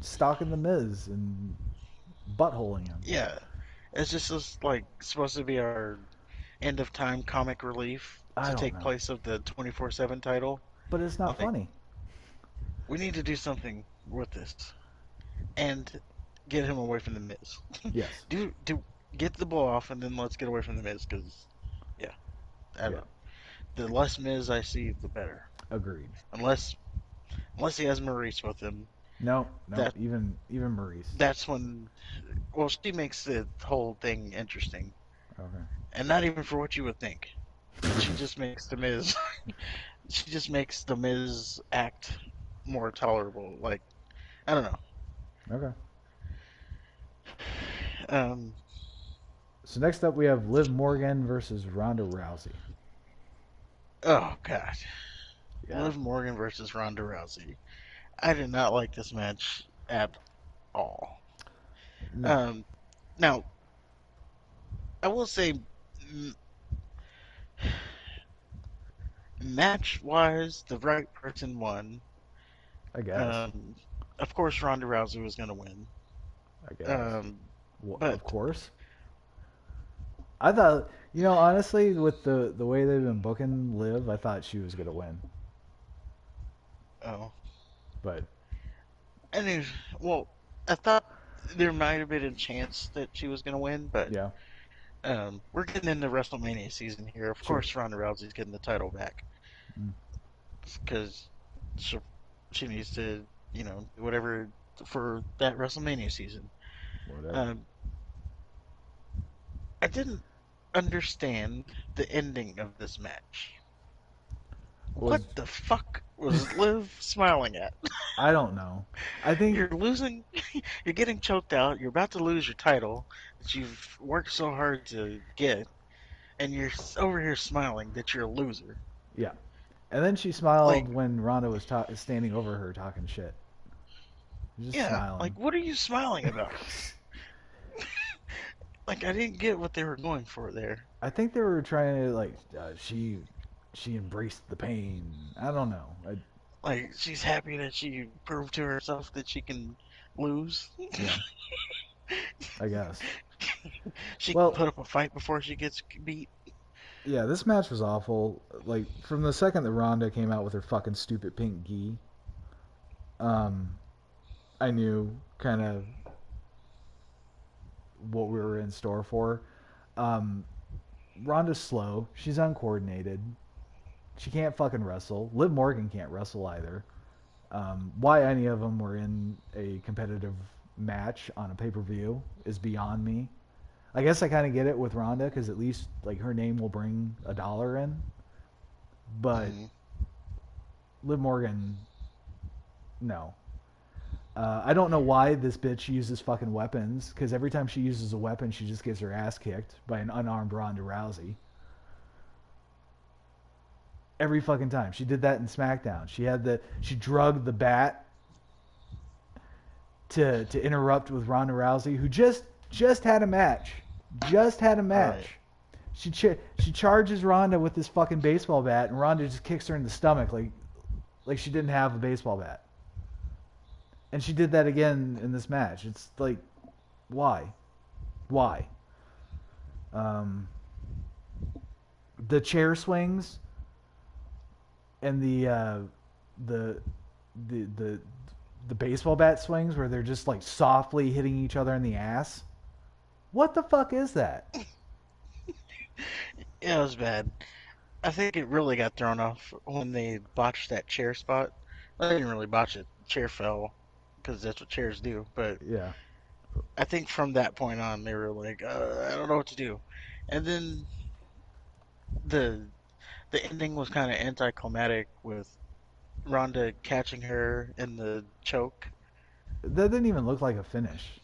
B: stalking the Miz and buttholing him.
A: Yeah, it's just like supposed to be our end of time comic relief
B: I
A: to
B: don't
A: take
B: know.
A: place of the 24/7 title.
B: But it's not
A: Like,
B: funny.
A: we need to do something with this and get him away from the Miz.
B: Yes.
A: do get the blow off and then let's get away from the Miz because yeah, I don't
B: Yeah.
A: know. The less Miz I see, the better.
B: Agreed.
A: Unless he has Maurice with him,
B: No, no,
A: that
B: even Maurice.
A: that's when well she makes the whole thing interesting,
B: Okay.
A: and not even for what you would think. She just makes the Miz. She just makes the Miz act more tolerable. Like I don't know.
B: Okay.
A: Um,
B: So next up we have Liv Morgan versus Ronda Rousey.
A: oh God,
B: Yeah.
A: Liv Morgan versus Ronda Rousey. I did not like this match at all.
B: No.
A: Um, now I will say, match wise, the right person won.
B: I guess.
A: Um, of course, Ronda Rousey was going to win.
B: I guess.
A: Um,
B: Well,
A: but
B: of course. I thought, honestly, with the way they've been booking Liv, I thought she was gonna win.
A: oh,
B: But
A: And well, I thought there might have been a chance that she was going to win, but
B: Yeah,
A: we're getting into WrestleMania season here. Of
B: sure.
A: course, Ronda Rousey's getting the title back
B: Mm,
A: because she, she needs to, do whatever for that WrestleMania season.
B: whatever.
A: Um, I didn't understand the ending of this match. What
B: Was
A: the fuck was Liv smiling at?
B: I don't know. I think
A: You're losing, you're getting choked out, you're about to lose your title that you've worked so hard to get, and you're over here smiling that you're a loser.
B: yeah. And then she smiled
A: Like,
B: when Ronda was standing over her talking shit. Just
A: yeah,
B: smiling.
A: like, what are you smiling about? Like, I didn't get what they were going for there.
B: I think they were trying to like she embraced the pain. I don't know.
A: Like, she's happy that she proved to herself that she can lose.
B: Yeah, I guess.
A: She can
B: Well,
A: put up a fight before she gets beat.
B: yeah, this match was awful. Like from the second that Ronda came out with her fucking stupid pink gi, um, I knew kind of what we were in store for. Um, Ronda's slow. She's uncoordinated. She can't fucking wrestle. Liv Morgan can't wrestle either. Why any of them were in a competitive match on a pay per view is beyond me. I guess I kind of get it with Ronda because at least like her name will bring a dollar in. But
A: Mm,
B: Liv Morgan, no. I don't know why this bitch uses fucking weapons because every time she uses a weapon, she just gets her ass kicked by an unarmed Ronda Rousey. Every fucking time. She did that in SmackDown. She drugged the bat to interrupt with Ronda Rousey, who just had a match. Just had a
A: right.
B: match. She charges Ronda with this fucking baseball bat, and Ronda just kicks her in the stomach like she didn't have a baseball bat. And she did that again in this match. It's like, why? Why? Um, the chair swings and the the the the baseball bat swings where they're just like softly hitting each other in the ass. What the fuck is that?
A: Yeah, it was bad. I think it really got thrown off when they botched that chair spot. Well, they didn't really botch it. The chair fell because that's what chairs do. But
B: Yeah.
A: I think from that point on, they were like, I don't know what to do. And then the the ending was kind of anticlimactic with Ronda catching her in the choke.
B: That didn't even look like a finish.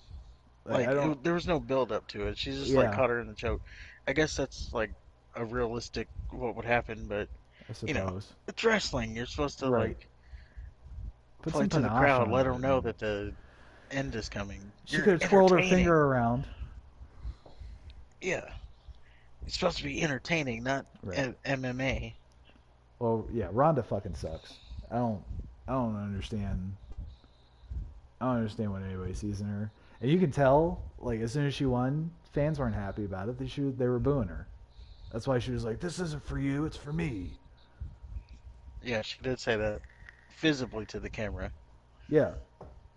B: Like I don't.
A: There was no build up to it. She just like
B: Yeah,
A: caught her in the choke. I guess that's like a realistic what would happen, but
B: I
A: you know,
B: suppose.
A: it's wrestling. You're supposed to
B: Right.
A: like
B: Put some
A: point to the
B: panache
A: crowd, let
B: on
A: them
B: it.
A: know
B: And
A: that the end is coming.
B: she
A: You're
B: could have twirled her finger
A: entertaining.
B: around.
A: Yeah, it's supposed to be entertaining, not
B: Right.
A: MMA.
B: Well, yeah. Ronda fucking sucks. I don't. I don't understand. I don't understand what anybody sees in her. And you can tell, like, as soon as she won, fans weren't happy about it. They were booing her. That's why she was like, "This isn't for you. It's for me."
A: Yeah, she did say that visibly to the camera.
B: Yeah.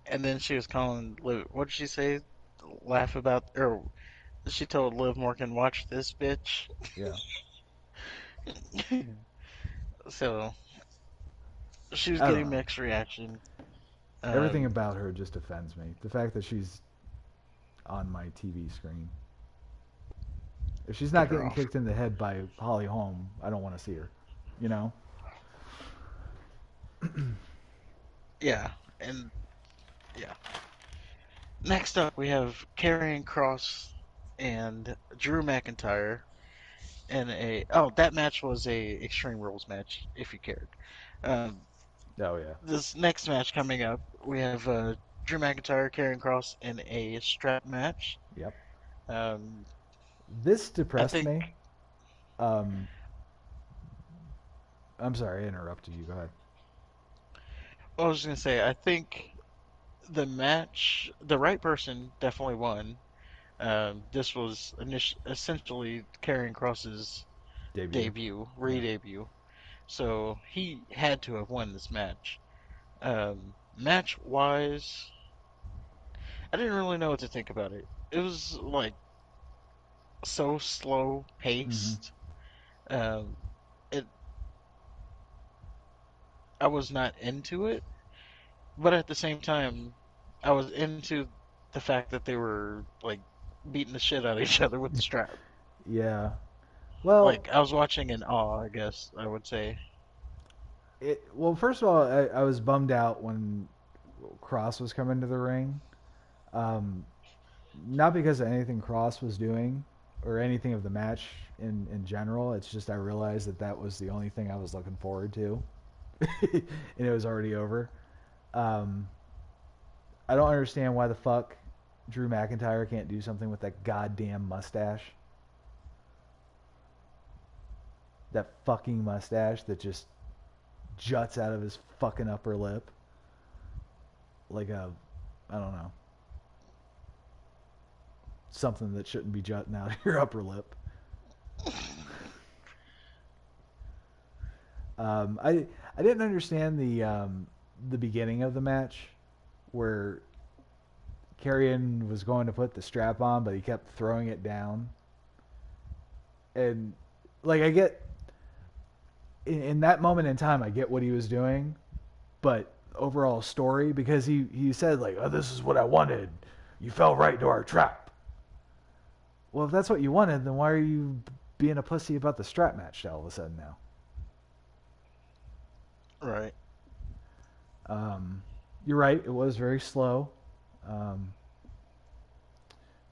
A: And then she was calling Liv. What did she say? Laugh about, or she told Liv Morgan, "Watch this, bitch."
B: Yeah.
A: So she was
B: I don't
A: getting
B: know.
A: mixed reaction.
B: Everything
A: Um,
B: about her just offends me. The fact that she's on my TV screen. If she's
A: get
B: not
A: her
B: getting
A: off.
B: kicked in the head by Holly Holm, I don't want to see her. You know?
A: Yeah, and yeah. Next up, we have Karrion Kross and Drew McIntyre in a. Oh, that match was a Extreme Rules match, if you cared. Um,
B: Oh yeah.
A: this next match coming up, we have Drew McIntyre, Karrion Kross in a strap match.
B: Yep.
A: Um,
B: This
A: I
B: depressed
A: think.
B: me. Um, I'm sorry, I interrupted you. Go ahead.
A: I was gonna say, I think the match, the right person definitely won. This was essentially Karrion Kross's
B: Debut.
A: debut,
B: Yeah.
A: re-debut. So he had to have won this match. Um, Match wise, I didn't really know what to think about it. It was like so slow
B: Mm-hmm.
A: paced. Um, it I was not into it, but at the same time, I was into the fact that they were like beating the shit out of each other with the strap.
B: Yeah. Well,
A: Like I was watching in awe, I guess I would say.
B: first of all, I was bummed out when Kross was coming to the ring. Um, Not because of anything Kross was doing or anything of the match in general. It's just I realized that that was the only thing I was looking forward to, and it was already over. Um, I don't understand why the fuck Drew McIntyre can't do something with that goddamn mustache. That fucking mustache that just juts out of his fucking upper lip like a, I don't know, something that shouldn't be jutting out of your upper lip. I didn't understand the beginning of the match where Karrion was going to put the strap on, but he kept throwing it down. And like I get in that moment in time, I get what he was doing, but overall story because he said like, "Oh, this is what I wanted. You fell right into our trap." Well, if that's what you wanted, then why are you being a pussy about the strap match all of a sudden now?
A: Right.
B: Um, you're right. It was very slow. Um,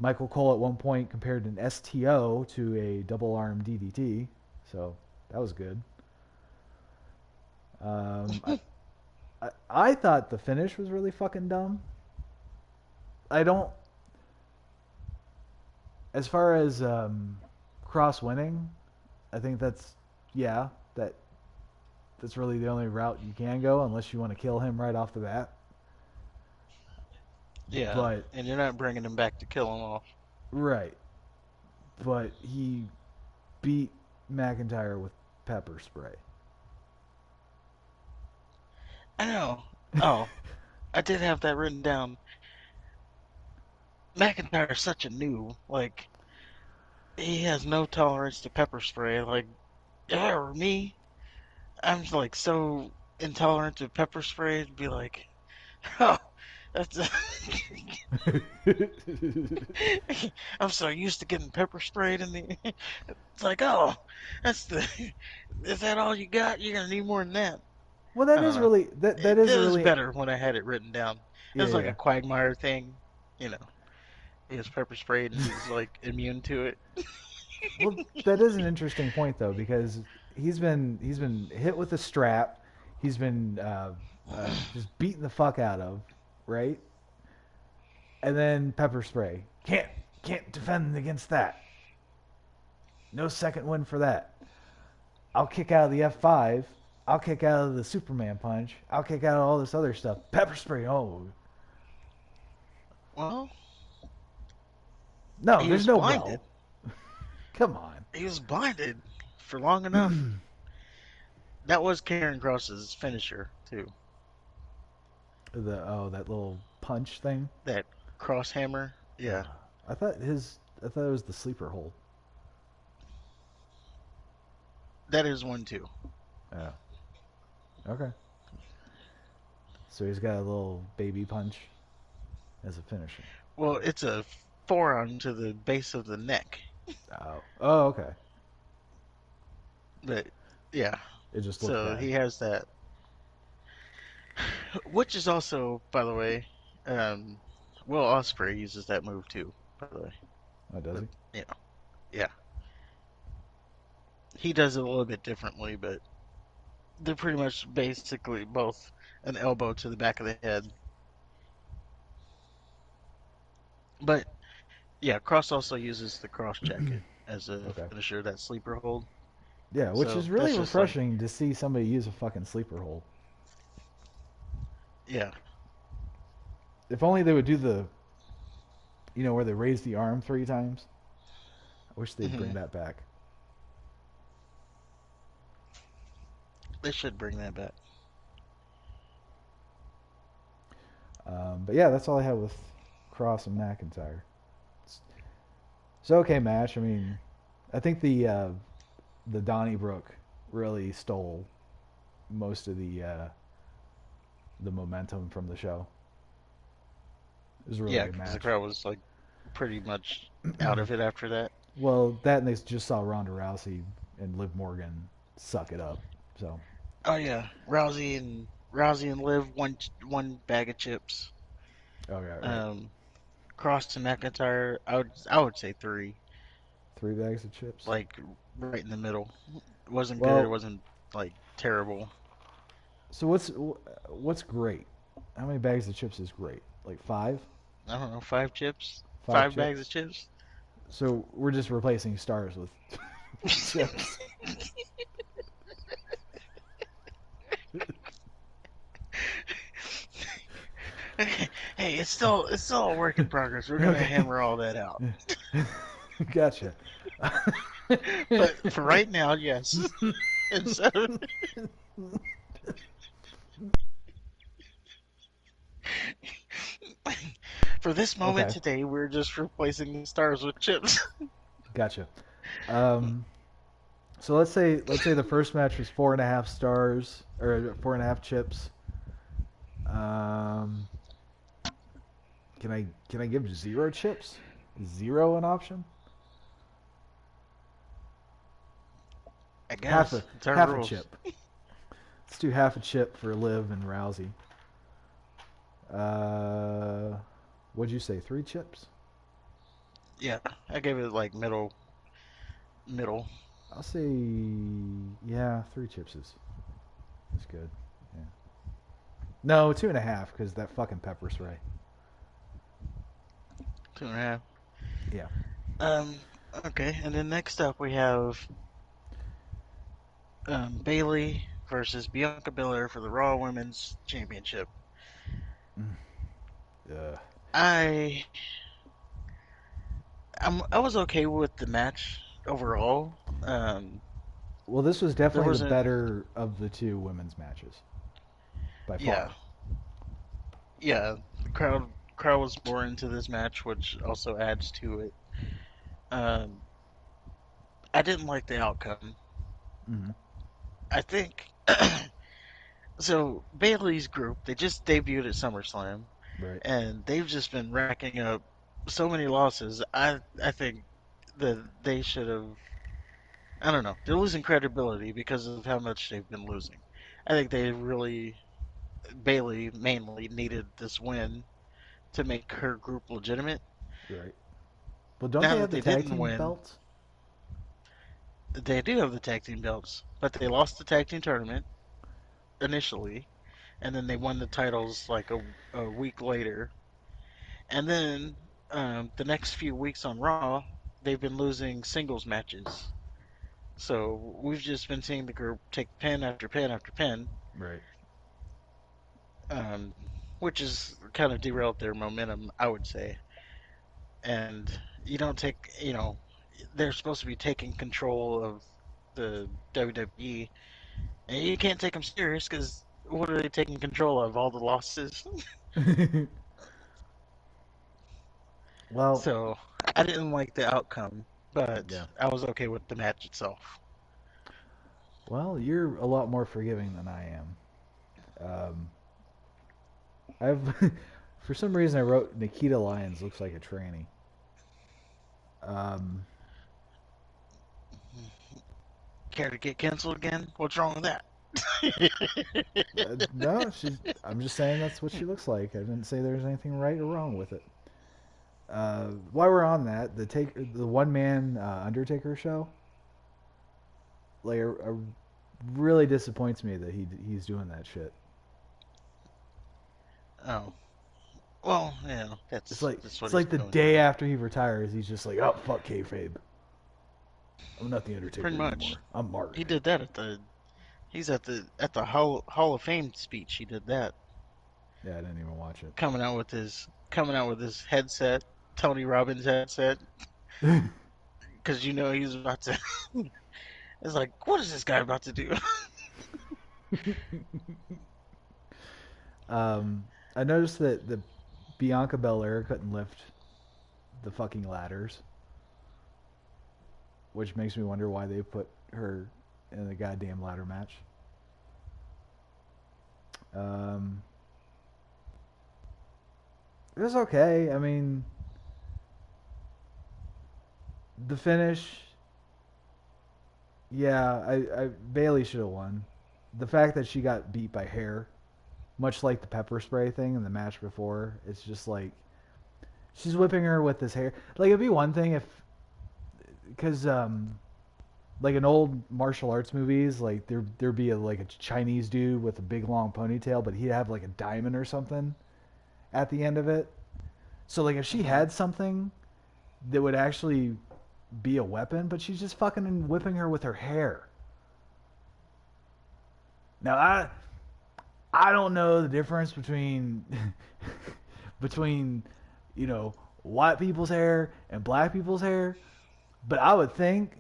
B: Michael Cole at one point compared an STO to a double arm DDT, so that was good. Um, I thought the finish was really fucking dumb. I don't. As far as Kross winning, I think that's yeah that's really the only route you can go unless you want to kill him right off the bat.
A: Yeah,
B: But
A: and you're not bringing him back to kill him off.
B: right, but he beat McIntyre with pepper spray.
A: I know. Oh, I did have that written down. McIntyre's such a noob. Like he has no tolerance to pepper spray. Like if it were me, I'm like so intolerant to pepper spray. It'd be like, oh, that's. I'm so used to getting pepper sprayed in the. It's like, oh, that's the. Is that all you got? You're gonna need more than that.
B: Well,
A: I
B: that
A: don't
B: is
A: know.
B: really that
A: It
B: is a
A: was
B: really
A: better when I had it written down. It
B: yeah
A: was like
B: yeah.
A: a Quagmire thing, you know. He was pepper sprayed and he's like immune to it.
B: Well, that is an interesting point though because he's been hit with a strap, he's been just beaten the fuck out of, right? And then pepper spray. Can't defend against that. No second win for that. I'll kick out of the F5. I'll kick out of the Superman punch. I'll kick out of all this other stuff. Pepper spray. Oh,
A: Well,
B: no,
A: he
B: there's
A: was
B: no
A: blinded.
B: well. Come on.
A: He was blinded for long enough. That was Karen Cross's finisher too.
B: That little punch thing.
A: That cross hammer.
B: Uh,
A: Yeah,
B: I thought it was the sleeper hold.
A: that is one too.
B: Yeah. Okay. So he's got a little baby punch as a finisher.
A: Well, it's a forearm to the base of the neck.
B: Oh. Oh, okay.
A: But yeah,
B: It just looks
A: so
B: bad.
A: he has that, which is also, by the way, Will Ospreay uses that move too. By the way,
B: Oh, does
A: but
B: he?
A: you know, yeah, he does it a little bit differently, but they're pretty much basically both an elbow to the back of the head. But yeah, Cross also uses the cross jacket as a
B: Okay.
A: finisher, that sleeper hold.
B: Yeah, which
A: So
B: is really
A: that's just like,
B: refreshing to see somebody use a fucking sleeper hold.
A: yeah,
B: If only they would do where they raise the arm 3 times. I wish they'd
A: hmm
B: bring that back.
A: they should bring that back.
B: But yeah, that's all I have with Kross and McIntyre. It's okay match. I mean, I think the Donnybrook really stole most of the momentum from the show. It was a really
A: Yeah,
B: good
A: because the
B: match.
A: crowd was like pretty much out of it after that.
B: Well, that and they just saw Ronda Rousey and Liv Morgan suck it up. So
A: Oh yeah, Rousey and Liv one bag of chips.
B: oh yeah, right.
A: Um, Cross to McIntyre, I would say three,
B: 3 bags of chips.
A: like right in the middle. It wasn't good. It
B: Well,
A: wasn't like terrible.
B: so what's great? How many bags of chips is great? Like five?
A: I don't know, five chips, 5 bags of
B: Chips?
A: chips.
B: So we're just replacing stars with chips.
A: Hey, it's still a work in progress. We're gonna
B: Okay.
A: hammer all that out.
B: Gotcha.
A: But for right now, yes. Instead of, for this moment
B: Okay.
A: today, we're just replacing the stars with chips.
B: Gotcha. Um, so let's say the first match was 4.5 stars or 4.5 chips. Um, can I give 0 chips? Is zero an option?
A: I
B: Half
A: guess
B: a
A: it's our
B: half a
A: rules.
B: chip. Let's do half a chip for Liv and Rousey. Uh, what'd you say? 3 chips?
A: Yeah, I gave it like middle.
B: I'll say yeah, 3 chips is good. Yeah. No, 2.5 because that fucking pepper spray.
A: 2.5.
B: Yeah.
A: Um. Okay, and then next up we have Bayley versus Bianca Belair for the Raw Women's Championship.
B: Mm. Ugh.
A: I I was okay with the match overall.
B: Well, this was
A: There
B: definitely the
A: wasn't.
B: better of the 2 women's matches by
A: Yeah,
B: far.
A: yeah. The crowd was more into this match, which also adds to it. Um, I didn't like the outcome.
B: Mm-hmm.
A: I think so. Bayley's group, they just debuted at SummerSlam,
B: Right.
A: and they've just been racking up so many losses. I think that they should have. I don't know. They're losing credibility because of how much they've been losing. I think they really Bayley mainly needed this win to make her group legitimate.
B: Right. Well, don't they
A: Now
B: have
A: that
B: the
A: they
B: tag
A: didn't
B: team
A: win,
B: belts?
A: they do have the tag team belts, but they lost the tag team tournament initially, and then they won the titles like a week later. And then the next few weeks on Raw, they've been losing singles matches. So we've just been seeing the group take pin after pin after pin,
B: Right.
A: um, which has kind of derailed their momentum, I would say. And you don't take, they're supposed to be taking control of the WWE, and you can't take them serious because what are they taking control of? All the losses.
B: Well,
A: So I didn't like the outcome, but
B: yeah.
A: I was okay with the match itself.
B: Well, you're a lot more forgiving than I am. Um, I've for some reason I wrote Nikita Lyons looks like a tranny. Um,
A: Care to get canceled again? What's wrong with that?
B: no, she's. I'm just saying that's what she looks like. I didn't say there's anything right or wrong with it. While we're on that, the one man Undertaker show, like, really disappoints me that he's doing that shit.
A: Oh, well,
B: It's
A: that's
B: like
A: that's what
B: it's
A: he's
B: like the
A: known
B: day
A: for.
B: after he retires, he's just like, oh fuck kayfabe. I'm not the
A: Pretty
B: Undertaker
A: much.
B: anymore. I'm
A: He
B: Mark.
A: did that he's at the Hall of Fame speech. He did that,
B: Yeah, I didn't even watch
A: coming out with his headset, Tony Robbins headset,
B: it.
A: because he's about to. It's like, what is this guy about to do?
B: um, I noticed that the Bianca Belair couldn't lift the fucking ladders, which makes me wonder why they put her in the goddamn ladder match. Um, it was okay. I mean, the finish, yeah, I Bayley should have won. The fact that she got beat by hair, much like the pepper spray thing in the match before, it's just like she's whipping her with this hair. Like it'd be one thing if, because like in old martial arts movies, like there'd be like a Chinese dude with a big long ponytail, but he'd have like a diamond or something at the end of it. So like if she
A: Hmm.
B: had something that would actually be a weapon, but she's just fucking whipping her with her hair. Now I don't know the difference between between you know white people's hair and black people's hair, but I would think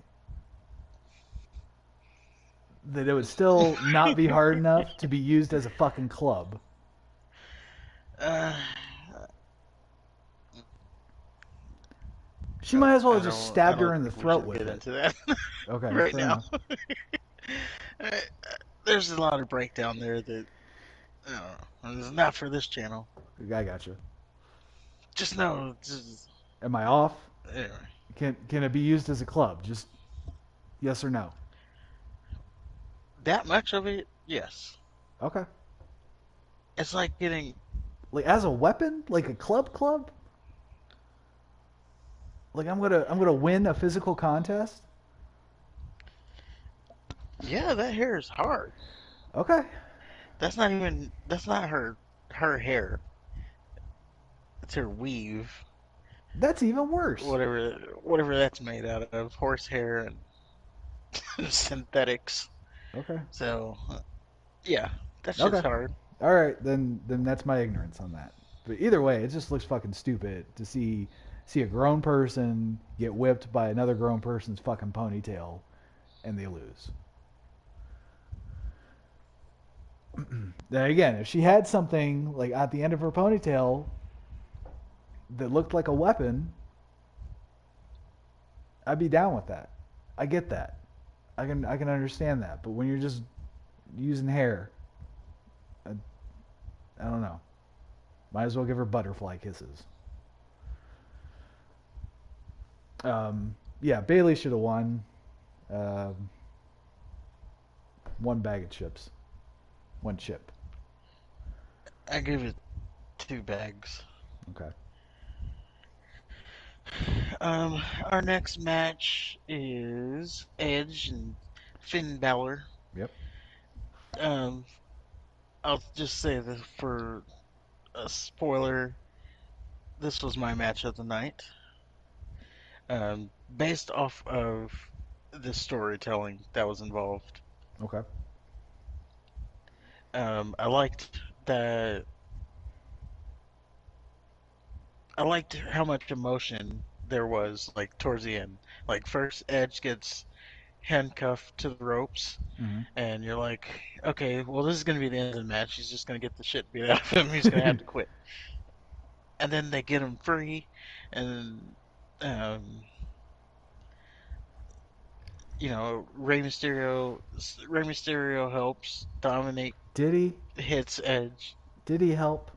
B: that it would still not be hard enough to be used as a fucking club.
A: uh,
B: She might as well
A: I
B: have just
A: don't. I
B: stabbed her
A: don't
B: in the
A: think we
B: throat
A: should
B: with
A: get
B: it.
A: into that
B: Okay,
A: right
B: fair
A: now.
B: enough.
A: Uh, There's a lot of breakdown there that I don't know. It's not for this channel.
B: I got you.
A: Just know. Just,
B: Am I off?
A: anyway,
B: Can it be used as a club? Just yes or no.
A: that much of it, yes.
B: Okay.
A: It's like getting.
B: Like as a weapon, like a club. Like I'm gonna win a physical contest.
A: Yeah, that hair is hard.
B: Okay.
A: That's not even. That's not her hair. It's her weave.
B: That's even worse.
A: Whatever that's made out of, horsehair and synthetics.
B: Okay.
A: So yeah, that shit's
B: Okay.
A: hard.
B: All right, then that's my ignorance on that. But either way, it just looks fucking stupid to see a grown person get whipped by another grown person's fucking ponytail and they lose. Then again, if she had something like at the end of her ponytail that looked like a weapon, I'd be down with that. I get that. I can understand that. But when you're just using hair, I, I don't know. Might as well give her butterfly kisses. Yeah, Bayley should have won. Um, one bag of chips, one chip.
A: I give it 2 bags.
B: Okay.
A: Our next match is Edge and Finn Balor.
B: Yep.
A: Um, I'll just say that for a spoiler, this was my match of the night. Based off of the storytelling that was involved.
B: Okay.
A: I liked that. I liked how much emotion there was, like towards the end. Like first, Edge gets handcuffed to the ropes,
B: Mm-hmm.
A: and you're like, okay, well, this is gonna be the end of the match. He's just gonna get the shit beat out of him. He's gonna have to quit. And then they get him free, and um, Rey Mysterio helps. Dominic
B: Did he?
A: hits Edge.
B: Did he help?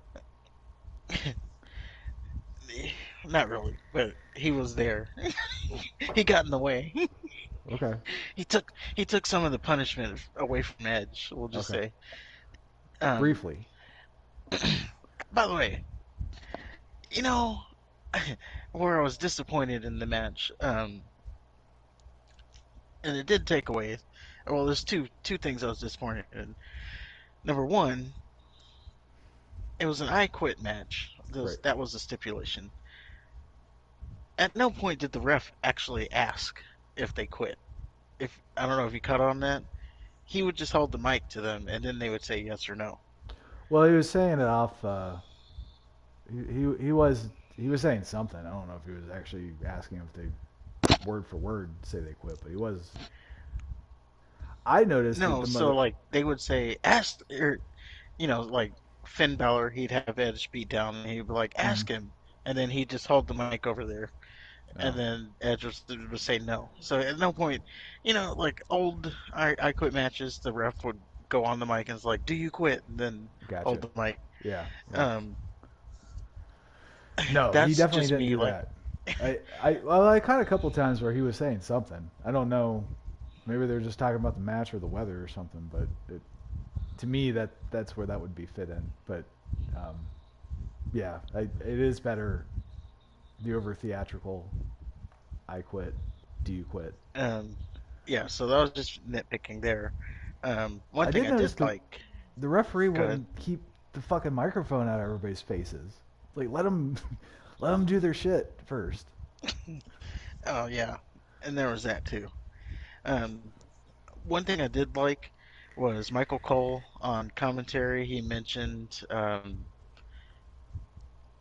A: Not really, but he was there. He got in the way.
B: Okay.
A: He took some of the punishment away from Edge. We'll just
B: Okay.
A: say. Um,
B: Briefly.
A: by the way, you know where I was disappointed in the match, and it did take away. Well, there's two things I was disappointed in. Number one, it was an I Quit match.
B: Right.
A: That was the stipulation. At no point did the ref actually ask if they quit. If I don't know if you caught on that, he would just hold the mic to them, and then they would say yes or no.
B: Well, he was saying it off. He was saying something. I don't know if he was actually asking if they word for word say they quit, but he was. I noticed that
A: No,
B: the
A: so
B: mother.
A: like they would say ask or like Finn Balor, he'd have Edge beat down, and he'd be like,
B: Mm-hmm.
A: "Ask him," and then he'd just hold the mic over there, and
B: Oh,
A: then Edge would say no. So at no point, like old I Quit matches, the ref would go on the mic and it's like, "Do you quit?" and then hold
B: gotcha.
A: the mic.
B: Yeah, yeah.
A: Um,
B: No, he
A: that's
B: definitely
A: just
B: didn't
A: me.
B: do
A: Like,
B: that. Well, I caught a couple times where he was saying something. I don't know. Maybe they were just talking about the match or the weather or something. But to me, that's where that would be fit in. But um, yeah, it is better the over theatrical. I quit. Do you quit?
A: um, yeah. So that was just nitpicking there. One
B: I
A: thing
B: did
A: I
B: notice
A: did like.
B: the referee
A: Go ahead.
B: wouldn't keep the fucking microphone out of everybody's faces. Like let them let them do their shit first.
A: Oh yeah, and there was that too. Um, One thing I did like was Michael Cole on commentary. He mentioned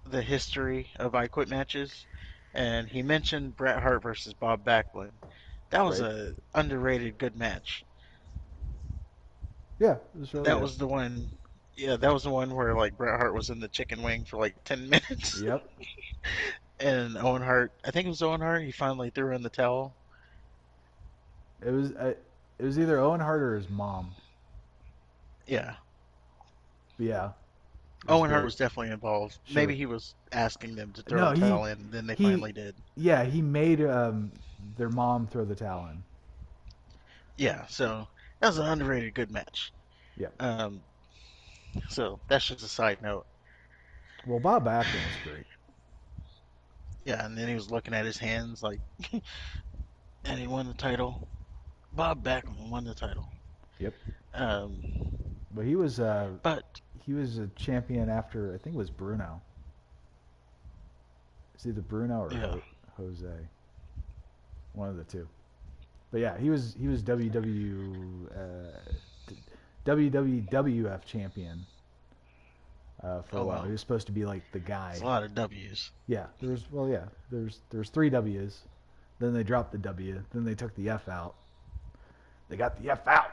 A: the history of I Quit matches, and he mentioned Bret Hart versus Bob Backlund. That was
B: Right.
A: a underrated good match.
B: Yeah, it was really
A: That
B: good.
A: was the one. Yeah, that was the one where like Bret Hart was in the chicken wing for like 10 minutes,
B: Yep.
A: and Owen Hart. I think it was Owen Hart. He finally threw in the towel.
B: It was either Owen Hart or his mom.
A: Yeah,
B: But yeah, it was
A: Owen Hart
B: great.
A: was definitely involved. Maybe
B: Sure.
A: he was asking them to throw
B: No,
A: the towel in, and then they
B: he
A: finally did.
B: yeah, he made their mom throw the towel in.
A: Yeah, so that was an underrated good match.
B: Yeah.
A: Um, so that's just a side note.
B: Well, Bob Backlund was great.
A: Yeah, and then he was looking at his hands like, and he won the title. Bob Backlund won the title.
B: Yep.
A: Um,
B: But
A: but
B: he was a champion after I think it was Bruno. It's either Bruno or
A: yeah,
B: Jose, one of the two. But yeah, he was WWF champion for a
A: oh
B: while. He
A: well,
B: was supposed to be like the
A: it's
B: guy.
A: a lot of W's.
B: Yeah, there's three W's. Then they dropped the W. Then they took the F out. They got the F out.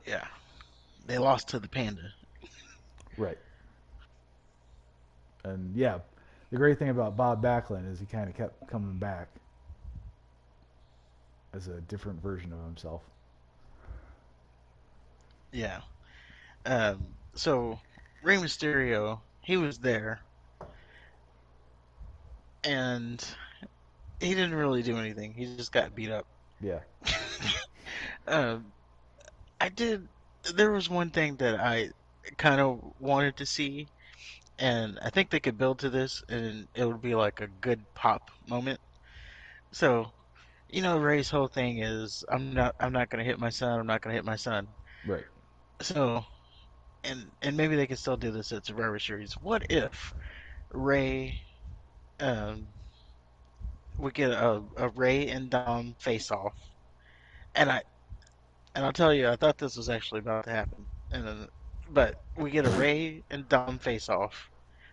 A: Yeah, they lost to the Panda.
B: Right. And yeah, the great thing about Bob Backlund is he kind of kept coming back as a different version of himself.
A: Yeah. So Rey Mysterio, he was there, and he didn't really do anything. He just got beat up.
B: Yeah.
A: Um, I did. There was one thing that I kind of wanted to see, and I think they could build to this, and it would be like a good pop moment. So, Ray's whole thing is, I'm not gonna hit my son. I'm not gonna hit my son.
B: Right.
A: So, and maybe they can still do this at Survivor Series. What if Ray, um, we get a Ray and Dom face off, and I'll tell you, I thought this was actually about to happen, but we get a Ray and Dom face off,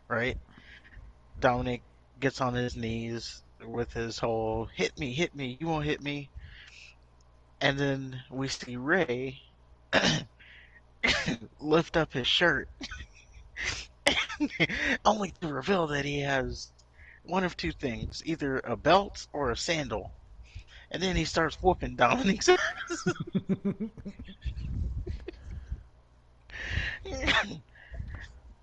A: right? Dominic gets on his knees with his whole hit me, you won't hit me. And then we see Ray lift up his shirt, only to reveal that he has one of two things, either a belt or a sandal. And then he starts whooping Dominic's ass.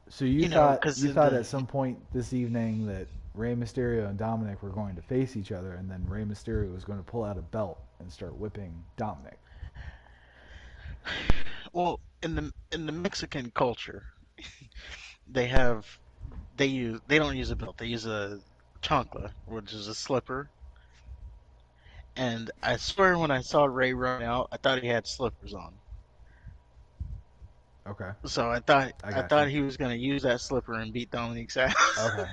B: So
A: Because
B: you
A: in
B: thought
A: the
B: at some point this evening that Rey Mysterio and Dominic were going to face each other, and then Rey Mysterio was going to pull out a belt and start whipping Dominic.
A: well, in the Mexican culture, they have they don't use a belt. They use a chancla, which is a slipper. And I swear when I saw Ray run out, I thought he had slippers on.
B: Okay,
A: So
B: I
A: I
B: got
A: thought
B: you.
A: he was gonna use that slipper and beat Dominic's ass.
B: Okay.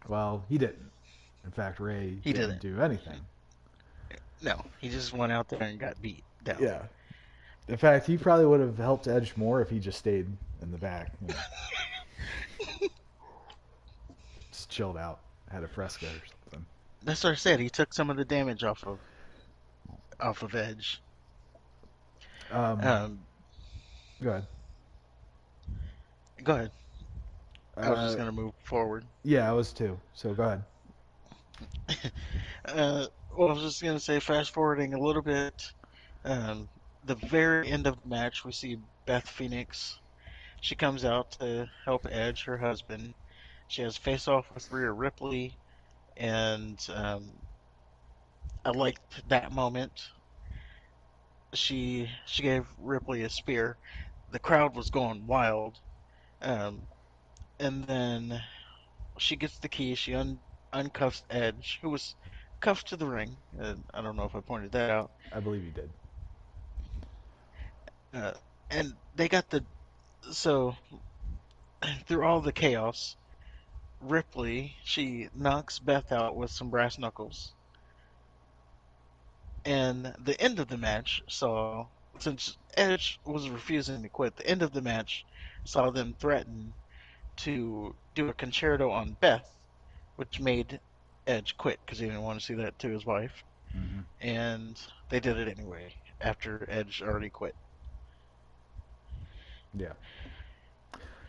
B: Well, he didn't. In fact, Ray
A: He
B: didn't
A: didn't.
B: do anything.
A: No, he just went out there and got beat down.
B: Yeah. In fact, he probably would have helped Edge more if he just stayed in the back. Just chilled out, had a fresca or something.
A: That's what I said. He took some of the damage off of Edge.
B: Um,
A: Um,
B: go ahead.
A: Go ahead. I was just
B: Uh,
A: gonna move forward.
B: yeah, I was too. So go ahead.
A: Well, I was just gonna say, fast forwarding a little bit. Um, the very end of the match, we see Beth Phoenix. She comes out to help Edge, her husband. She has face off with Rhea Ripley, and I liked that moment. She gave Ripley a spear. The crowd was going wild. Um, and then she gets the key. She uncuffs Edge, who was cuffed to the ring. I don't know if I pointed that out.
B: I believe you did.
A: Uh, and they got the so through all the chaos, Ripley she knocks Beth out with some brass knuckles. And the end of the match saw, since Edge was refusing to quit, the end of the match saw them threaten to do a concerto on Beth, which made Edge quit because he didn't want to see that to his wife.
B: Hmm.
A: And they did it anyway after Edge already quit.
B: Yeah.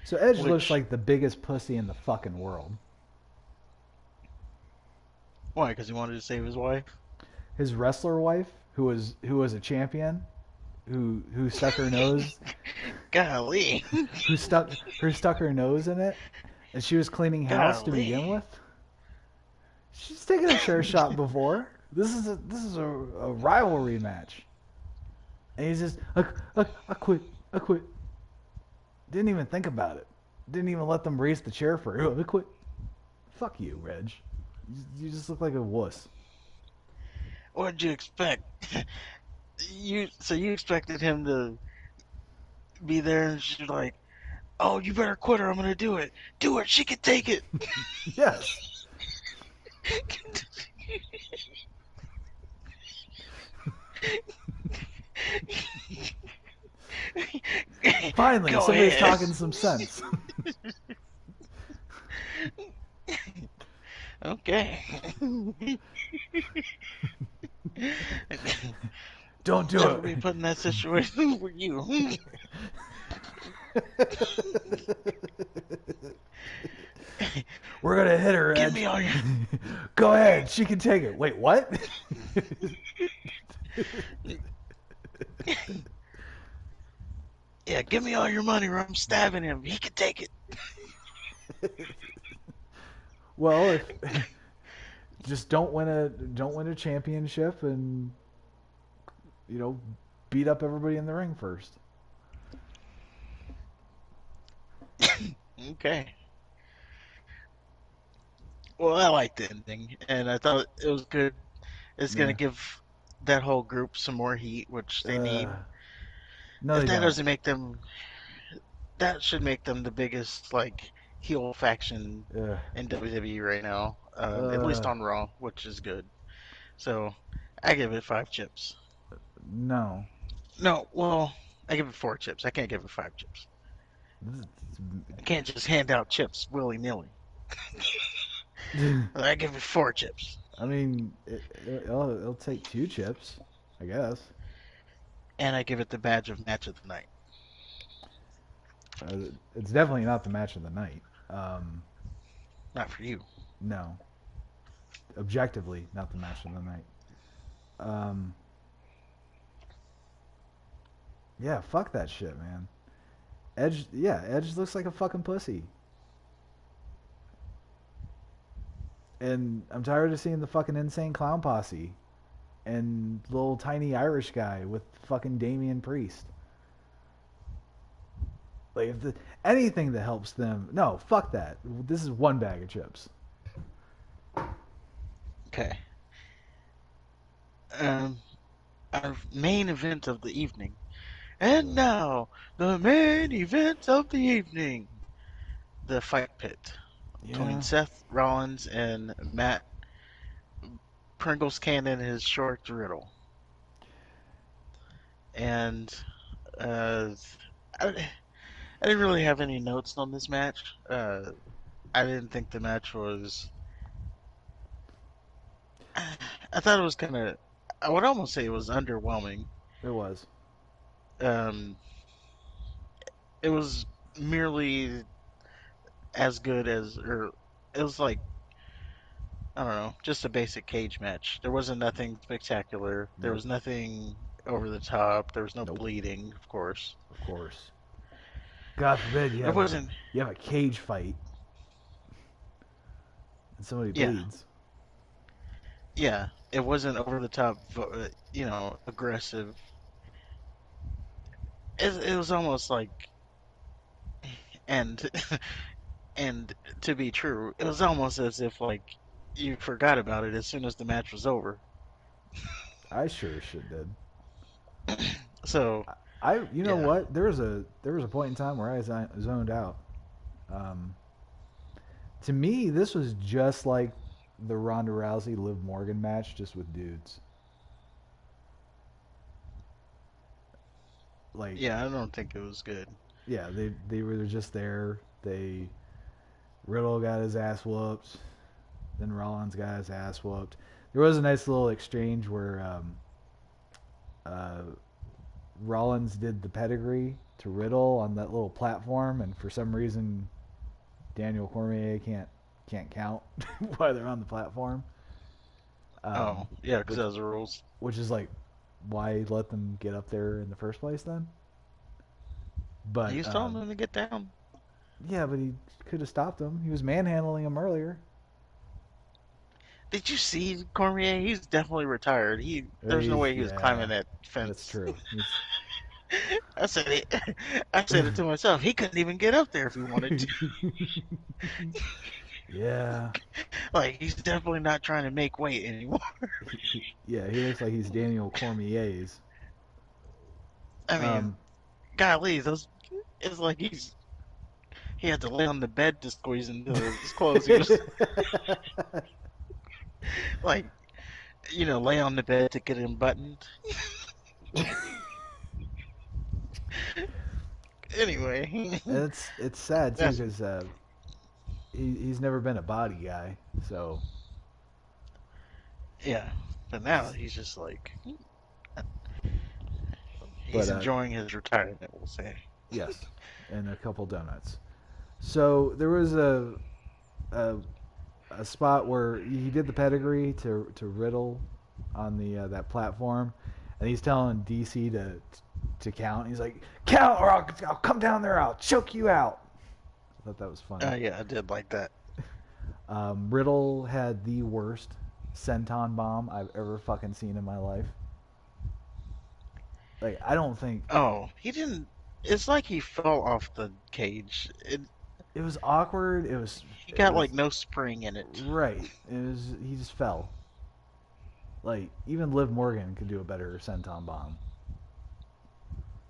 B: So Edge looks
A: Which,
B: like the biggest pussy in the fucking world.
A: why? Because he wanted to save his wife?
B: His wrestler wife, who was a champion, who stuck her nose,
A: Golly.
B: who stuck her nose in it, and she was cleaning house to begin
A: Golly.
B: with. She's taken a chair shot before. This is a rivalry match, and he's just I quit, I quit. Didn't even think about it. Didn't even let them raise the chair for her. I quit. Fuck you, Reg. You just look like a wuss.
A: What'd you expect? You expected him to be there and she's like, "Oh, you better quit or I'm gonna do it. Do it. She can take it."
B: Yes. Finally,
A: Go
B: somebody's
A: ahead.
B: talking some sense.
A: Okay.
B: Don't do
A: Never
B: it.
A: be put in that situation for you.
B: We're gonna hit her,
A: Give
B: Edge.
A: me all your
B: Go ahead, she can take it. Wait, what?
A: yeah, give me all your money or I'm stabbing him. He can take it.
B: Well, if just don't win a championship and you know beat up everybody in the ring first.
A: Okay. Well, I liked the ending, and I thought it was good. It's gonna
B: Yeah.
A: give that whole group some more heat, which they need.
B: No,
A: If
B: they
A: that
B: don't.
A: doesn't make them, that should make them the biggest like heel faction
B: Uh,
A: in WWE right now. At least
B: uh,
A: on Raw, which is good. So I give it 5 chips.
B: no.
A: No, well, I give it 4 chips. I can't give it 5 chips. I can't just hand out chips willy nilly. I give it 4 chips,
B: I mean, it'll take 2 chips, I guess.
A: and I give it the badge of match of the night.
B: It's definitely not the match of the night.
A: Not for you.
B: No, objectively, not the match of the night. Um, yeah, fuck that shit, man. Edge looks like a fucking pussy. And I'm tired of seeing the fucking insane clown posse and little tiny Irish guy with fucking Damian Priest. Like anything that helps them. No, fuck that. This is one bag of chips.
A: Okay. Um, our main event of the evening. And now, the main event of the evening. The fight pit between
B: Yeah.
A: Seth Rollins and Matt Pringles Cannon, his short Riddle. And uh, I, I didn't really have any notes on this match. I didn't think the match was. I thought it was kind of. I would almost say it was underwhelming.
B: It was.
A: Um, it was merely as good as, or it was like, I don't know, just a basic cage match. There wasn't nothing spectacular. There
B: Nope.
A: was nothing over the top. There was no
B: Nope.
A: bleeding, of course.
B: Of course. God forbid
A: There wasn't,
B: you have a cage fight and somebody
A: yeah,
B: bleeds.
A: yeah. It wasn't over the top, aggressive. It was almost like, and and to be true, it was almost as if like you forgot about it as soon as the match was over.
B: I sure should did.
A: So
B: You know
A: yeah,
B: what? There was a point in time where I zoned out. Um, to me, this was just like the Ronda Rousey Liv Morgan match, just with dudes. Like,
A: yeah, I don't think it was good.
B: yeah, they were just there. They Riddle got his ass whooped. Then Rollins got his ass whooped. There was a nice little exchange where uh, Rollins did the pedigree to Riddle on that little platform, and for some reason Daniel Cormier can't count while they're on the platform.
A: Oh yeah, because
B: Which
A: those are rules.
B: which is like, why let them get up there in the first place then?
A: He
B: But
A: was telling them to get down.
B: yeah, but he could have stopped him. He was manhandling him earlier.
A: Did you see Cormier? He's definitely retired. There's no way he was
B: Yeah,
A: climbing that
B: that's
A: fence.
B: true. He's
A: I said it. I said it to myself. He couldn't even get up there if he wanted to.
B: yeah,
A: Like he's definitely not trying to make weight anymore.
B: yeah. He looks like he's Daniel Cormier's.
A: I mean,
B: Um,
A: golly, those it's like he had to lay on the bed to squeeze into his clothes. He was like, lay on the bed to get him buttoned. Anyway,
B: it's sad too
A: that's
B: because he's never been a body guy, so
A: yeah. But now he's just like
B: but
A: he's enjoying his retirement. We'll say.
B: yes, and a couple donuts. So there was a a spot where he did the pedigree to Riddle on the that platform, and he's telling DC to count. He's like, "Count, or I'll come down there. I'll choke you out." I thought that was funny.
A: Yeah, I did like that.
B: Riddle had the worst senton bomb I've ever fucking seen in my life. Like, I don't think
A: Oh, he didn't. It's like he fell off the cage.
B: it was awkward.
A: He
B: It
A: got
B: was
A: like no spring in it.
B: right. He just fell. Like, even Liv Morgan could do a better senton bomb.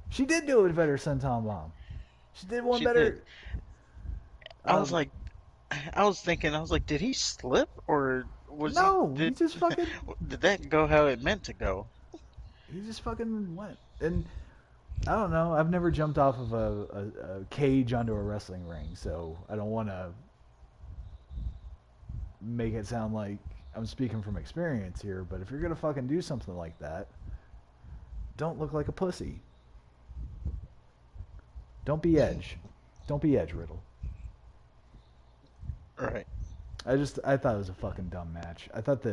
B: She did do a better senton bomb. She did one
A: She did.
B: better.
A: I was
B: Um,
A: like, I was thinking, I was like, did he slip or was he
B: no,
A: did that go how it meant to go?
B: he just fucking went. And I don't know. I've never jumped off of a cage onto a wrestling ring, so I don't want to make it sound like I'm speaking from experience here. But if you're gonna fucking do something like that, don't look like a pussy. Don't be Edge. Don't be Edge, Riddle.
A: Right.
B: I thought it was a fucking dumb match. I thought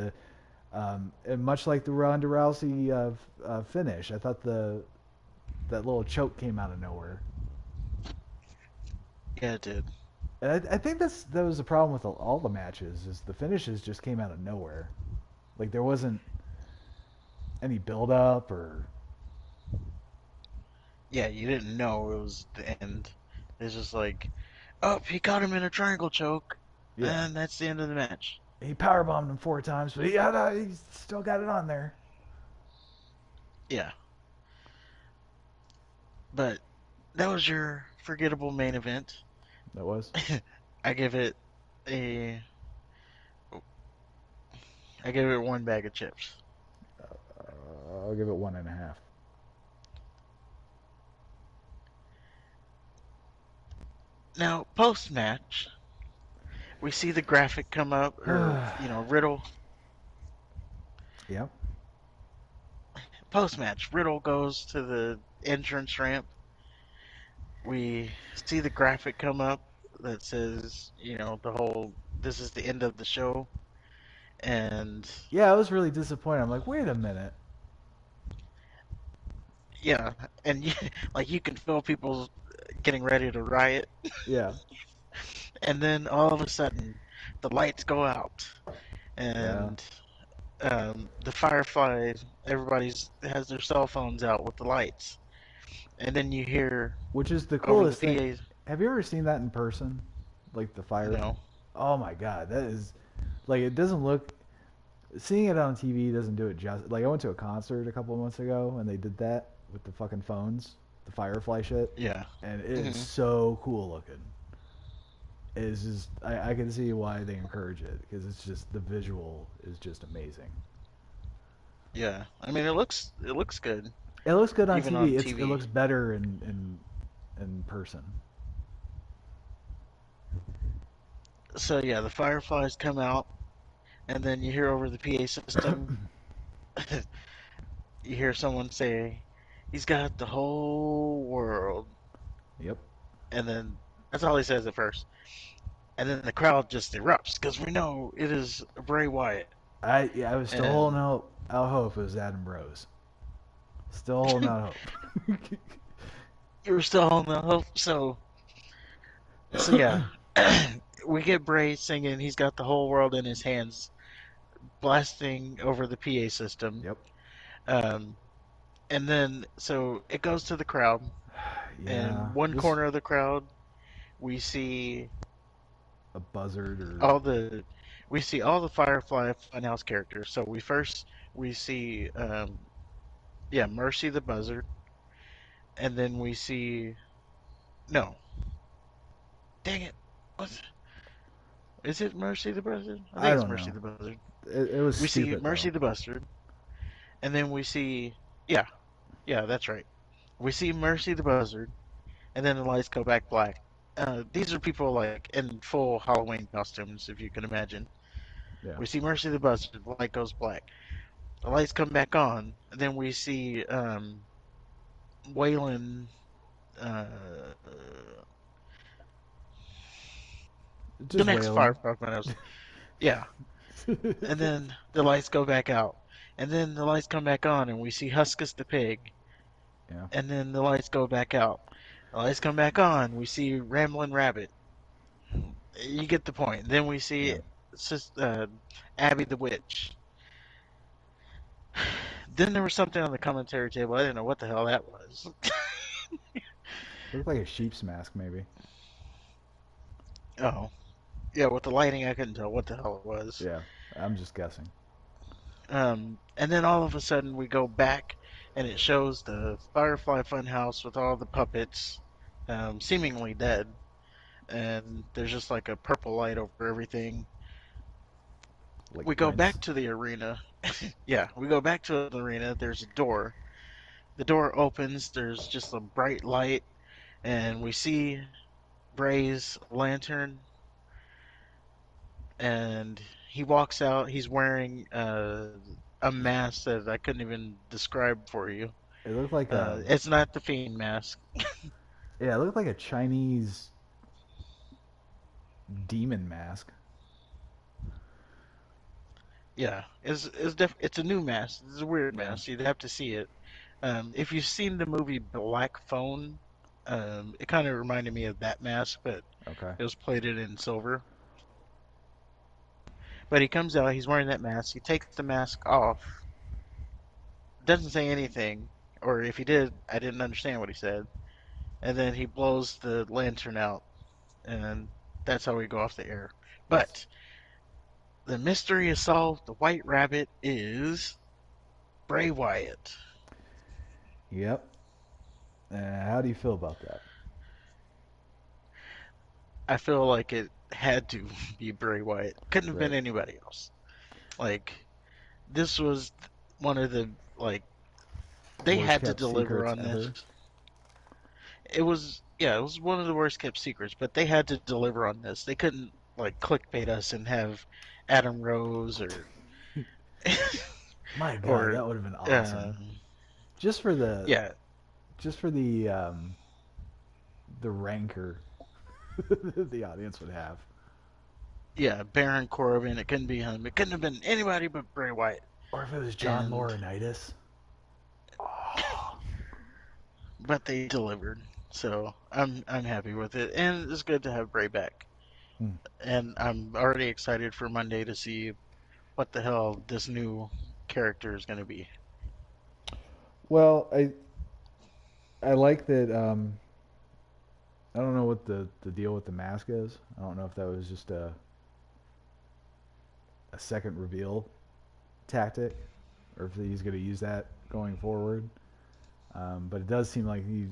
B: and much like the Ronda Rousey finish, I thought that little choke came out of nowhere.
A: Yeah, it did.
B: And I think that was the problem with all the matches is the finishes just came out of nowhere. Like there wasn't any build up or
A: Yeah, you didn't know it was the end. It's just like, oh, he caught him in a triangle choke,
B: yeah.
A: and that's the end of the match.
B: He powerbombed him 4 times, but he still got it on there.
A: Yeah, but that was your forgettable main event.
B: That was.
A: I give it a, I give it one bag of chips.
B: I'll give it 1.5.
A: Now, post match, we see the graphic come up, or Riddle.
B: Yep.
A: Post match, Riddle goes to entrance ramp. We see the graphic come up that says, the whole this is the end of the show, and
B: Yeah, I was really disappointed. I'm like, wait a minute.
A: yeah, and like you can feel people getting ready to riot,
B: Yeah,
A: and then all of a sudden the lights go out,
B: yeah.
A: and the Firefly, everybody's has their cell phones out with the lights, and then you hear
B: Which is the
A: over the
B: coolest thing.
A: PA,
B: Have you ever seen that in person? Like the fire?
A: no,
B: Oh my god, that is like it doesn't look. Seeing it on TV doesn't do it justice. Like I went to a concert a couple of months ago and they did that with the fucking phones, the Firefly shit,
A: yeah,
B: and it is
A: hmm
B: so cool looking. It is just I can see why they encourage it because it's just the visual is just amazing.
A: yeah. I mean, it looks good
B: It looks good on
A: even on
B: TV. It
A: TV.
B: looks better in person.
A: So yeah, the Fireflies come out, and then you hear over the PA system, you hear someone say, "He's got the whole world,"
B: Yep.
A: and then that's all he says at first, and then the crowd just erupts because we know it is Bray Wyatt,
B: I was still holding
A: and
B: out hope it was Adam Rose. Still holding out hope.
A: you were still on the hope. So yeah, we get Bray singing, "He's got the whole world in his hands," blasting over the PA system.
B: Yep.
A: Um, and then so it goes to the crowd.
B: Yeah.
A: In one
B: Just
A: corner of the crowd, we see
B: a buzzard or
A: all the we see all the Firefly Funhouse characters. So we see yeah, Mercy the Buzzard, and then we see no, dang it, what is it? Mercy the Buzzard? I
B: I
A: think it's
B: don't
A: Mercy
B: know.
A: the Buzzard.
B: It was
A: We see
B: stupid
A: Mercy
B: though.
A: the Buzzard, and then we see yeah, yeah, that's right. We see Mercy the Buzzard, and then the lights go back black. These are people like in full Halloween costumes, if you can imagine.
B: Yeah.
A: We see Mercy the Buzzard, the light goes black. The lights come back on, and then we see Waylon. Uh, the
B: Just
A: next
B: wailing.
A: Firefly. Yeah, and then the lights go back out, and then the lights come back on, and we see Huskus the pig,
B: Yeah.
A: and then the lights go back out. The lights come back on. We see Ramblin' Rabbit. You get the point. Then we see
B: Yeah.
A: Abby the witch. Then there was something on the commentary table. I didn't know what the hell that was.
B: Looked like a sheep's mask maybe.
A: Oh, yeah, with the lighting, I couldn't tell what the hell it was.
B: Yeah. I'm just guessing.
A: And then all of a sudden we go back, and it shows the Firefly Funhouse with all the puppets, seemingly dead, and there's just like a purple light over everything.
B: Like
A: We go
B: Prince.
A: back to the arena. Yeah, we go back to the arena. There's a door. The door opens. There's just a bright light, and we see Bray's lantern, and he walks out. He's wearing a mask that I couldn't even describe for you.
B: It looked like a
A: It's not the Fiend mask.
B: yeah, it looked like a Chinese demon mask.
A: Yeah, it's a new mask. It's a weird
B: Yeah.
A: mask. You'd have to see it. If you've seen the movie Black Phone, it kind of reminded me of that mask, but
B: Okay.
A: it was plated in silver. But he comes out. He's wearing that mask. He takes the mask off. Doesn't say anything, or if he did, I didn't understand what he said. And then he blows the lantern out, and that's how we go off the air.
B: Nice.
A: But the mystery is solved. The White Rabbit is Bray Wyatt.
B: Yep. How do you feel about that?
A: I feel like it had to be Bray Wyatt. Couldn't have been
B: Right.
A: anybody else. Like this was one of the like they
B: Worst
A: had to
B: kept
A: deliver
B: secrets
A: on this.
B: ever.
A: It was yeah, it was one of the worst kept secrets, but they had to deliver on this. They couldn't like clickbait us and have Adam Rose
B: My God,
A: or
B: that would have been
A: uh
B: awesome. Just for the
A: yeah,
B: just for the rancor the audience would have.
A: Yeah, Baron Corbin. It couldn't be him. It couldn't have been anybody but Bray Wyatt.
B: Or if it was John
A: And
B: Laurinaitis. Oh.
A: but they delivered, so I'm happy with it, and it's good to have Bray back.
B: Hmm.
A: And I'm already excited for Monday to see what the hell this new character is going to be.
B: Well, I like that. I don't know what the deal with the mask is. I don't know if that was just a second reveal tactic, or if he's going to use that going forward. But it does seem like he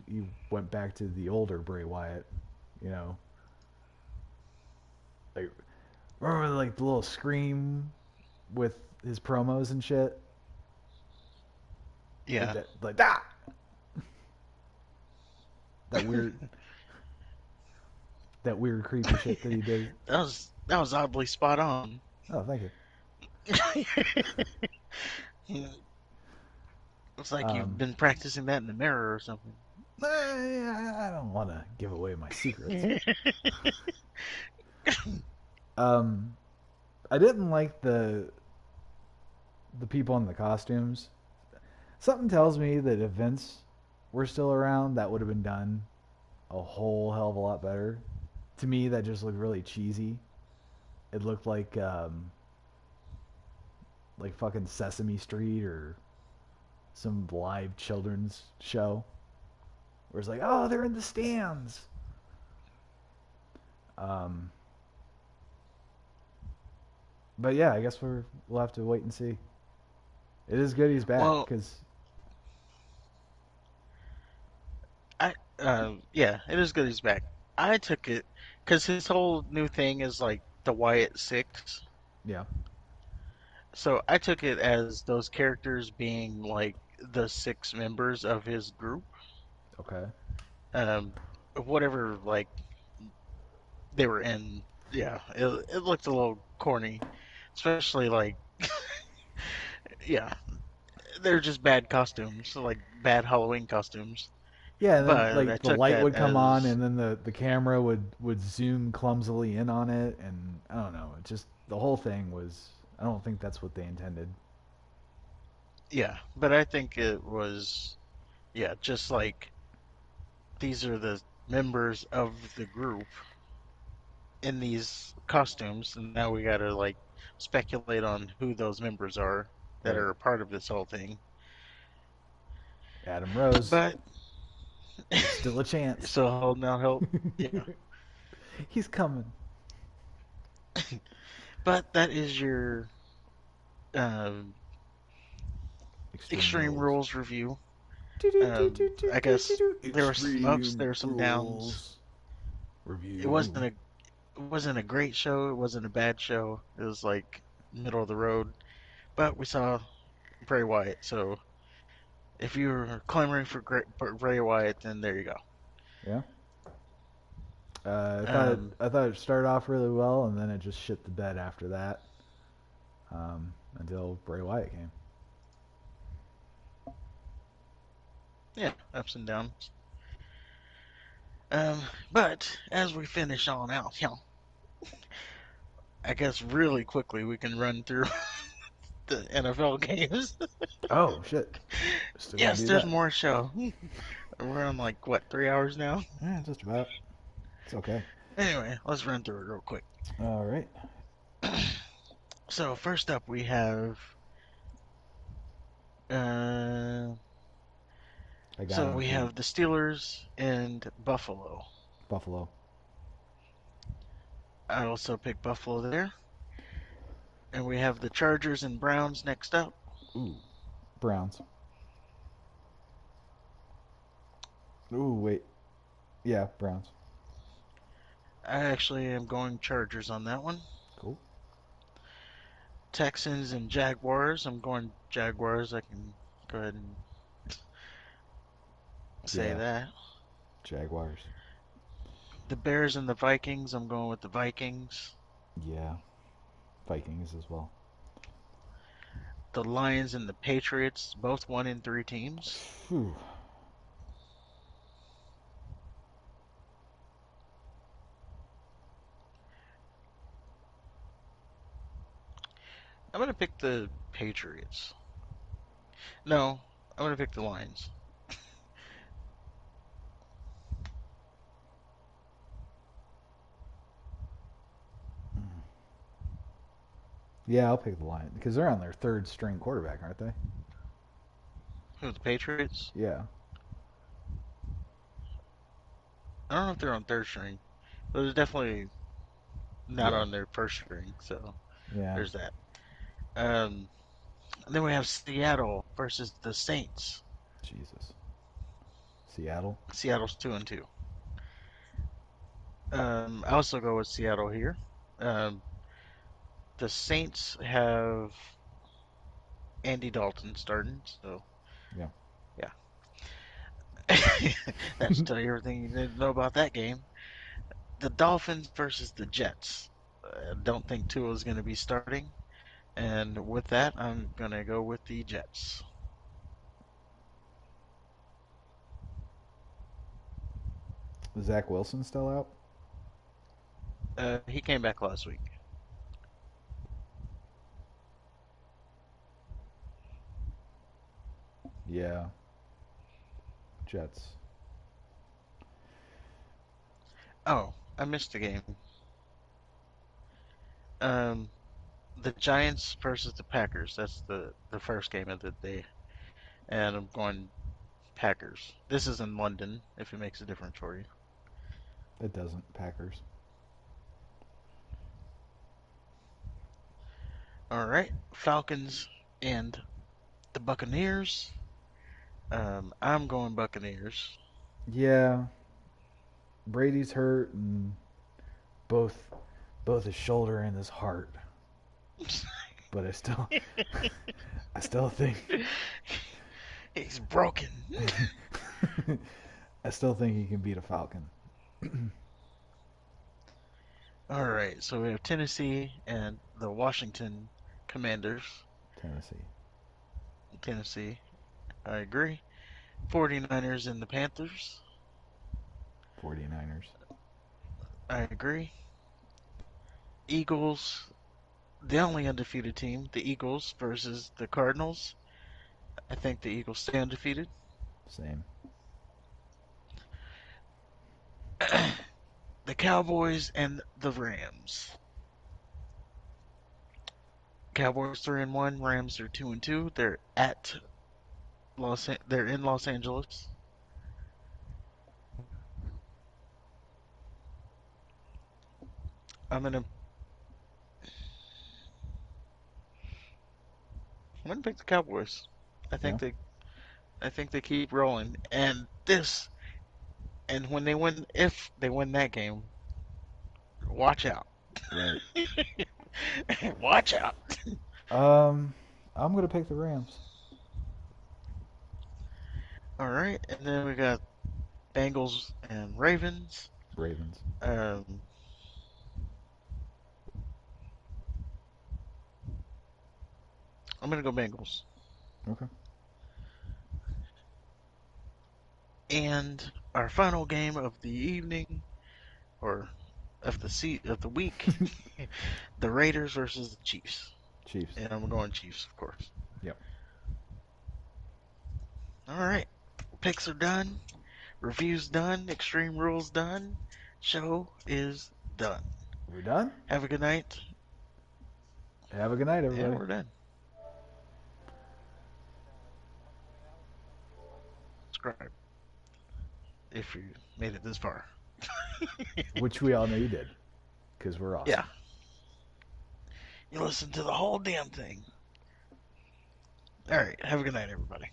B: went back to the older Bray Wyatt. You know, like remember like the little scream with his promos and shit. Like
A: Yeah,
B: that, like that. That weird, that weird creepy shit that he did.
A: that was oddly spot on.
B: Oh, thank you.
A: It's like you've
B: Um,
A: been practicing that in the mirror or something.
B: I don't want to give away my secrets. Um, I didn't like the people in the costumes. Something tells me that if Vince were still around, that would have been done a whole hell of a lot better. To me, that just looked really cheesy. It looked like fucking Sesame Street or some live children's show. Where it's like, oh, they're in the stands. Um, but yeah, I guess we'll have to wait and see. It is good he's back
A: Well,
B: because
A: yeah, it is good he's back. I took it because his whole new thing is like the Wyatt Six.
B: yeah,
A: So I took it as those characters being like the six members of his group.
B: okay,
A: Um, whatever like they were in. Yeah, it looked a little corny, especially like yeah, they're just bad costumes, so like bad Halloween costumes.
B: yeah. And then
A: But I
B: like the
A: took
B: light
A: that
B: would come on,
A: as
B: and then the camera would zoom clumsily in on it, and I don't know. It just the whole thing was. I don't think that's what they intended.
A: yeah, but I think it was yeah, just like these are the members of the group in these costumes, and now we gotta like speculate on who those members are that
B: Right,
A: are a part of this whole thing.
B: Adam Rose.
A: But
B: There's still a chance.
A: so holding out hope, yeah.
B: He's coming.
A: But that is your um,
B: Extreme
A: Extreme
B: rules.
A: Rules review. I guess there were some ups,
B: Extreme
A: there were some downs.
B: rules
A: It
B: review.
A: wasn't a it wasn't a great show. It wasn't a bad show. It was like middle of the road. But we saw Bray Wyatt, so if you're clamoring for Bray Wyatt, then there you go.
B: Yeah.
A: Um,
B: I thought it started off really well, and then it just shit the bed after that. Until Bray Wyatt came.
A: yeah, ups and downs. But as we finish on out, I guess really quickly we can run through the NFL games.
B: Oh shit! Still gotta
A: Yes,
B: do
A: there's
B: that.
A: more show. We're on like what 3 hours now.
B: Yeah, just about. It's okay.
A: Anyway, let's run through it real quick.
B: All right.
A: So first up, we have uh,
B: I got
A: so
B: him
A: we
B: too.
A: have the Steelers and Buffalo.
B: Buffalo.
A: I also picked Buffalo there, and we have the Chargers and Browns next up.
B: Ooh. Browns. Ooh, wait. Yeah, Browns.
A: I actually am going Chargers on that one.
B: Cool.
A: Texans and Jaguars. I'm going Jaguars. I can go ahead and say
B: Yeah,
A: that.
B: Jaguars.
A: The Bears and the Vikings. I'm going with the Vikings.
B: Yeah, Vikings as well.
A: The Lions and the Patriots. Both 1-3 teams.
B: Phew.
A: I'm gonna pick the Patriots. No, I'm gonna pick the Lions.
B: Yeah, I'll pick the Lions because they're on their third string quarterback, aren't they?
A: Who, the Patriots?
B: Yeah.
A: I don't know if they're on third string, but they're definitely not
B: Yeah.
A: on their first string. So
B: Yeah.
A: there's that. Um, and then we have Seattle versus the Saints.
B: Jesus. Seattle.
A: Seattle's 2-2. I also go with Seattle here. Um, the Saints have Andy Dalton starting, so
B: Yeah.
A: yeah, that should tell you everything you need to know about that game. The Dolphins versus the Jets. I don't think Tua is going to be starting, and with that, I'm going to go with the Jets.
B: Is Zach Wilson still out?
A: He came back last week.
B: Yeah. Jets.
A: Oh, I missed the game. Um, the Giants versus the Packers. That's the first game of the day, and I'm going Packers. This is in London, if it makes a difference for you.
B: It doesn't. Packers.
A: All right, Falcons and the Buccaneers. I'm going Buccaneers.
B: Yeah. Brady's hurt and both both his shoulder and his heart. But I still think
A: He's broken.
B: I still think he can beat a Falcon.
A: All right, so we have Tennessee and the Washington Commanders.
B: Tennessee.
A: Tennessee, I agree. 49ers and the Panthers.
B: 49ers.
A: I agree. Eagles, the only undefeated team, the Eagles versus the Cardinals. I think the Eagles stay undefeated.
B: Same.
A: The Cowboys and the Rams. Cowboys 3-1, Rams are 2-2. They're in Los Angeles. I'm gonna I'm gonna pick the Cowboys. I
B: Yeah.
A: think they I think they keep rolling. And when they win, if they win that game, watch out.
B: Right.
A: Watch out.
B: I'm gonna pick the Rams.
A: All right, and then we got Bengals and Ravens.
B: Ravens.
A: Um, I'm gonna go Bengals.
B: Okay.
A: And our final game of the evening, or of the week, the Raiders versus the Chiefs.
B: Chiefs.
A: And I'm going Chiefs, of course.
B: Yep.
A: All right, picks are done, reviews done, Extreme Rules done, show is done.
B: We're done.
A: Have a good night,
B: Have a good night,
A: and
B: everybody.
A: we're done. Subscribe if you made it this far.
B: Which we all know you did, because we're
A: Yeah,
B: awesome.
A: you listened to the whole damn thing. All right, have a good night, everybody.